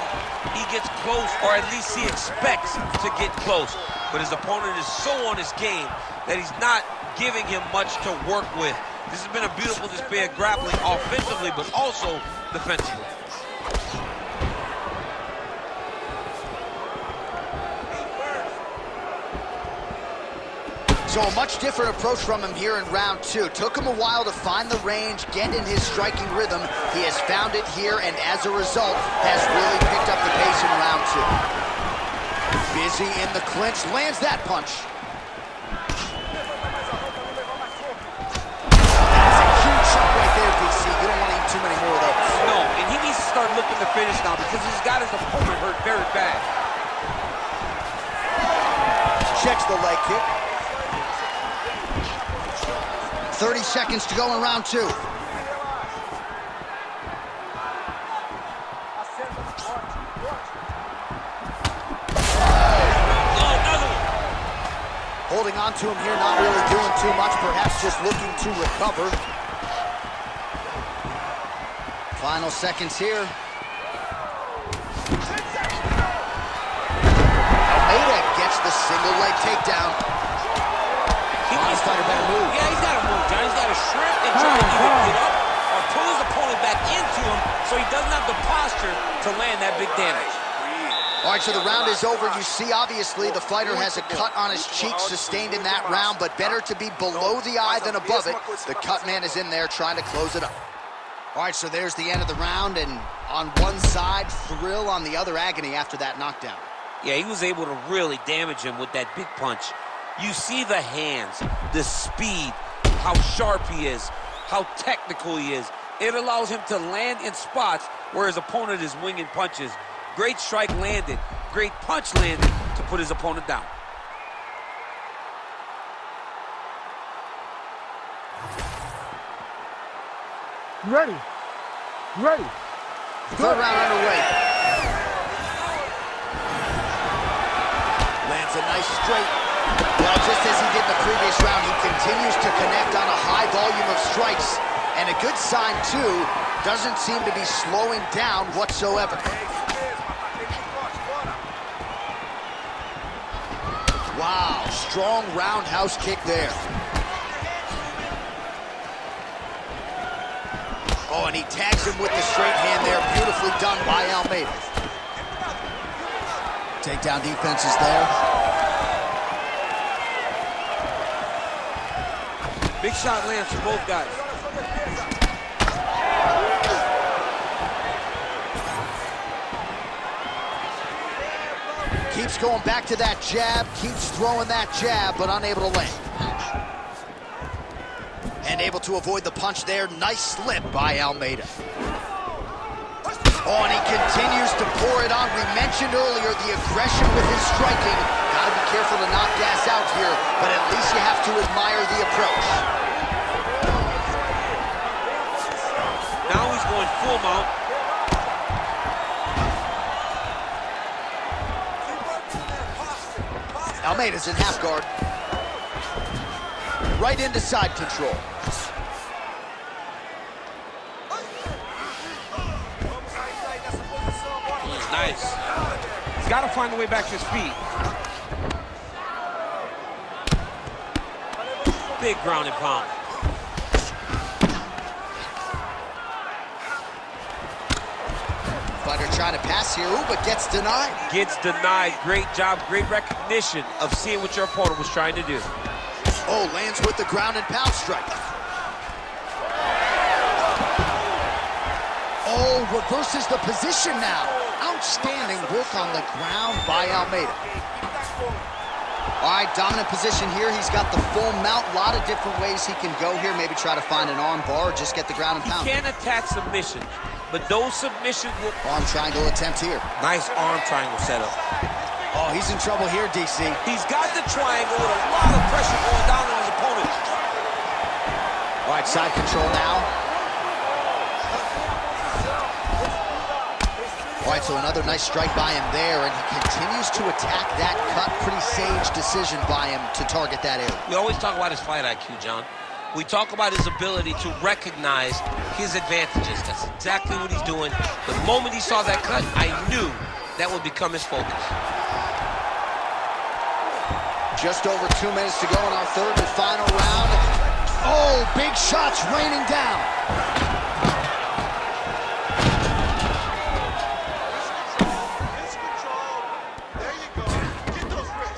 he gets close, or at least he expects to get close. But his opponent is so on his game that he's not giving him much to work with. This has been a beautiful display of grappling offensively, but also defensively. So a much different approach from him here in round two. Took him a while to find the range, get in his striking rhythm. He has found it here, and as a result, has really picked up the pace in round two. Busy in the clinch, lands that punch. That's a huge shot right there, DC. You don't want to eat too many more of those. No, and he needs to start looking to finish now, because he's got his opponent hurt very bad. Checks the leg kick. 30 seconds to go in round two. Holding on to him here, not really doing too much, perhaps just looking to recover. Final seconds here. Almeida gets the single leg takedown. Fighter better move. Yeah, he's got to move, John. He's got to shrimp and try to either get up or pull his opponent back into him so he doesn't have the posture to land that big damage. All right, so the round is over. You see, obviously, the fighter has a cut on his cheek sustained in that round, but better to be below the eye than above it. The cut man is in there trying to close it up. All right, so there's the end of the round, and on one side, thrill, on the other, agony after that knockdown. Yeah, he was able to really damage him with that big punch. You see the hands, the speed, how sharp he is, how technical he is. It allows him to land in spots where his opponent is winging punches. Great strike landed, great punch landed to put his opponent down. You ready? You ready? Third round underway. Lands a nice straight. Well, just as he did in the previous round, he continues to connect on a high volume of strikes. And a good sign, too, doesn't seem to be slowing down whatsoever. strong roundhouse kick there. Oh, and he tags him with the straight hand there. Beautifully done by Almeida. Takedown defense is there. Big shot lands for both guys. Keeps going back to that jab, keeps throwing that jab, but unable to land. And able to avoid the punch there. Nice slip by Almeida. Oh, and he continues to pour it on. We mentioned earlier the aggression with his striking. Gotta be careful to not gas out here, but at least you have to admire the approach. Now he's going full mount. Almeida's in half guard. Right into side control. Nice. He's got to find a way back to his feet. Big ground and pound. Fighter trying to pass here, ooh, but gets denied. Gets denied. Great job, great recognition of seeing what your opponent was trying to do. Oh, lands with the ground and pound strike. Oh, reverses the position now. Outstanding work on the ground by Almeida. All right, dominant position here. He's got the full mount. A lot of different ways he can go here. Maybe try to find an arm bar or just get the ground and pound. He can attack submission, but those submissions will... Arm triangle attempt here. Nice arm triangle setup. Oh, he's in trouble here, DC. He's got the triangle with a lot of pressure going down on his opponent. All right, side control now. All right, so another nice strike by him there, and he continues to attack that cut. Pretty sage decision by him to target that area. We always talk about his fight IQ, John. We talk about his ability to recognize his advantages. That's exactly what he's doing. The moment he saw that cut, I knew that would become his focus. Just over 2 minutes to go in our third and final round. Oh, big shots raining down.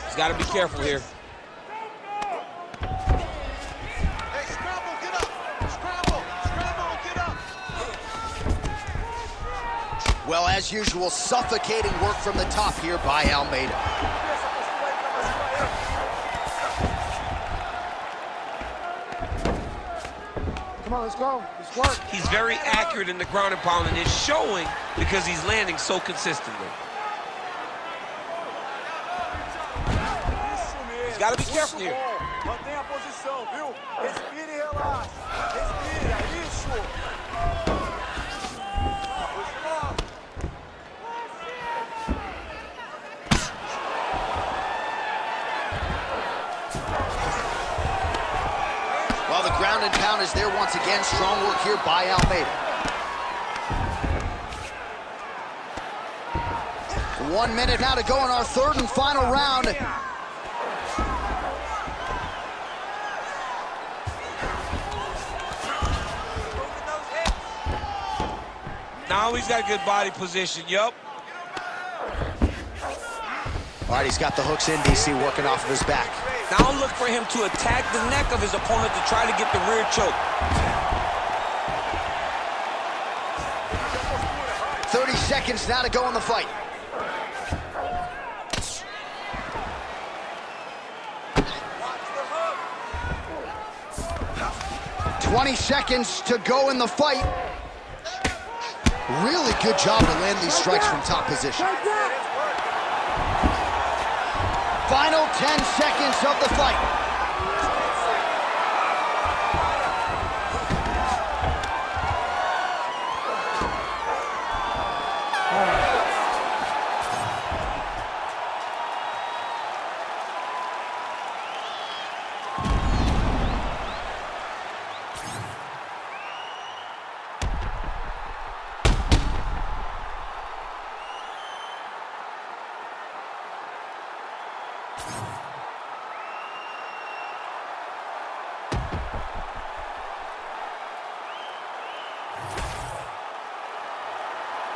He's got to be careful here. Well, as usual, suffocating work from the top here by Almeida. Come on, let's go. Let's work. He's very accurate in the ground and pound, and it's showing because he's landing so consistently. He's got to be careful here. Mantenha a posição, viu? Respire e relaxa. Respire, é isso. Well, the ground and pound is there once again. Strong work here by Almeida. 1 minute now to go in our third and final round. Now he's got good body position, yup. All right, he's got the hooks in, DC, working off of his back. Now look for him to attack the neck of his opponent to try to get the rear choke. 30 seconds now to go in the fight. $20 seconds to go in the fight. Really good job to land these strikes from top position. Final 10 seconds of the fight.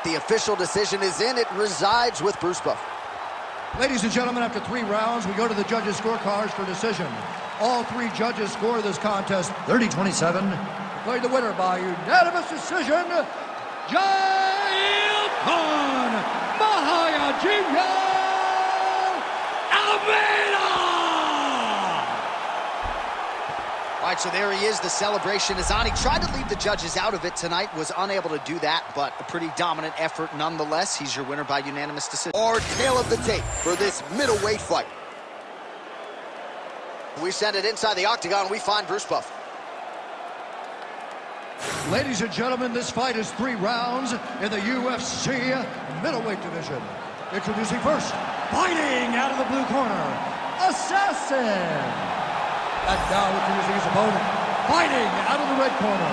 The official decision is in. It resides with Bruce Buffer. Ladies and gentlemen, after 3 rounds, we go to the judges' scorecards for decision. All 3 judges score this contest 30-27. Declared the winner by unanimous decision, Jailton Mahayajima Almeida! All right, so there he is. The celebration is on. He tried to leave the judges out of it tonight, was unable to do that, but a pretty dominant effort nonetheless. He's your winner by unanimous decision. Our tail of the tape for this middleweight fight. We send it inside the octagon. We find Bruce Buffer. Ladies and gentlemen, this fight is 3 rounds in the UFC middleweight division. Introducing first, fighting out of the blue corner, Assassin. And now introducing his opponent, fighting out of the red corner,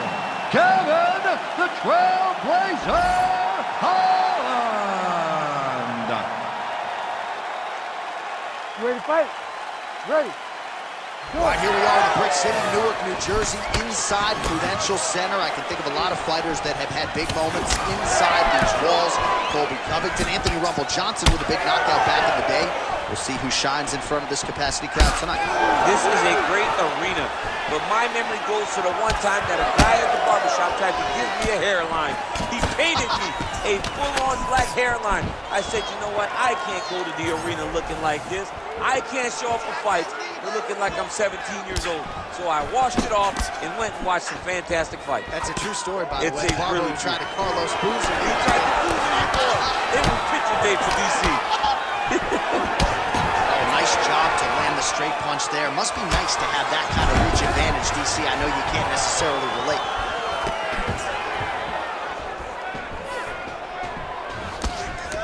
Kevin the Trailblazer Holland. You ready to fight? Ready. All right, here we are in Brick City, Newark, New Jersey, inside Prudential Center. I can think of a lot of fighters that have had big moments inside these walls. Colby Covington, Anthony Rumble Johnson with a big knockout back in the day. We'll see who shines in front of this capacity crowd tonight. This is a great arena, but my memory goes to the one time that a guy at the barbershop tried to give me a hairline. He painted me a full-on black hairline. I said, you know what? I can't go to the arena looking like this. I can't show up for fights looking like I'm 17 years old. So I washed it off and went and watched some fantastic fights. That's a true story, by the way. It's a really tried to Carlos Boozer. He tried to lose it before. It was picture day for DC. Nice job to land the straight punch there. Must be nice to have that kind of reach advantage, DC. I know you can't necessarily relate.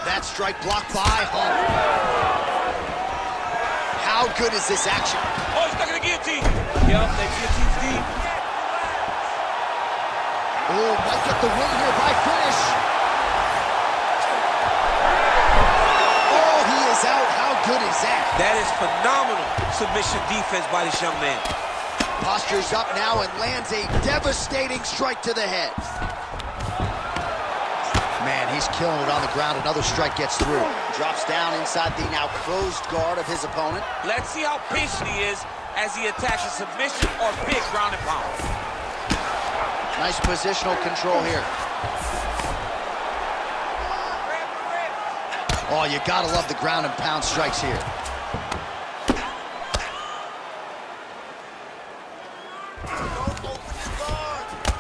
That strike blocked by Holland. How good is this action? Oh, he's stuck in the guillotine. Yep, that guillotine's deep. Oh, might get the win here by finish. Oh, he is out. How good is that? That is phenomenal submission defense by this young man. Postures up now and lands a devastating strike to the head. Man, he's killing it on the ground. Another strike gets through. Drops down inside the now closed guard of his opponent. Let's see how patient he is as he attacks a submission or big ground and pound. Nice positional control here. Oh, you gotta love the ground and pound strikes here.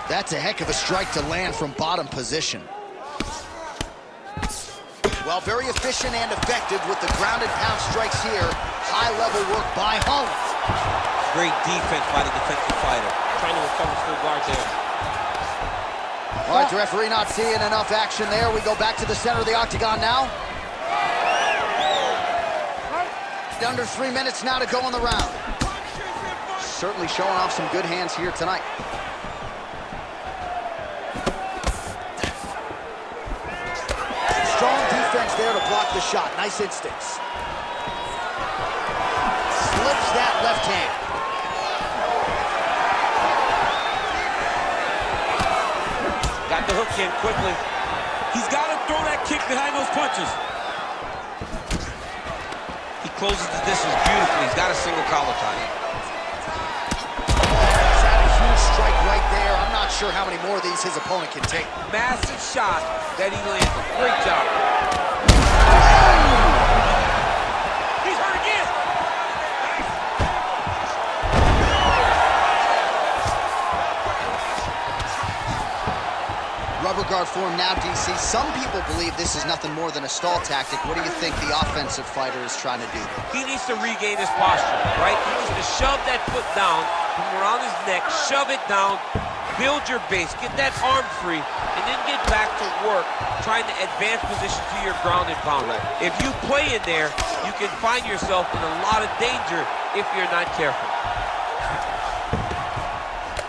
That's a heck of a strike to land from bottom position. Well, very efficient and effective with the ground and pound strikes here. High-level work by Holland. Great defense by the defensive fighter. Trying to recover full guard there. All right, the referee not seeing enough action there. We go back to the center of the octagon now. Under 3 minutes now to go in the round. Certainly showing off some good hands here tonight. Strong defense there to block the shot. Nice instincts. Slips that left hand. Got the hook in quickly. He's got to throw that kick behind those punches. He closes the distance beautifully. He's got a single collar tie. He's had a huge strike right there. I'm not sure how many more of these his opponent can take. Massive shot that he landed. Great job. He's hurt again. Rubber guard form now, DC. Some people believe this is nothing more than a stall tactic. What do you think the offensive fighter is trying to do? He needs to regain his posture, right? He needs to shove that foot down from around his neck, shove it down, build your base, get that arm free, and then get back to work trying to advance position to your ground and pound. If you play in there, you can find yourself in a lot of danger if you're not careful.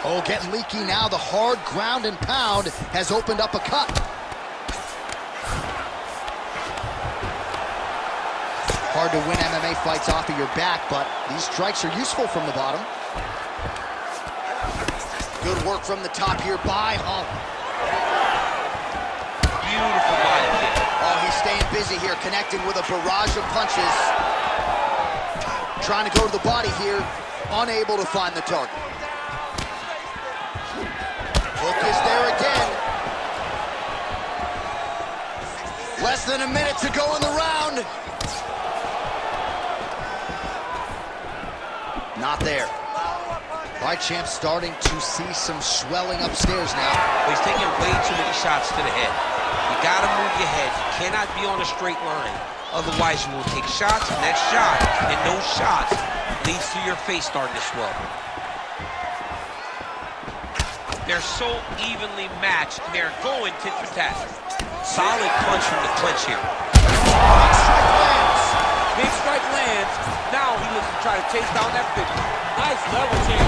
Oh, getting leaky now. The hard ground and pound has opened up a cut. Hard to win MMA fights off of your back, but these strikes are useful from the bottom. Good work from the top here by Holland. Beautiful body busy here, connecting with a barrage of punches. Trying to go to the body here, unable to find the target. Hook is there again. Less than a minute to go in the round. Not there. All right, champ, starting to see some swelling upstairs now. He's taking way too many shots to the head. You gotta move your head. You cannot be on a straight line. Otherwise, you will take shots, and that shot, and those shots leads to your face starting to swell. They're so evenly matched, and they're going tit for tat. Solid punch from the clinch here. Big strike lands. Now he looks to try to chase down that figure. Nice level change.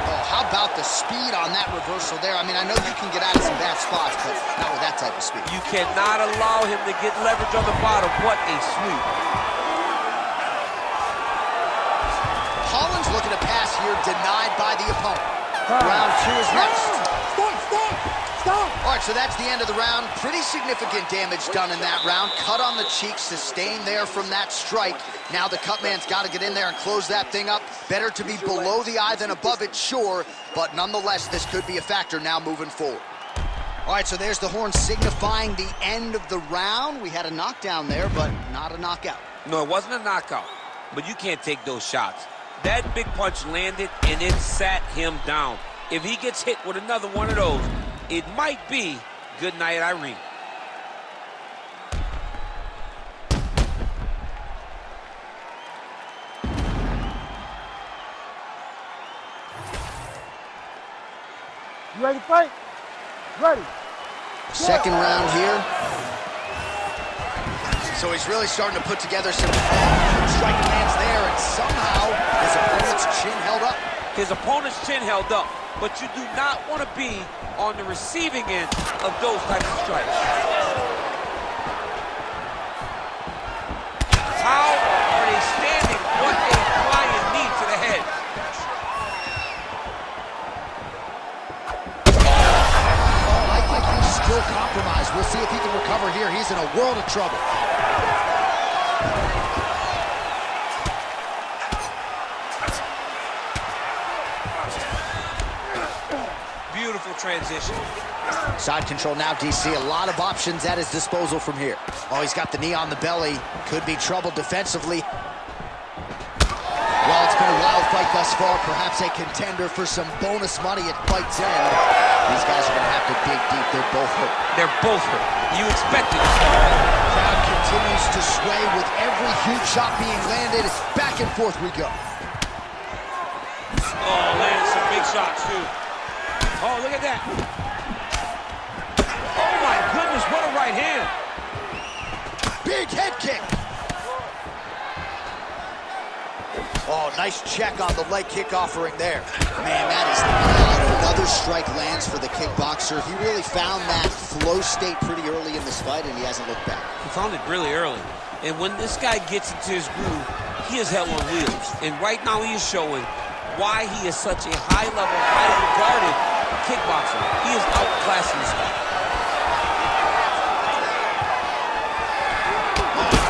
Oh, how about the speed on that reversal there? I mean, I know you can get out of some bad spots, but not with that type of speed. You cannot allow him to get leverage on the bottom. What a sweep. Holland's looking to pass here, denied by the opponent. Round 2 is next. Stop! All right, so that's the end of the round. Pretty significant damage done in that round. Cut on the cheek, sustained there from that strike. Now the cut man's got to get in there and close that thing up. Better to be below the eye than above it, sure, but nonetheless, this could be a factor now moving forward. All right, so there's the horn signifying the end of the round. We had a knockdown there, but not a knockout. No, it wasn't a knockout, but you can't take those shots. That big punch landed, and it sat him down. If he gets hit with another one of those, it might be good night, Irene. You ready to fight? Ready. Second round here. So he's really starting to put together some strike lands there, and somehow his opponent's chin held up. His opponent's chin held up, but you do not want to be on the receiving end of those types of strikes. How are they standing? What a flying knee to the head. I think he's still compromised. We'll see if he can recover here. He's in a world of trouble. Beautiful transition. Side control now, DC. A lot of options at his disposal from here. Oh, he's got the knee on the belly. Could be trouble defensively. Well, it's been a wild fight thus far. Perhaps a contender for some bonus money at fight's end. These guys are going to have to dig deep. They're both hurt. They're both hurt. You expected it. Crowd continues to sway with every huge shot being landed. Back and forth we go. Oh, landed some big shots, too. Oh, look at that. Oh, my goodness, what a right hand. Big head kick. Oh, nice check on the leg kick offering there. Man, that is another strike lands for the kickboxer. He really found that flow state pretty early in this fight, and he hasn't looked back. He found it really early. And when this guy gets into his groove, he is hell on wheels. And right now he is showing why he is such a high-level, high-regarded kickboxer. He is outclassing this guy.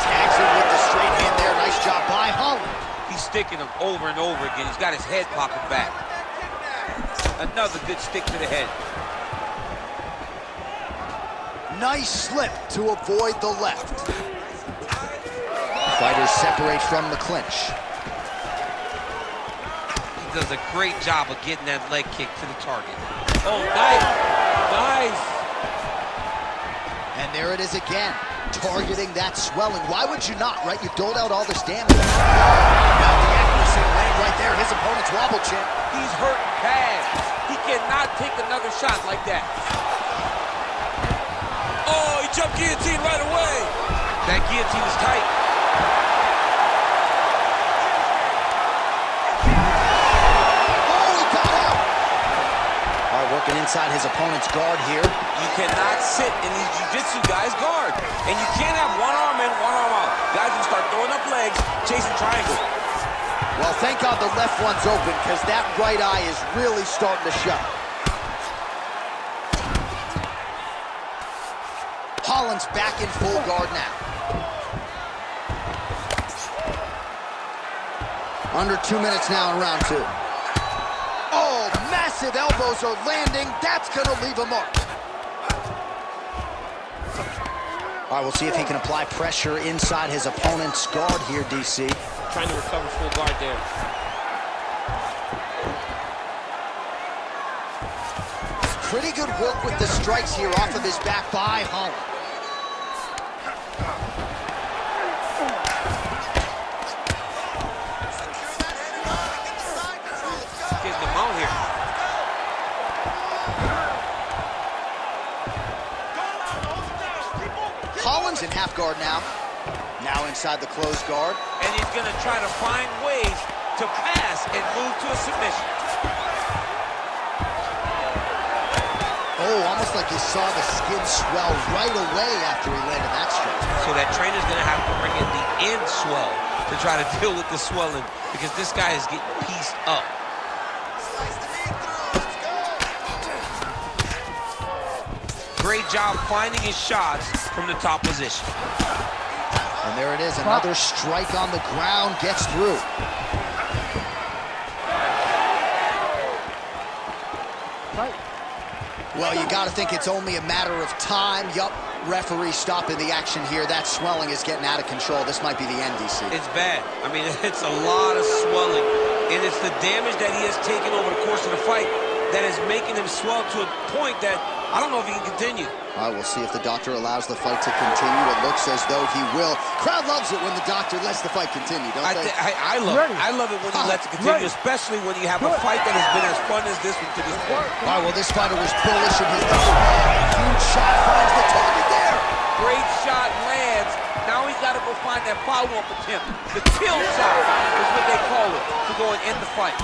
Tags him with the straight hand there. Nice job by Holland. He's sticking him over and over again. He's got his head popping back. Another good stick to the head. Nice slip to avoid the left. Fighters separate from the clinch. He does a great job of getting that leg kick to the target. Oh, nice. Nice. And there it is again, targeting that swelling. Why would you not, right? You doled out all this damage. Now the accuracy land right there, his opponent's wobble chin. He's hurt bad. He cannot take another shot like that. Oh, he jumped guillotine right away. That guillotine is tight. Working inside his opponent's guard here. You cannot sit in these jiu-jitsu guys' guard. And you can't have one arm in, one arm out. Guys will start throwing up legs, chasing triangle. Well, thank God the left one's open, because that right eye is really starting to shut. Collins back in full guard now. Under 2 minutes now in round 2. Oh, massive elbows are landing. That's going to leave a mark. All right, we'll see if he can apply pressure inside his opponent's guard here, DC. Trying to recover full guard there. Pretty good work with the strikes here off of his back by Holland. Getting them out here. Collins in half guard now. Now inside the closed guard. And he's going to try to find ways to pass and move to a submission. Oh, almost like you saw the skin swell right away after he landed that strike. So that trainer's going to have to bring in the end swell to try to deal with the swelling because this guy is getting pieced up. Great job finding his shots from the top position. And there it is, another strike on the ground, gets through. Well, you got to think it's only a matter of time. Yup, referee stopping the action here. That swelling is getting out of control. This might be the end, DC. It's bad. I mean, it's a lot of swelling. And it's the damage that he has taken over the course of the fight that is making him swell to a point that I don't know if he can continue. All right, we'll see if the doctor allows the fight to continue. It looks as though he will. Crowd loves it when the doctor lets the fight continue, don't they? I love it. I love it when he lets it continue, especially when you have a fight that has been as fun as this one to this point. All right, well, this fighter was bullish in his huge shot, finds the target there. Great shot lands. Now he's got to go find that follow-up attempt. The kill shot is what they call it to go and end the fight.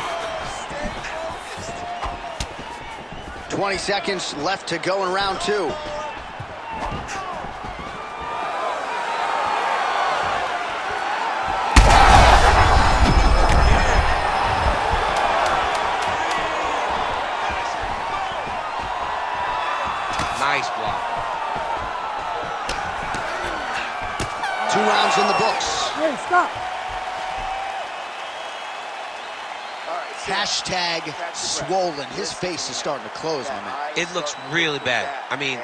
20 seconds left to go in round 2. Nice block. 2 rounds in the books. Hey, stop. Hashtag swollen. His face is starting to close, my man. It looks really bad. I mean,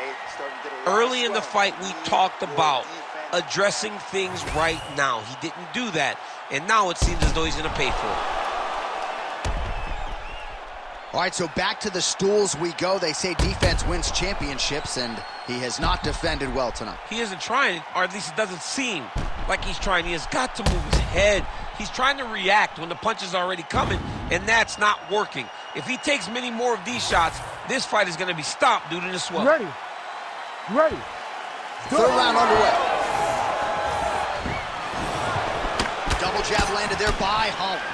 early in the fight, we talked about addressing things right now. He didn't do that, and now it seems as though he's going to pay for it. All right, so back to the stools we go. They say defense wins championships, and he has not defended well tonight. He isn't trying, or at least it doesn't seem like he's trying. He has got to move his head. He's trying to react when the punch is already coming, and that's not working. If he takes many more of these shots, this fight is going to be stopped due to the swell. Ready. Ready. Third round underway. Double jab landed there by Holland.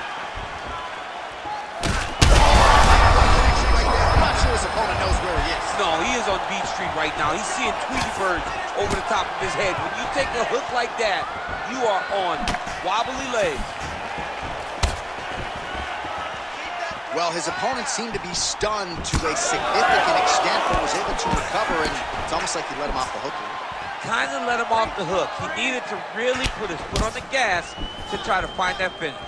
I'm not sure his opponent knows where he is. No, he is on Beach Street right now. He's seeing Tweety birds over the top of his head. When you take a hook like that, you are on wobbly legs. Well, his opponent seemed to be stunned to a significant extent, but was able to recover, and it's almost like he let him off the hook. Kind of let him off the hook. He needed to really put his foot on the gas to try to find that finish.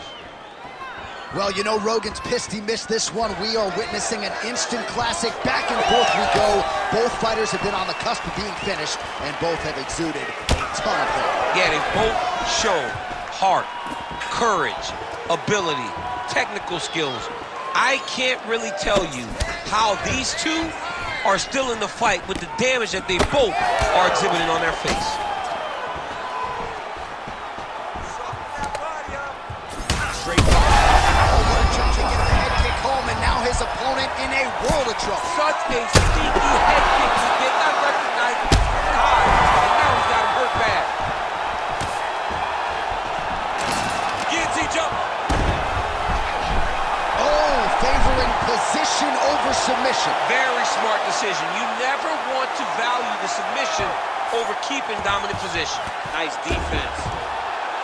Well, you know, Rogan's pissed he missed this one. We are witnessing an instant classic. Back and forth we go. Both fighters have been on the cusp of being finished, and both have exuded a ton of hit. Yeah, they both show heart, courage, ability, technical skills. I can't really tell you how these two are still in the fight with the damage that they both are exhibiting on their face. Straight back. Oh, what a jump to get the head kick home, and now his opponent in a world of trouble. Such a sneaky head kick. He did not recognize it was high, and now he's got him hurt bad. Guillotine jump. Oh, favoring position over submission. Very smart decision. You never want to value the submission over keeping dominant position. Nice defense.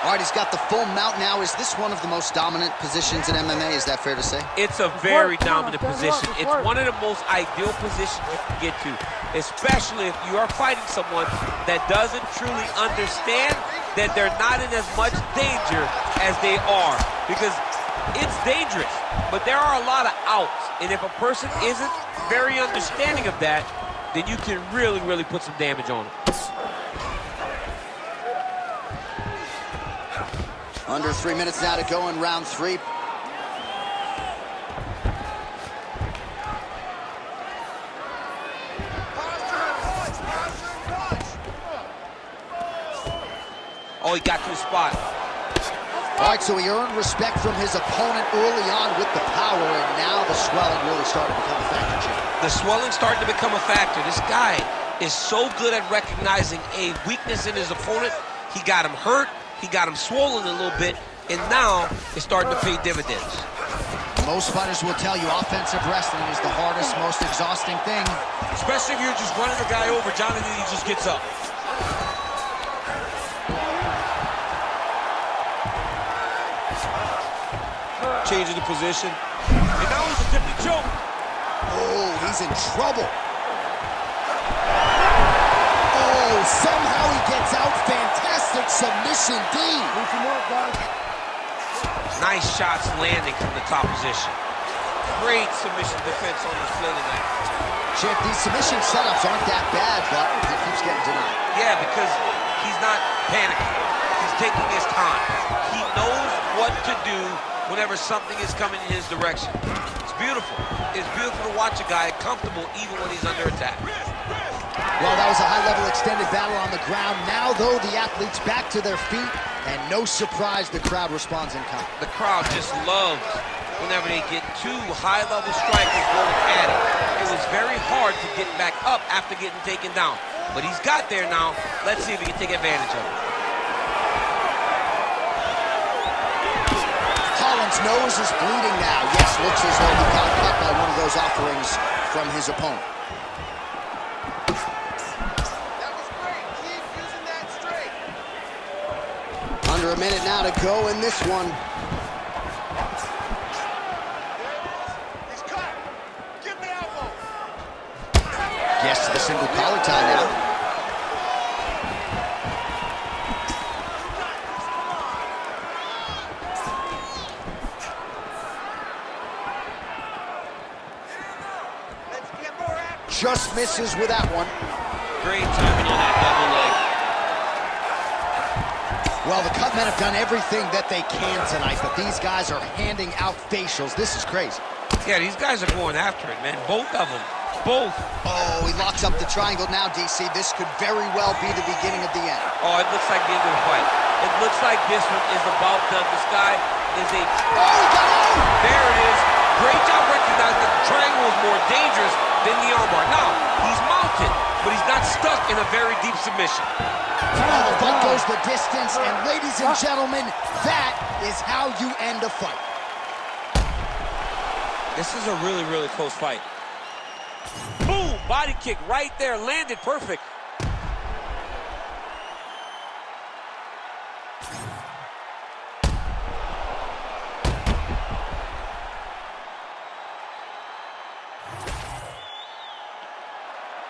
All right, he's got the full mount now. Is this one of the most dominant positions in MMA? Is that fair to say? It's a very dominant position. It's one of the most ideal positions you can get to, especially if you are fighting someone that doesn't truly understand that they're not in as much danger as they are. Because it's dangerous, but there are a lot of outs. And if a person isn't very understanding of that, then you can really, really put some damage on them. Under 3 minutes now to go in round 3. Oh, he got to the spot. All right, so he earned respect from his opponent early on with the power, and now the swelling really started to become a factor, Jim. The swelling's starting to become a factor. This guy is so good at recognizing a weakness in his opponent. He got him hurt, he got him swollen a little bit, and now it's starting to pay dividends. Most fighters will tell you offensive wrestling is the hardest, most exhausting thing. Especially if you're just running a guy over, Jonathan, he just gets up. Changing the position. And now he's attempting to choke. Oh, he's in trouble. Oh, somehow he gets out. Fantastic submission, D. Nice shots landing from the top position. Great submission defense on display tonight. Chip, these submission setups aren't that bad, but he keeps getting denied. Yeah, because he's not panicking. He's taking his time. He knows what to do whenever something is coming in his direction. It's beautiful. It's beautiful to watch a guy comfortable even when he's under attack. Well, that was a high-level extended battle on the ground. Now, though, the athletes back to their feet, and no surprise, the crowd responds in kind. The crowd just loves whenever they get two high-level strikers going at it. It was very hard to get back up after getting taken down. But he's got there now. Let's see if he can take advantage of it. Holland's nose is bleeding now. Yes, looks as though he got cut by one of those offerings from his opponent. That was great. Keep using that straight. Under a minute now to go in this one. He's cut. Give me elbow. Yes, to the single collar tie now. Let's get more action. Just misses with that one. Great timing on that double leg. Well, the cut men have done everything that they can tonight, but these guys are handing out facials. This is crazy. Yeah, these guys are going after it, man. Both of them. Both. Oh, he locks up the triangle now, DC. This could very well be the beginning of the end. Oh, it looks like the end of the fight. It looks like this one is about done. This guy is a... Oh, he got out! There it is. Great job recognizing that the triangle is more dangerous than the armbar. Now, he's mounted, but he's not stuck in a very deep submission. Oh, the fight goes the distance, and ladies and gentlemen, that is how you end a fight. This is a really, really close fight. Boom! Body kick right there. Landed perfect.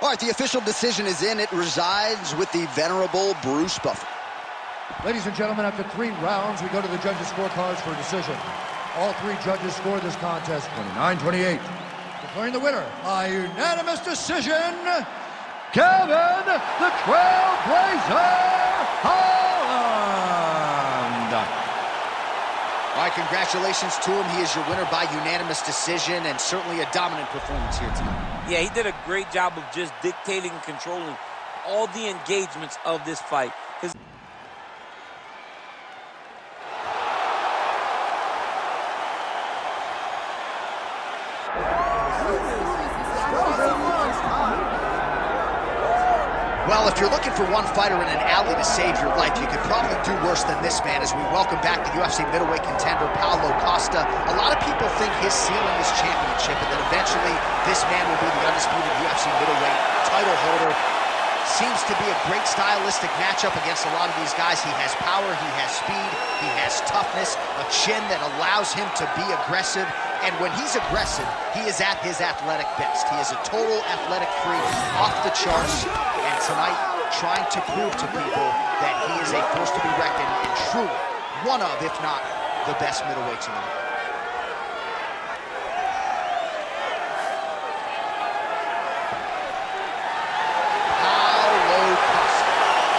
All right, the official decision is in. It resides with the venerable Bruce Buffer. Ladies and gentlemen, after 3 rounds, we go to the judges' scorecards for a decision. All 3 judges scored this contest 29-28. Declaring the winner by unanimous decision, Kevin the Trailblazer Holland. All right, congratulations to him. He is your winner by unanimous decision, and certainly a dominant performance here tonight. Yeah, he did a great job of just dictating and controlling all the engagements of this fight. Well, if you're looking for one fighter in an alley to save your life, you could probably do worse than this man as we welcome back the UFC middleweight contender, Paulo Costa. A lot of people think his ceiling is championship, and that eventually this man will be the undisputed UFC middleweight title holder. Seems to be a great stylistic matchup against a lot of these guys. He has power, he has speed, he has toughness, a chin that allows him to be aggressive. And when he's aggressive, he is at his athletic best. He is a total athletic freak, off the charts. And tonight, trying to prove to people that he is a force to be reckoned and truly one of, if not the best middleweights in the world.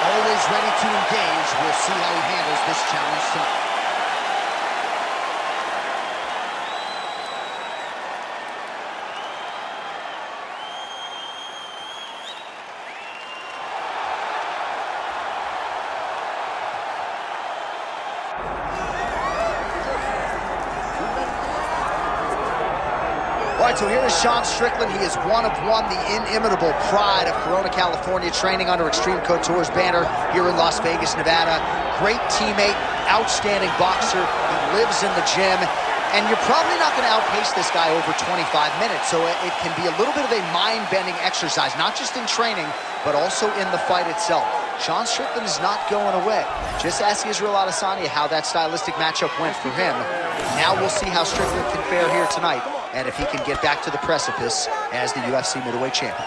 Always ready to engage. We'll see how he handles this challenge tonight. All right, so here is Sean Strickland. He is one of one, the inimitable pride of Corona, California, training under Extreme Couture's banner here in Las Vegas, Nevada. Great teammate, outstanding boxer. He lives in the gym, and you're probably not going to outpace this guy over 25 minutes, so it can be a little bit of a mind-bending exercise, not just in training, but also in the fight itself. Sean Strickland is not going away. Just ask Israel Adesanya how that stylistic matchup went for him. Now we'll see how Strickland can fare here tonight, and if he can get back to the precipice as the UFC middleweight champion.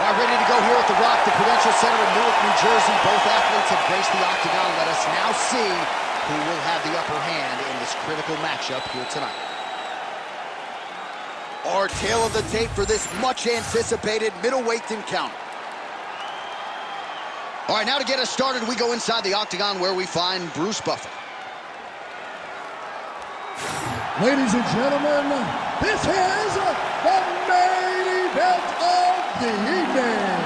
All right, ready to go here at the Rock, the Prudential Center in Newark, New Jersey. Both athletes have graced the octagon. Let us now see who will have the upper hand in this critical matchup here tonight. Our tale of the tape for this much-anticipated middleweight encounter. All right, now to get us started, we go inside the octagon where we find Bruce Buffer. Ladies and gentlemen, this is the main event of the evening.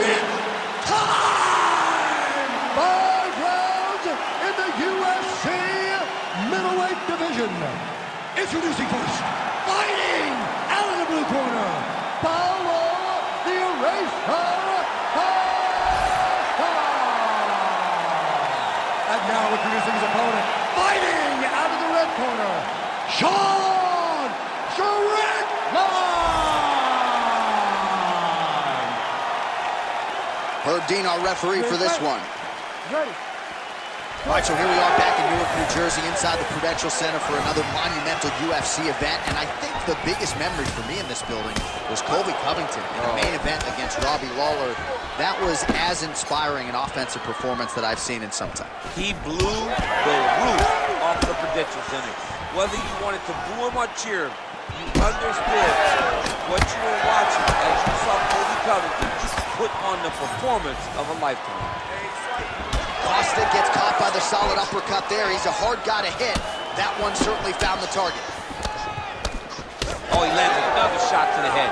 It's time! 5 rounds in the UFC middleweight division. Introducing first, fighting out of the blue corner, Paulo the Eraser. And now introducing his opponent, fighting out of the red corner, Sean Strickland. Herb Dean, our referee for this one. Ready. All right, so here we are back in Newark, New Jersey, inside the Prudential Center for another monumental UFC event. And I think the biggest memory for me in this building was Colby Covington in the main event against Robbie Lawler. That was as inspiring an offensive performance that I've seen in some time. He blew the roof off the Prudential Center. Whether you wanted to boo him or cheer him, you understood what you were watching as you saw Colby Covington put on the performance of a lifetime. Costa gets caught by the solid uppercut there. He's a hard guy to hit. That one certainly found the target. Oh, he landed another shot to the head.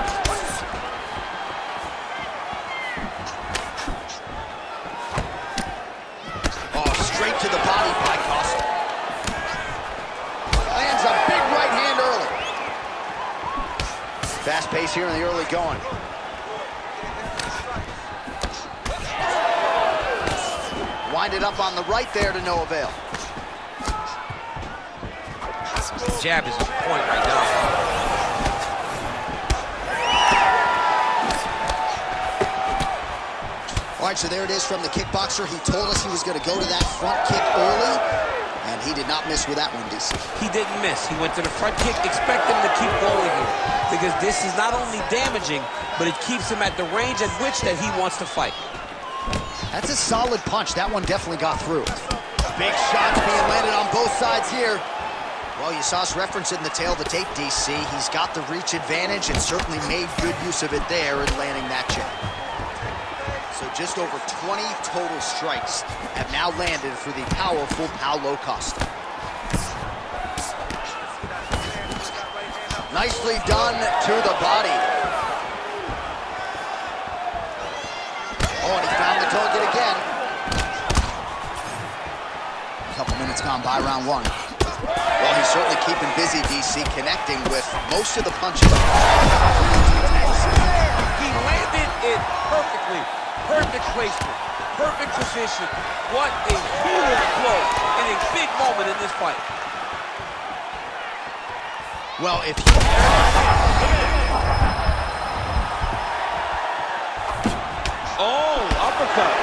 Oh, straight to the body by Costa. Lands a big right hand early. Fast pace here in the early going. Winded up on the right there to no avail. Jab is on point right now. All right, so there it is from the kickboxer. He told us he was going to go to that front kick early, and he did not miss with that one, DC. He didn't miss. He went to the front kick. Expect him to keep going here, because this is not only damaging, but it keeps him at the range at which that he wants to fight. That's a solid punch. That one definitely got through. Big shots being landed on both sides here. Well, you saw us reference it in the tail of the tape, DC. He's got the reach advantage and certainly made good use of it there in landing that jab. So just over 20 total strikes have now landed for the powerful Paulo Costa. Nicely done to the body. Oh, and he found the target again. A couple minutes gone by round one. Well, he's certainly keeping busy, DC, connecting with most of the punches. He landed it perfectly. Perfect placement. perfect position. What a huge blow in a big moment in this fight. Well, if he... Oh, uppercut.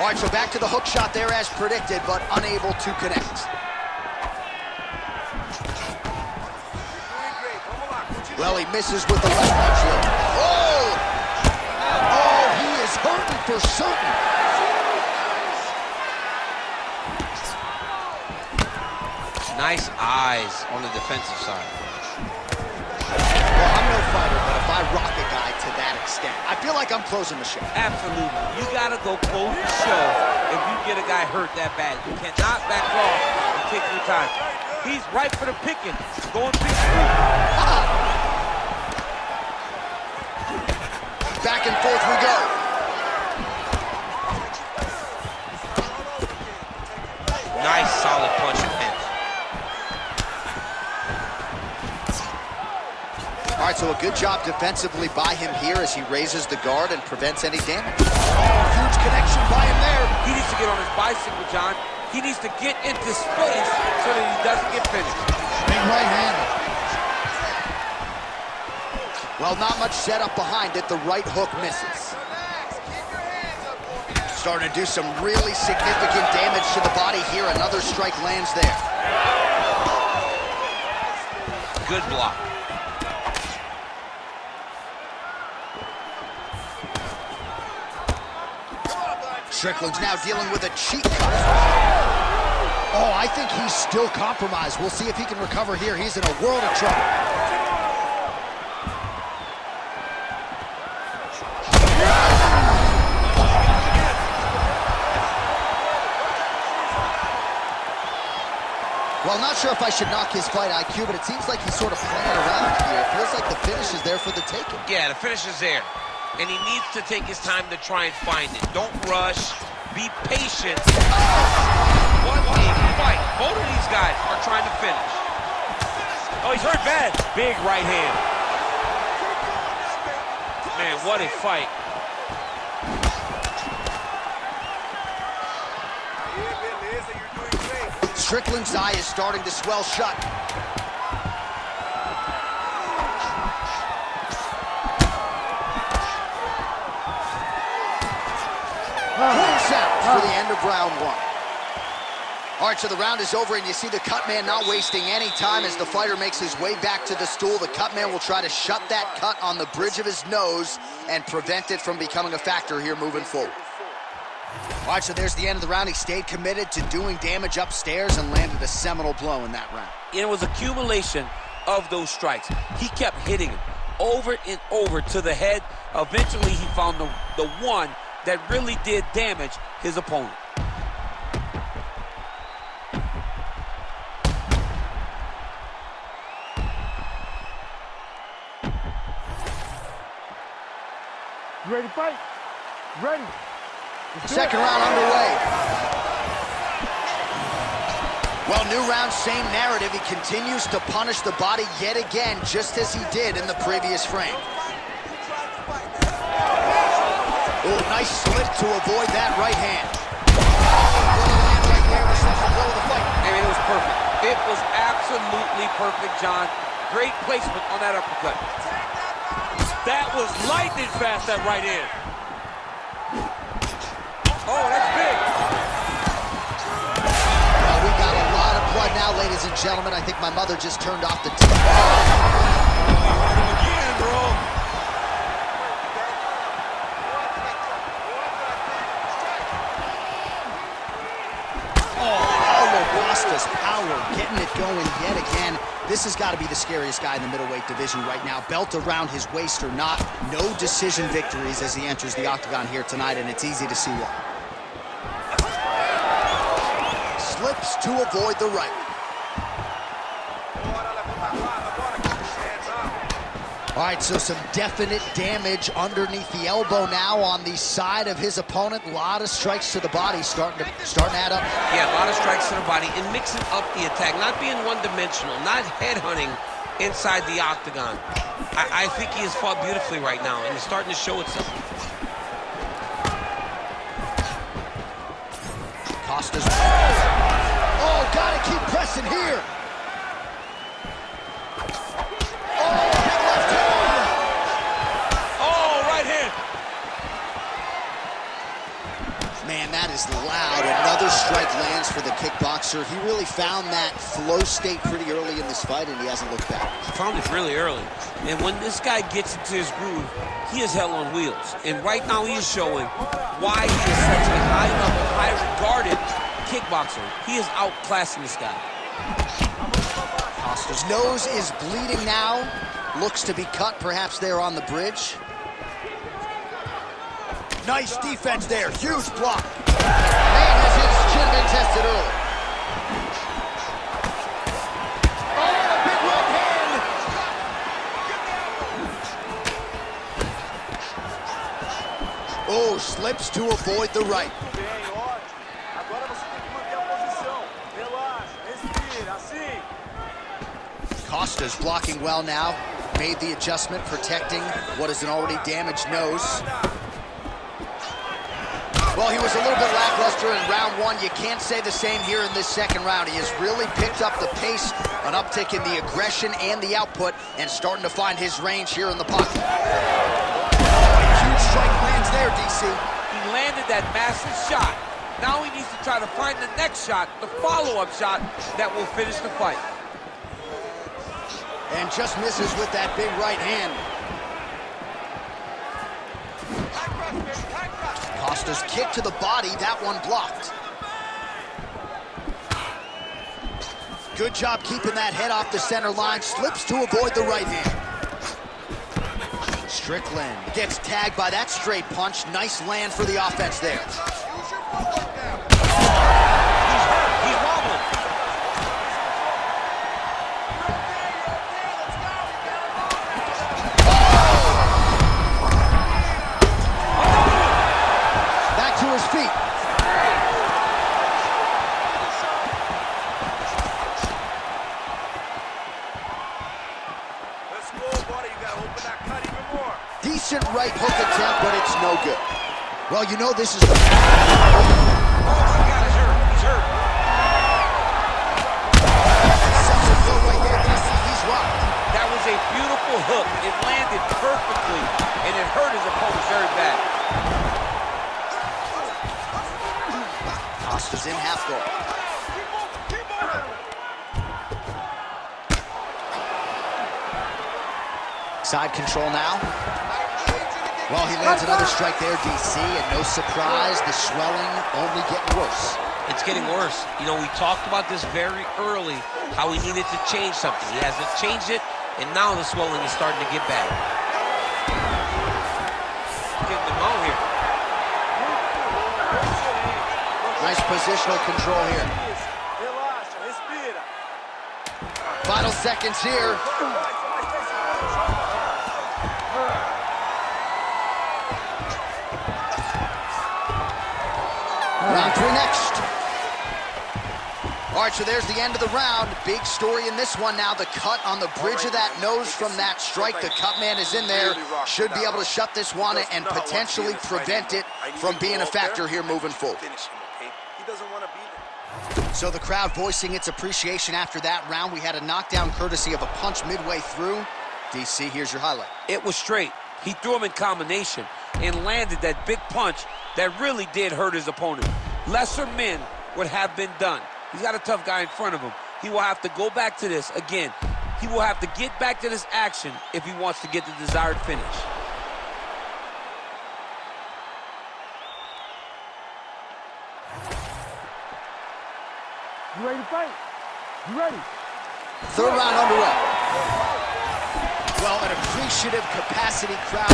All right, so back to the hook shot there as predicted, but unable to connect. Well, he misses with the left punch here. Oh! Oh, he is hurting for certain. Nice eyes on the defensive side. Well, I'm no fighter, but if I rock a guy to that extent, I feel like I'm closing the show. Absolutely. You got to go close the show if you get a guy hurt that bad. You cannot back off and take your time. He's right for the picking. Going big school. Back and forth we go. Nice, solid punch and hit. All right, so a good job defensively by him here as he raises the guard and prevents any damage. Huge connection by him there. He needs to get on his bicycle, John. He needs to get into space so that he doesn't get finished. Big right hand. Well, not much setup behind it. The right hook misses. Starting to do some really significant damage to the body here. Another strike lands there. Good block. Strickland's now dealing with a cheek cut. Oh, I think he's still compromised. We'll see if he can recover here. He's in a world of trouble. Well, not sure if I should knock his fight IQ, but it seems like he's sort of playing around here. It feels like the finish is there for the taking. Yeah, the finish is there. And he needs to take his time to try and find it. Don't rush. Be patient. What a fight. Both of these guys are trying to finish. Oh, he's hurt bad. Big right hand. Man, what a fight. Strickland's eye is starting to swell shut. Points out for the end of round one. All right, so the round is over, and you see the cut man not wasting any time as the fighter makes his way back to the stool. The cut man will try to shut that cut on the bridge of his nose and prevent it from becoming a factor here moving forward. All right, so there's the end of the round. He stayed committed to doing damage upstairs and landed a seminal blow in that round. It was accumulation of those strikes. He kept hitting him over and over to the head. Eventually, he found the one that really did damage his opponent. You ready to fight? Ready. Second round underway. Well, new round, same narrative. He continues to punish the body yet again, just as he did in the previous frame. Oh, nice slip to avoid that right hand. Right there, the second blow of the fight. I mean, it was perfect. It was absolutely perfect, John. Great placement on that uppercut. That was lightning fast, that right hand. Oh, that's big. Well, we got a lot of blood now, ladies and gentlemen. I think my mother just turned off the TV. Again, bro. Lost his power, getting it going yet again. This has got to be the scariest guy in the middleweight division right now. Belt around his waist or not, no decision victories as he enters the octagon here tonight, and it's easy to see why. Slips to avoid the right. All right, so some definite damage underneath the elbow now on the side of his opponent. A lot of strikes to the body starting to add up. Yeah, a lot of strikes to the body and mixing up the attack, not being one-dimensional, not headhunting inside the octagon. I think he has fought beautifully right now, and it's starting to show itself. Costa's... Oh, gotta keep pressing here. Oh, big left hand. Oh, right hand. Man, that is loud. Another strike lands for the kickboxer. He really found that flow state pretty early in this fight, and he hasn't looked back. He found it really early. And when this guy gets into his groove, he is hell on wheels. And right now he is showing why he is such a high-level, high-regarded kickboxer. He is outclassing this guy. Costa's nose is bleeding now. Looks to be cut, perhaps there on the bridge. Nice defense there. Huge block. Man, has his chin been tested early. Oh, big right hand. Oh, slips to avoid the right. Bem, ótimo. Agora você tem que manter a posição. Relaxa, respira, assim. Costa's blocking well now. Made the adjustment, protecting what is an already damaged nose. Well, he was a little bit lackluster in round one. You can't say the same here in this second round. He has really picked up the pace, an uptick in the aggression and the output, and starting to find his range here in the pocket. Huge strike lands there, DC. He landed that massive shot. Now he needs to try to find the next shot, the follow-up shot that will finish the fight. And just misses with that big right hand. Costa's kick to the body, that one blocked. Good job keeping that head off the center line. Slips to avoid the right hand. Strickland gets tagged by that straight punch. Nice land for the offense there. He's wobbling. Back to his feet. Let's go, buddy. You gotta open that cut even more. Decent right hook attempt, but it's no good. Well, you know this is the... Oh, my God, he's hurt. He's hurt. Successful throw right there, DC. He's rocked. That was a beautiful hook. It landed perfectly, and it hurt his opponent very bad. Costa's in half guard. Side control now. Well, he lands another strike there, DC, and no surprise, the swelling only getting worse. It's getting worse. You know, we talked about this very early, how he needed to change something. He hasn't changed it, and now the swelling is starting to get bad. Getting them out here. Nice positional control here. Relaxa, respira. Final seconds here. Round three next. All right, so there's the end of the round. Big story in this one now. The cut on the bridge of that nose from that strike. The cut man is in there. Should be able to shut this one and potentially prevent it from being a factor here moving forward. He doesn't want to be there. So the crowd voicing its appreciation after that round. We had a knockdown courtesy of a punch midway through. DC, here's your highlight. It was straight. He threw him in combination and landed that big punch that really did hurt his opponent. Lesser men would have been done. He's got a tough guy in front of him. He will have to go back to this. Again, he will have to get back to this action if he wants to get the desired finish. You ready to fight? You ready? Third round underway. Well, an appreciative capacity crowd.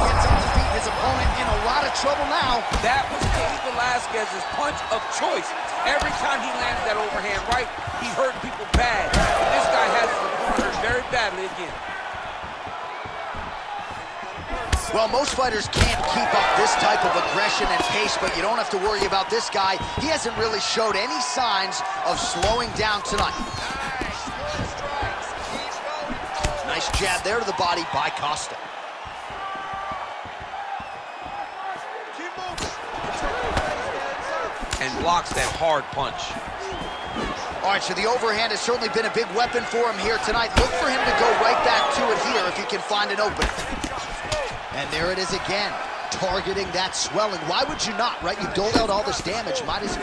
Gets on the feet. His opponent in a lot of trouble now. That was Cain Velasquez's punch of choice. Every time he landed that overhand right, he hurt people bad. This guy has his opponent hurt very badly again. Well, most fighters can't keep up this type of aggression and pace, but you don't have to worry about this guy. He hasn't really showed any signs of slowing down tonight. Nice jab there to the body by Costa. And blocks that hard punch. All right, so the overhand has certainly been a big weapon for him here tonight. Look for him to go right back to it here if he can find an opening. And there it is again, targeting that swelling. Why would you not, right? You doled out all this damage. Might as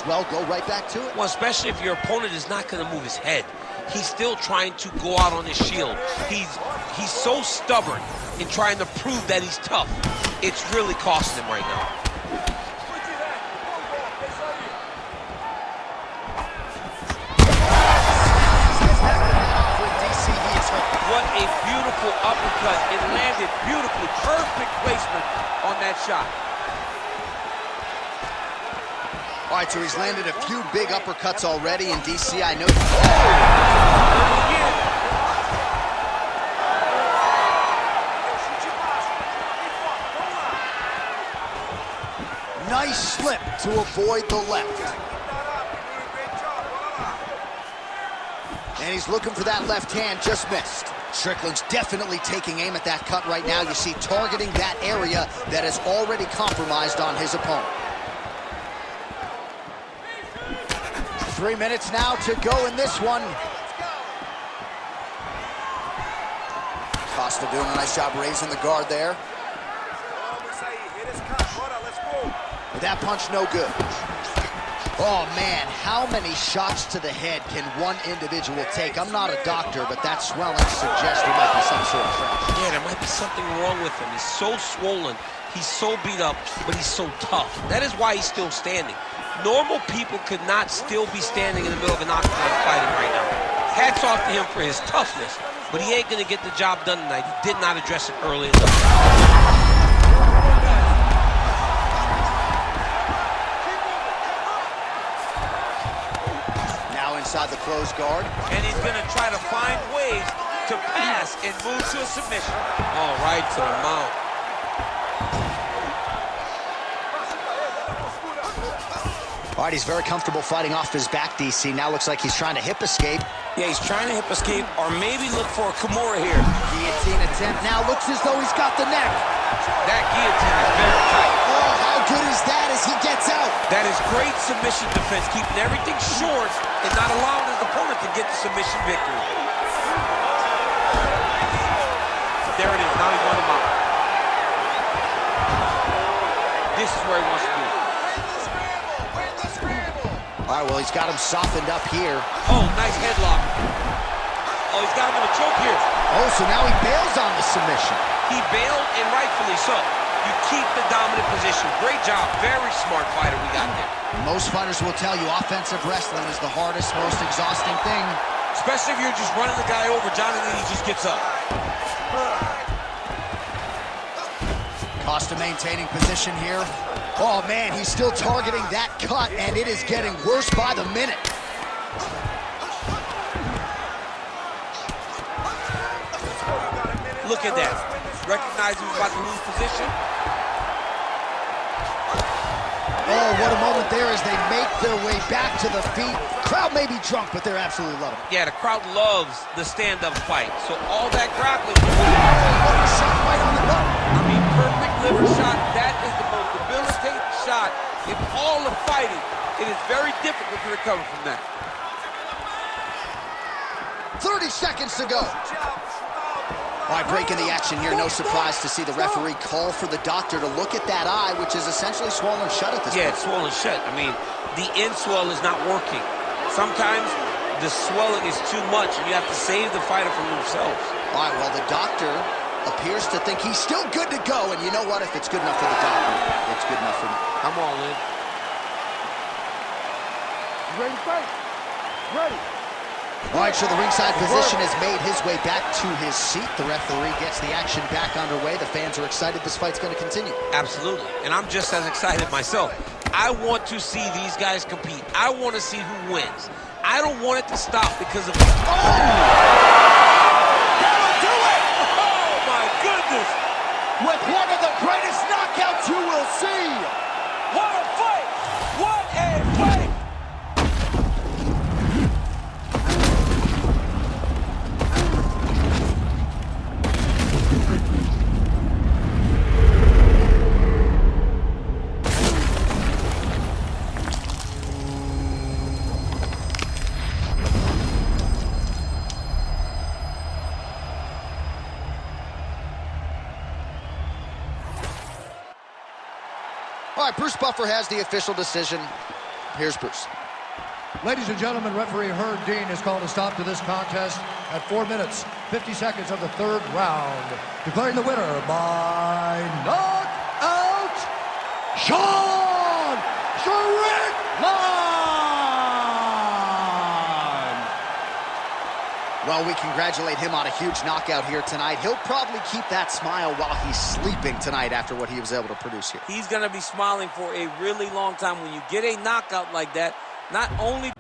well go right back to it. Well, especially if your opponent is not going to move his head. He's still trying to go out on his shield. He's so stubborn in trying to prove that he's tough. It's really costing him right now. What a beautiful uppercut. It landed beautifully. Perfect placement on that shot. All right, so he's landed a few big uppercuts already in DC. I know. Nice slip to avoid the left. And he's looking for that left hand, just missed. Strickland's definitely taking aim at that cut right now. You see, targeting that area that is already compromised on his opponent. 3 minutes now to go in this one. Costa doing a nice job raising the guard there. But that punch no good. Oh man, how many shots to the head can one individual take? I'm not a doctor, but that swelling suggests there might be some sort of fracture. Yeah, there might be something wrong with him. He's so swollen, he's so beat up, but he's so tough. That is why he's still standing. Normal people could not still be standing in the middle of an octagon fighting right now. Hats off to him for his toughness, but he ain't gonna get the job done tonight. He did not address it early enough. Inside the closed guard. And he's going to try to find ways to pass and move to a submission. All right, to the mount. All right, he's very comfortable fighting off his back, DC. Now looks like he's trying to hip escape. Yeah, he's trying to hip escape or maybe look for a Kimura here. Guillotine attempt. Now looks as though he's got the neck. That guillotine is very tight. Oh, how good is that as he gets out? That is great submission defense, keeping everything short and not allowing his opponent to get the submission victory. There it is. Now he's on the mount. This is where he wants to be. All right, well, he's got him softened up here. Oh, nice headlock. Oh, he's got him in a choke here. Oh, so now he bails on the submission. He bailed, and rightfully so. You keep the dominant position. Great job. Very smart fighter we got there. Most fighters will tell you offensive wrestling is the hardest, most exhausting thing. Especially if you're just running the guy over, Johnny, and he just gets up. Costa maintaining position here. Oh, man, he's still targeting that cut, and it is getting worse by the minute. Look at that. Recognize he was about to lose position. Oh, what a moment there as they make their way back to the feet. Crowd may be drunk, but they're absolutely loving it. Yeah, the crowd loves the stand-up fight. So all that grappling. Shot right on the button. I mean, perfect liver shot. That is the most debilitating shot in all of fighting. It is very difficult to recover from that. 30 seconds to go. All right, breaking the action here. No surprise to see the referee call for the doctor to look at that eye, which is essentially swollen shut at this point. Yeah, it's swollen shut. I mean, the end swell is not working. Sometimes the swelling is too much, and you have to save the fighter from themselves. All right, well, the doctor appears to think he's still good to go, and you know what? If it's good enough for the doctor, it's good enough for me. I'm all in. Ready to fight? Ready. All right, so the ringside physician has made his way back to his seat. The referee gets the action back underway. The fans are excited. This fight's going to continue. Absolutely, and I'm just as excited myself. I want to see these guys compete. I want to see who wins. I don't want it to stop because of... Oh! That'll do it! Oh, my goodness! With one of the greatest knockouts you will see! What a fight! What a fight! All right, Bruce Buffer has the official decision. Here's Bruce. Ladies and gentlemen, referee Herb Dean has called a stop to this contest at 4 minutes, 50 seconds of the third round, declaring the winner by knockout, Sean Strickland! Well, we congratulate him on a huge knockout here tonight. He'll probably keep that smile while he's sleeping tonight after what he was able to produce here. He's going to be smiling for a really long time. When you get a knockout like that, not only...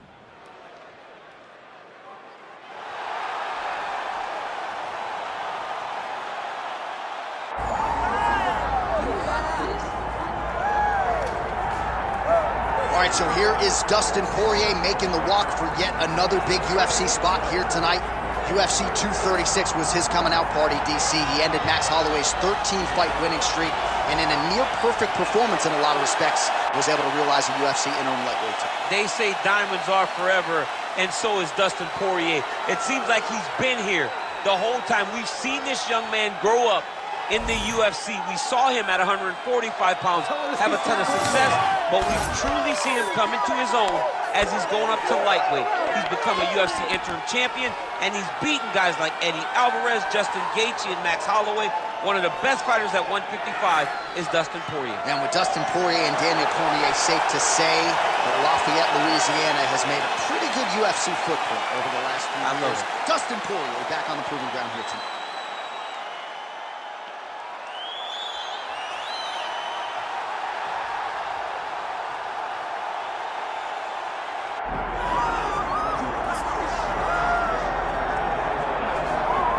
All right, so here is Dustin Poirier making the walk for yet another big UFC spot here tonight. UFC 236 was his coming out party, DC. He ended Max Holloway's 13-fight winning streak, and in a near-perfect performance in a lot of respects, was able to realize a UFC interim lightweight title. They say diamonds are forever, and so is Dustin Poirier. It seems like he's been here the whole time. We've seen this young man grow up in the UFC. We saw him at 145 pounds have a ton of success, but we've truly seen him come into his own as he's going up to lightweight. He's become a UFC interim champion, and he's beaten guys like Eddie Alvarez, Justin Gaethje, and Max Holloway. One of the best fighters at 155 is Dustin Poirier. And with Dustin Poirier and Daniel Cormier, safe to say that Lafayette, Louisiana has made a pretty good UFC footprint over the last few years. Dustin Poirier back on the proving ground here tonight.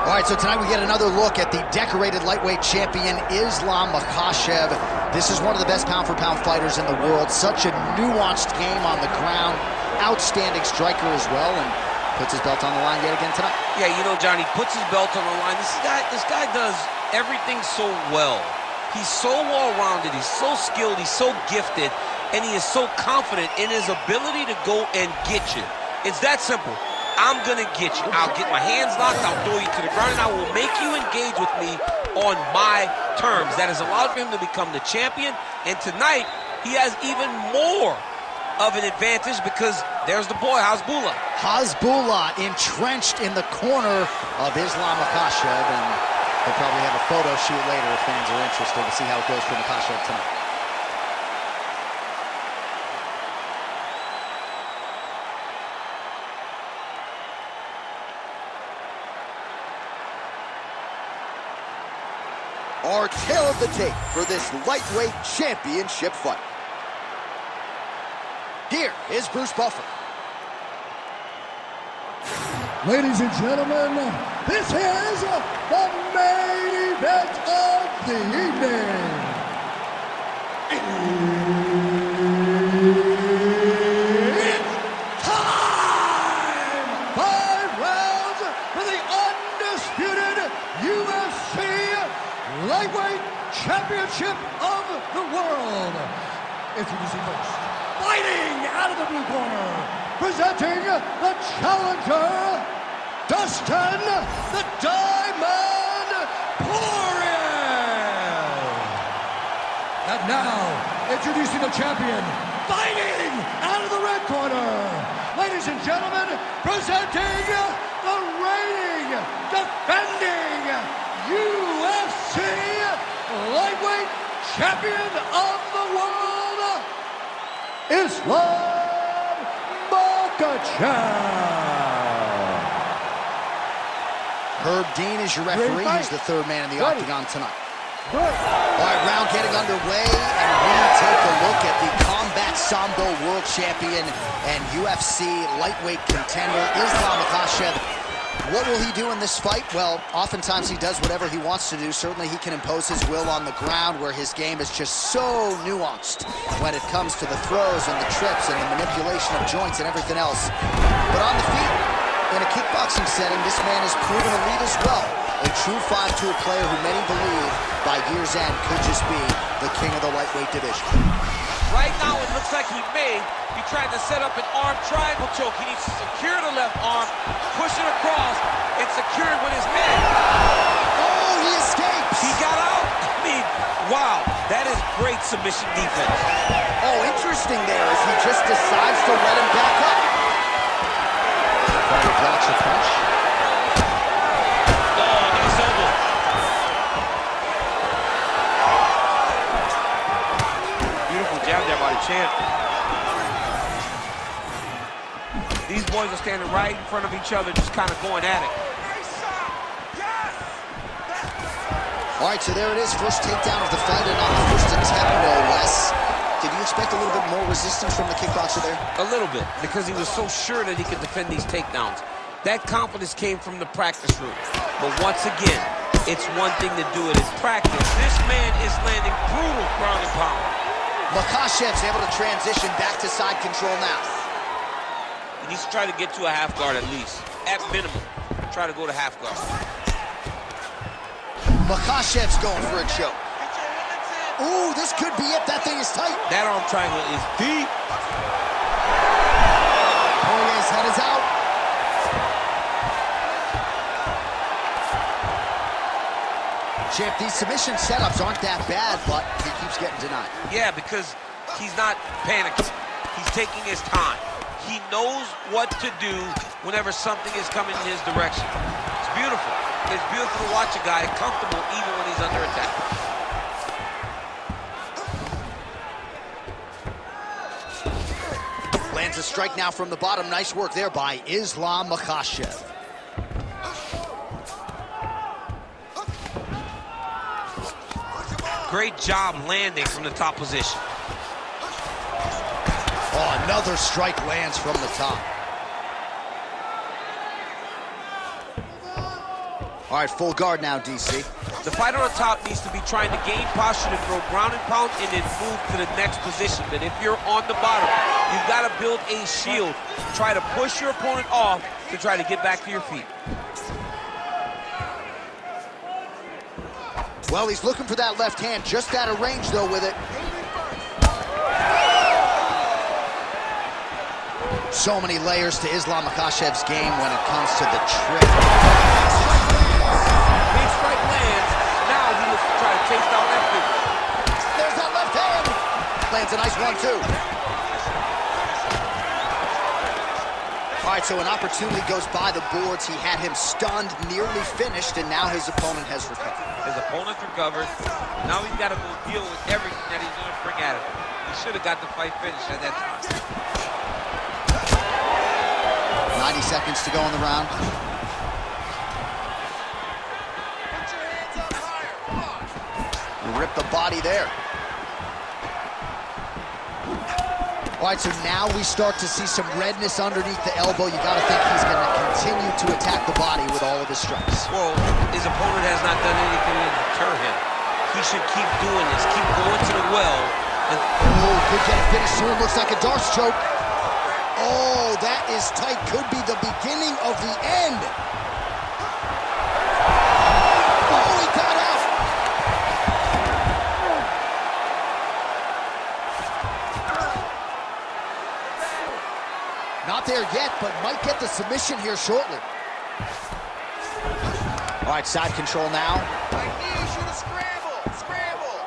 All right, so tonight we get another look at the decorated lightweight champion, Islam Makhachev. This is one of the best pound-for-pound fighters in the world. Such a nuanced game on the ground. Outstanding striker as well, and puts his belt on the line yet again tonight. Yeah, you know, Johnny, puts his belt on the line. This guy does everything so well. He's so well-rounded. He's so skilled. He's so gifted, and he is so confident in his ability to go and get you. It's that simple. I'm going to get you. I'll get my hands locked. I'll throw you to the ground, and I will make you engage with me on my terms. That has allowed him to become the champion, and tonight he has even more of an advantage because there's the boy, Hasbullah. Hasbullah entrenched in the corner of Islam Makhachev, and they'll probably have a photo shoot later if fans are interested to see how it goes for Makhachev tonight. Our tail of the tape for this lightweight championship fight. Here is Bruce Buffer. Ladies and gentlemen, this is the main event of the evening. It's time! 5 rounds for the undisputed UFC Lightweight Championship of the world. Introducing first, fighting out of the blue corner, presenting the challenger, Dustin the Diamond Poirier. And now, introducing the champion, fighting out of the red corner, ladies and gentlemen, presenting the reigning, defending UFC Lightweight Champion of the world, Islam Makhachev. Herb Dean is your referee. He's the third man in the octagon tonight. All right, round getting underway, and we take a look at the Combat Sambo World Champion and UFC Lightweight Contender, Islam Makhachev. What will he do in this fight? Well, oftentimes he does whatever he wants to do. Certainly he can impose his will on the ground, where his game is just so nuanced when it comes to the throws and the trips and the manipulation of joints and everything else. But on the feet, in a kickboxing setting, this man has proven elite as well. A true 5-tool player who many believe by year's end could just be the king of the lightweight division. Right now, it looks like he may be trying to set up an arm triangle choke. He needs to secure the left arm, push it across, and secure it with his head. Oh, he escapes! He got out. I mean, wow, that is great submission defense. Oh, interesting there as he just decides to let him back up. Fighter blocks a punch. Oh, nice elbow. Beautiful jab there by the champ. These boys are standing right in front of each other, just kind of going at it. All right, so there it is. First takedown of the fight, and on the first attempt, no less. Did you expect a little bit more resistance from the kickboxer there? A little bit, because he was so sure that he could defend these takedowns. That confidence came from the practice room. But once again, it's one thing to do it in practice. This man is landing brutal ground and pound. Makhachev's able to transition back to side control now. He needs to try to get to a half guard at least. At minimum, try to go to half guard. Makhachev's going for a choke. Ooh, this could be it. That thing is tight. That arm triangle is deep. Poirier's head is out. Champ, these submission setups aren't that bad, but he keeps getting denied. Yeah, because he's not panicking. He's taking his time. He knows what to do whenever something is coming in his direction. It's beautiful. It's beautiful to watch a guy comfortable even when he's under attack. Lands a strike now from the bottom. Nice work there by Islam Makhachev. Great job landing from the top position. Oh, another strike lands from the top. All right, full guard now, DC. The fighter on top needs to be trying to gain posture to throw ground and pound and then move to the next position. But if you're on the bottom, you've got to build a shield. Try to push your opponent off to try to get back to your feet. Well, he's looking for that left hand, just out of range, though, with it. So many layers to Islam Makhachev's game when it comes to the trick. Big strike lands. Now he looks to try to chase down that feet. There's that left hand. Lands a nice one, too. All right, so an opportunity goes by the boards. He had him stunned, nearly finished, and now his opponent has recovered. His opponent's recovered. Now he's got to go deal with everything that he's going to bring at him. He should have got the fight finished at that time. 90 seconds to go in the round. Rip the body there. All right, so now we start to see some redness underneath the elbow. You got to think he's going to continue to attack the body with all of his strikes. Well, his opponent has not done anything to deter him. He should keep doing this, keep going to the well. And oh, could get a finish soon. Looks like a Darce choke. Oh, that is tight. Could be the beginning of the end. Oh, he got out. Not there yet, but might get the submission here shortly. All right, side control now. I need you to scramble. Scramble.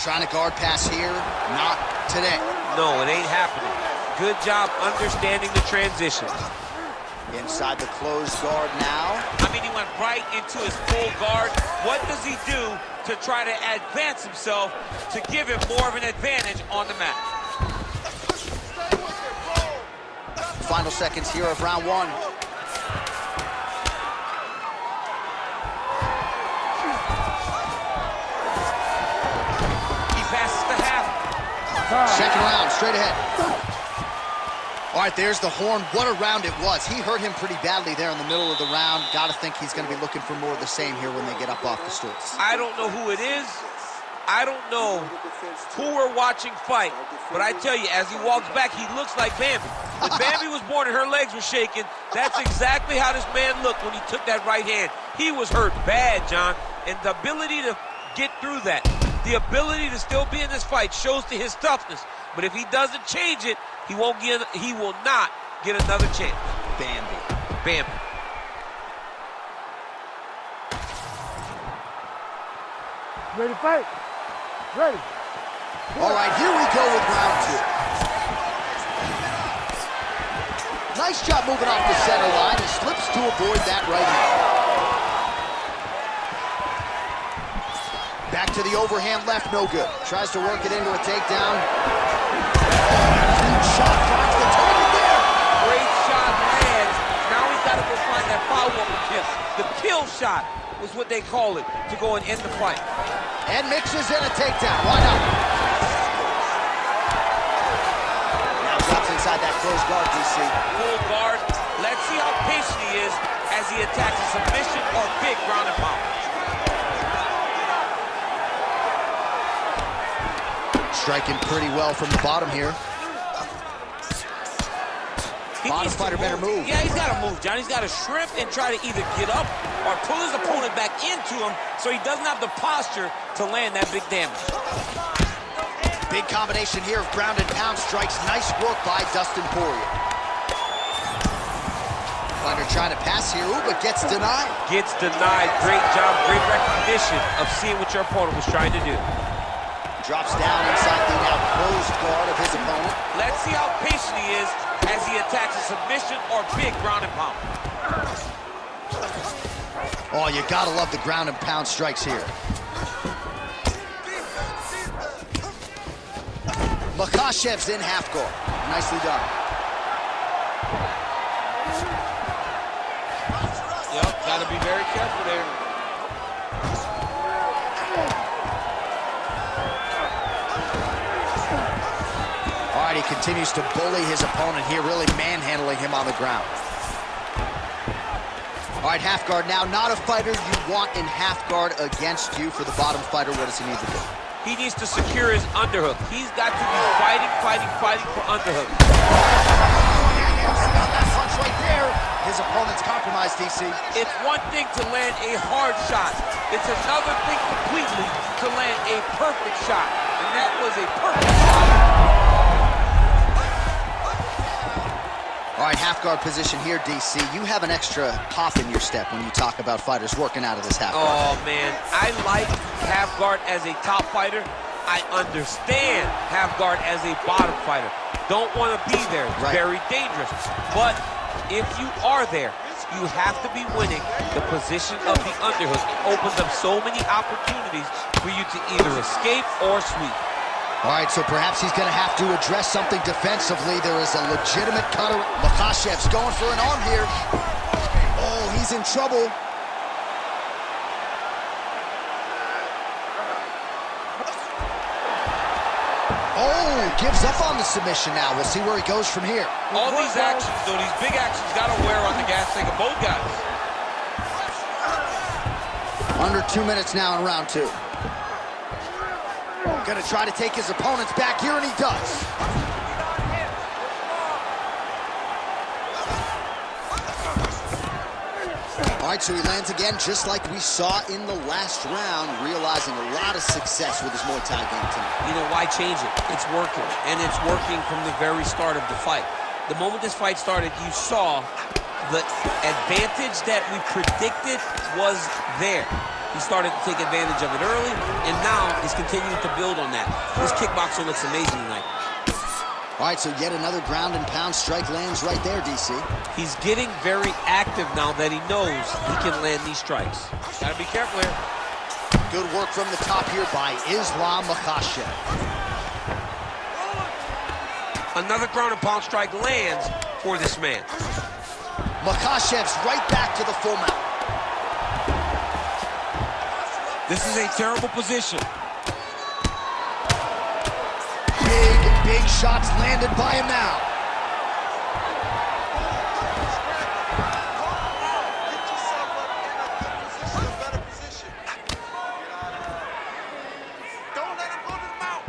Trying to guard pass here. Not today. no, it ain't happening. Good job understanding the transition. Inside the closed guard now. I mean, he went right into his full guard. What does he do to try to advance himself to give him more of an advantage on the mat? Final seconds here of round one. He passes the half. Second round, straight ahead. All right, there's the horn. What a round it was. He hurt him pretty badly there in the middle of the round. Got to think he's going to be looking for more of the same here when they get up off the stools. I don't know who it is. I don't know who we're watching fight. But I tell you, as he walks back, he looks like Bambi. When Bambi was born and her legs were shaking, that's exactly how this man looked when he took that right hand. He was hurt bad, John. And the ability to get through that, the ability to still be in this fight shows to his toughness. But if he doesn't change it, he will not get another chance. Bambi. Bambi. Ready to fight? Ready. All right, here we go with round 2. Nice job moving off the center line. He slips to avoid that right hand. Back to the overhand left, no good. Tries to work it into a takedown. Huge shot, finds the target there. Great shot lands. Now he's got to go find that follow-up kill. The kill shot was what they call it, to go and end the fight. And mixes in a takedown. Why not? Now drops inside that closed guard, DC. Full guard. Let's see how patient he is as he attacks a submission or big ground and pound. Striking pretty well from the bottom here. Bottom fighter better move. Yeah, he's got to move, John. He's got to shrimp and try to either get up or pull his opponent back into him so he doesn't have the posture to land that big damage. Big combination here of ground and pound strikes. Nice work by Dustin Poirier. Fighter trying to pass here, ooh, but gets denied. Gets denied. Great job, great recognition of seeing what your opponent was trying to do. Drops down inside the now closed guard of his opponent. Let's see how patient he is as he attacks a submission or big ground and pound. Oh, you gotta love the ground and pound strikes here. Makhachev's in half guard. Nicely done. Yep, gotta be very careful there. All right, he continues to bully his opponent here, really manhandling him on the ground. All right, half guard now. Not a fighter you want in half guard against you. For the bottom fighter, what does he need to do? He needs to secure his underhook. He's got to be fighting for underhook. About that punch right there. His opponent's compromised, DC. It's one thing to land a hard shot. It's another thing completely to land a perfect shot. And that was a perfect shot. All right, half guard position here, DC. You have an extra pop in your step when you talk about fighters working out of this half guard. Oh, man. I like half guard as a top fighter. I understand half guard as a bottom fighter. Don't want to be there. It's very dangerous. But if you are there, you have to be winning the position of the underhook. It opens up so many opportunities for you to either escape or sweep. All right, so perhaps he's going to have to address something defensively. There is a legitimate cutter. Makhachev's going for an arm here. Oh, he's in trouble. Oh, gives up on the submission now. We'll see where he goes from here. All these actions, though, these big actions, got to wear on the gas tank of both guys. Under 2 minutes now in round 2. Gonna try to take his opponents back here, and he does. All right, so he lands again, just like we saw in the last round, realizing a lot of success with his Muay Thai game tonight. You know, why change it? It's working, and it's working from the very start of the fight. The moment this fight started, you saw the advantage that we predicted was there. He started to take advantage of it early, and now he's continuing to build on that. This kickboxer looks amazing tonight. All right, so yet another ground and pound strike lands right there, DC. He's getting very active now that he knows he can land these strikes. Gotta be careful here. Good work from the top here by Islam Makhachev. Another ground and pound strike lands for this man. Makhachev's right back to the full mount. This is a terrible position. Big shots landed by him now. Get yourself up in a better position. Don't let him go to the mount.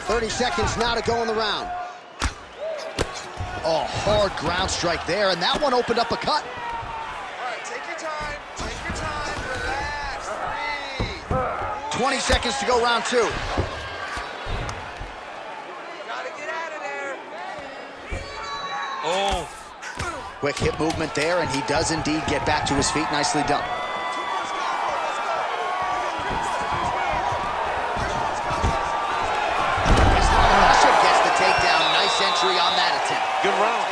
30 seconds now to go in the round. Oh, hard ground strike there, and that one opened up a cut. All right, take your time. Take your time. Relax. Breathe. 20 seconds to go, round 2. Gotta get out of there. Oh. Quick hip movement there, and he does indeed get back to his feet. Nicely done. 2 minutes, go. Let's go. Good round.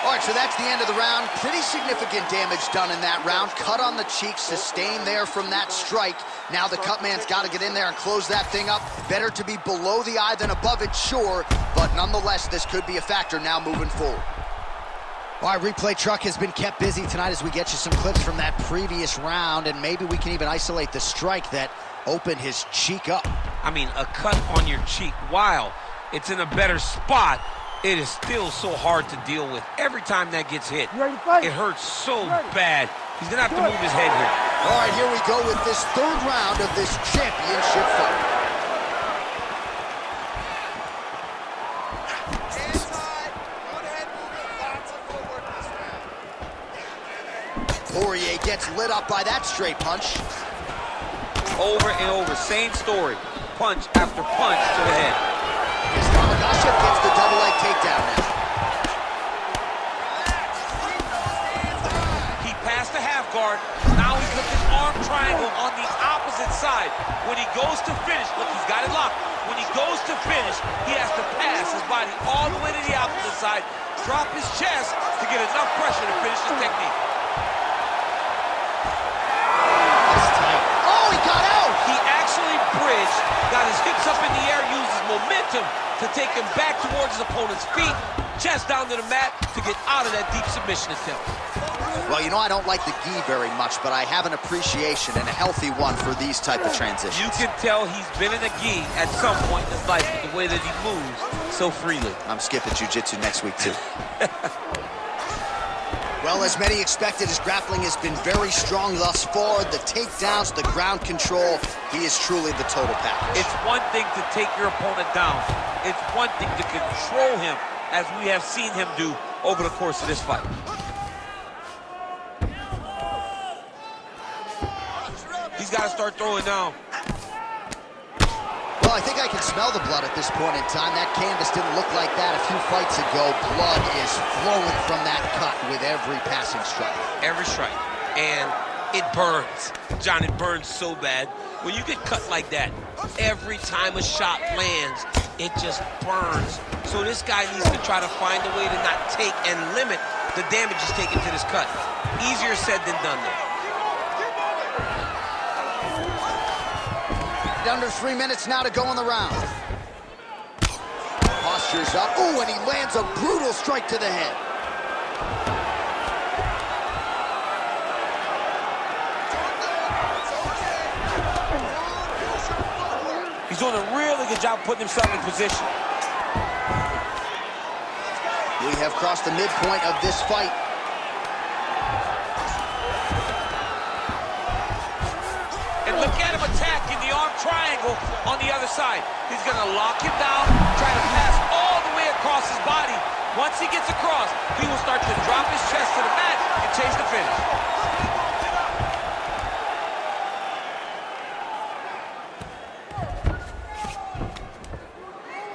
All right, so that's the end of the round. Pretty significant damage done in that round. Cut on the cheek, sustained there from that strike. Now the cut man's got to get in there and close that thing up. Better to be below the eye than above it, sure. But nonetheless, this could be a factor now moving forward. All right, replay truck has been kept busy tonight as we get you some clips from that previous round. And maybe we can even isolate the strike that opened his cheek up. I mean, a cut on your cheek, while it's in a better spot, it is still so hard to deal with. Every time that gets hit, it hurts so bad. He's going to have to move his head here. All right, here we go with this third round of this championship fight. Poirier gets lit up by that straight punch. Over and over, same story. Punch after punch to the head. Islam Makhachev gets the double leg takedown now. He passed the half guard. Now he's looking arm triangle on the opposite side. When he goes to finish, look, he's got it locked. When he goes to finish, he has to pass his body all the way to the opposite side, drop his chest to get enough pressure to finish his technique. Oh, he got out! He actually bridged, got his hips up in the air, used his momentum to take him back towards his opponent's feet, chest down to the mat to get out of that deep submission attempt. Well, you know, I don't like the gi very much, but I have an appreciation and a healthy one for these type of transitions. You can tell he's been in a gi at some point in his life with the way that he moves so freely. I'm skipping jiu-jitsu next week, too. Well, as many expected, his grappling has been very strong thus far. The takedowns, the ground control, he is truly the total package. It's one thing to take your opponent down. It's one thing to control him, as we have seen him do over the course of this fight. He's got to start throwing now. Well, I think I can smell the blood at this point in time. That canvas didn't look like that a few fights ago. Blood is flowing from that cut with every passing strike. Every strike. And it burns. John, it burns so bad. When you get cut like that, every time a shot lands, it just burns. So this guy needs to try to find a way to not take and limit the damage he's taken to this cut. Easier said than done, though. Under 3 minutes now to go in the round. Posture's up. Ooh, and he lands a brutal strike to the head. He's doing a really good job putting himself in position. We have crossed the midpoint of this fight. And look at him attacking the arm triangle on the other side. He's going to lock him down, try to pass all the way across his body. Once he gets across, he will start to drop his chest to the mat and chase the finish.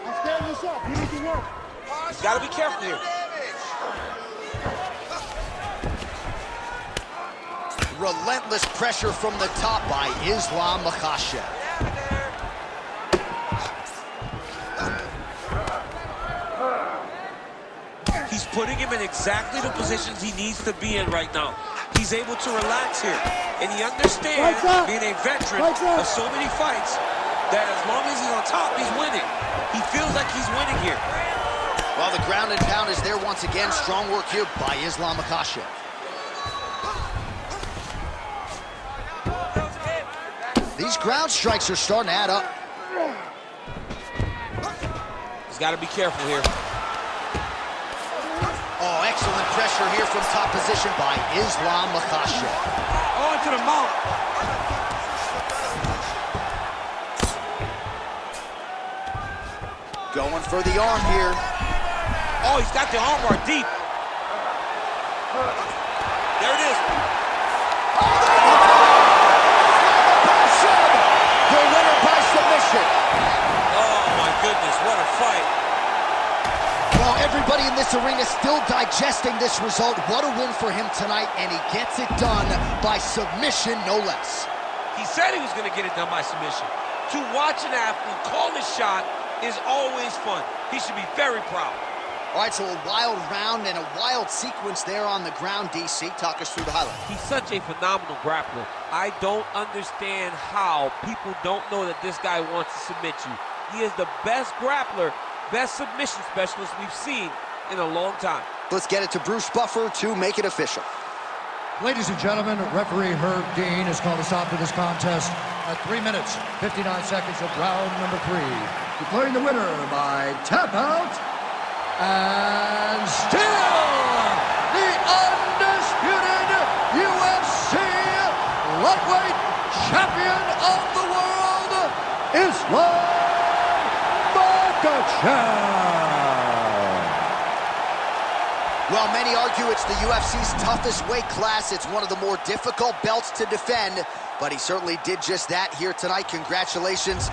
I'm standing this up. You need to work. He's got to be careful here. Relentless pressure from the top by Islam Makhachev. He's putting him in exactly the positions he needs to be in right now. He's able to relax here. And he understands, being a veteran of so many fights, that as long as he's on top, he's winning. He feels like he's winning here. Well, the ground and pound is there once again. Strong work here by Islam Makhachev. These ground strikes are starting to add up. He's got to be careful here. Oh, excellent pressure here from top position by Islam Makhachev. Oh, into the mouth. Going for the arm here. Oh, he's got the armbar deep. There it is. The winner by submission. Oh, my goodness, what a fight. Well, everybody in this arena still digesting this result. What a win for him tonight, and he gets it done by submission, no less. He said he was going to get it done by submission. To watch an athlete call his shot is always fun. He should be very proud. All right, so a wild round and a wild sequence there on the ground, DC. Talk us through the highlight. He's such a phenomenal grappler. I don't understand how people don't know that this guy wants to submit you. He is the best grappler, best submission specialist we've seen in a long time. Let's get it to Bruce Buffer to make it official. Ladies and gentlemen, referee Herb Dean has called a stop to this contest at 3 minutes, 59 seconds of round number 3. Declaring the winner by tap out, and still the undisputed UFC lightweight champion of the world, Islam Makhachev. Well, many argue it's the UFC's toughest weight class. It's one of the more difficult belts to defend, but he certainly did just that here tonight. Congratulations.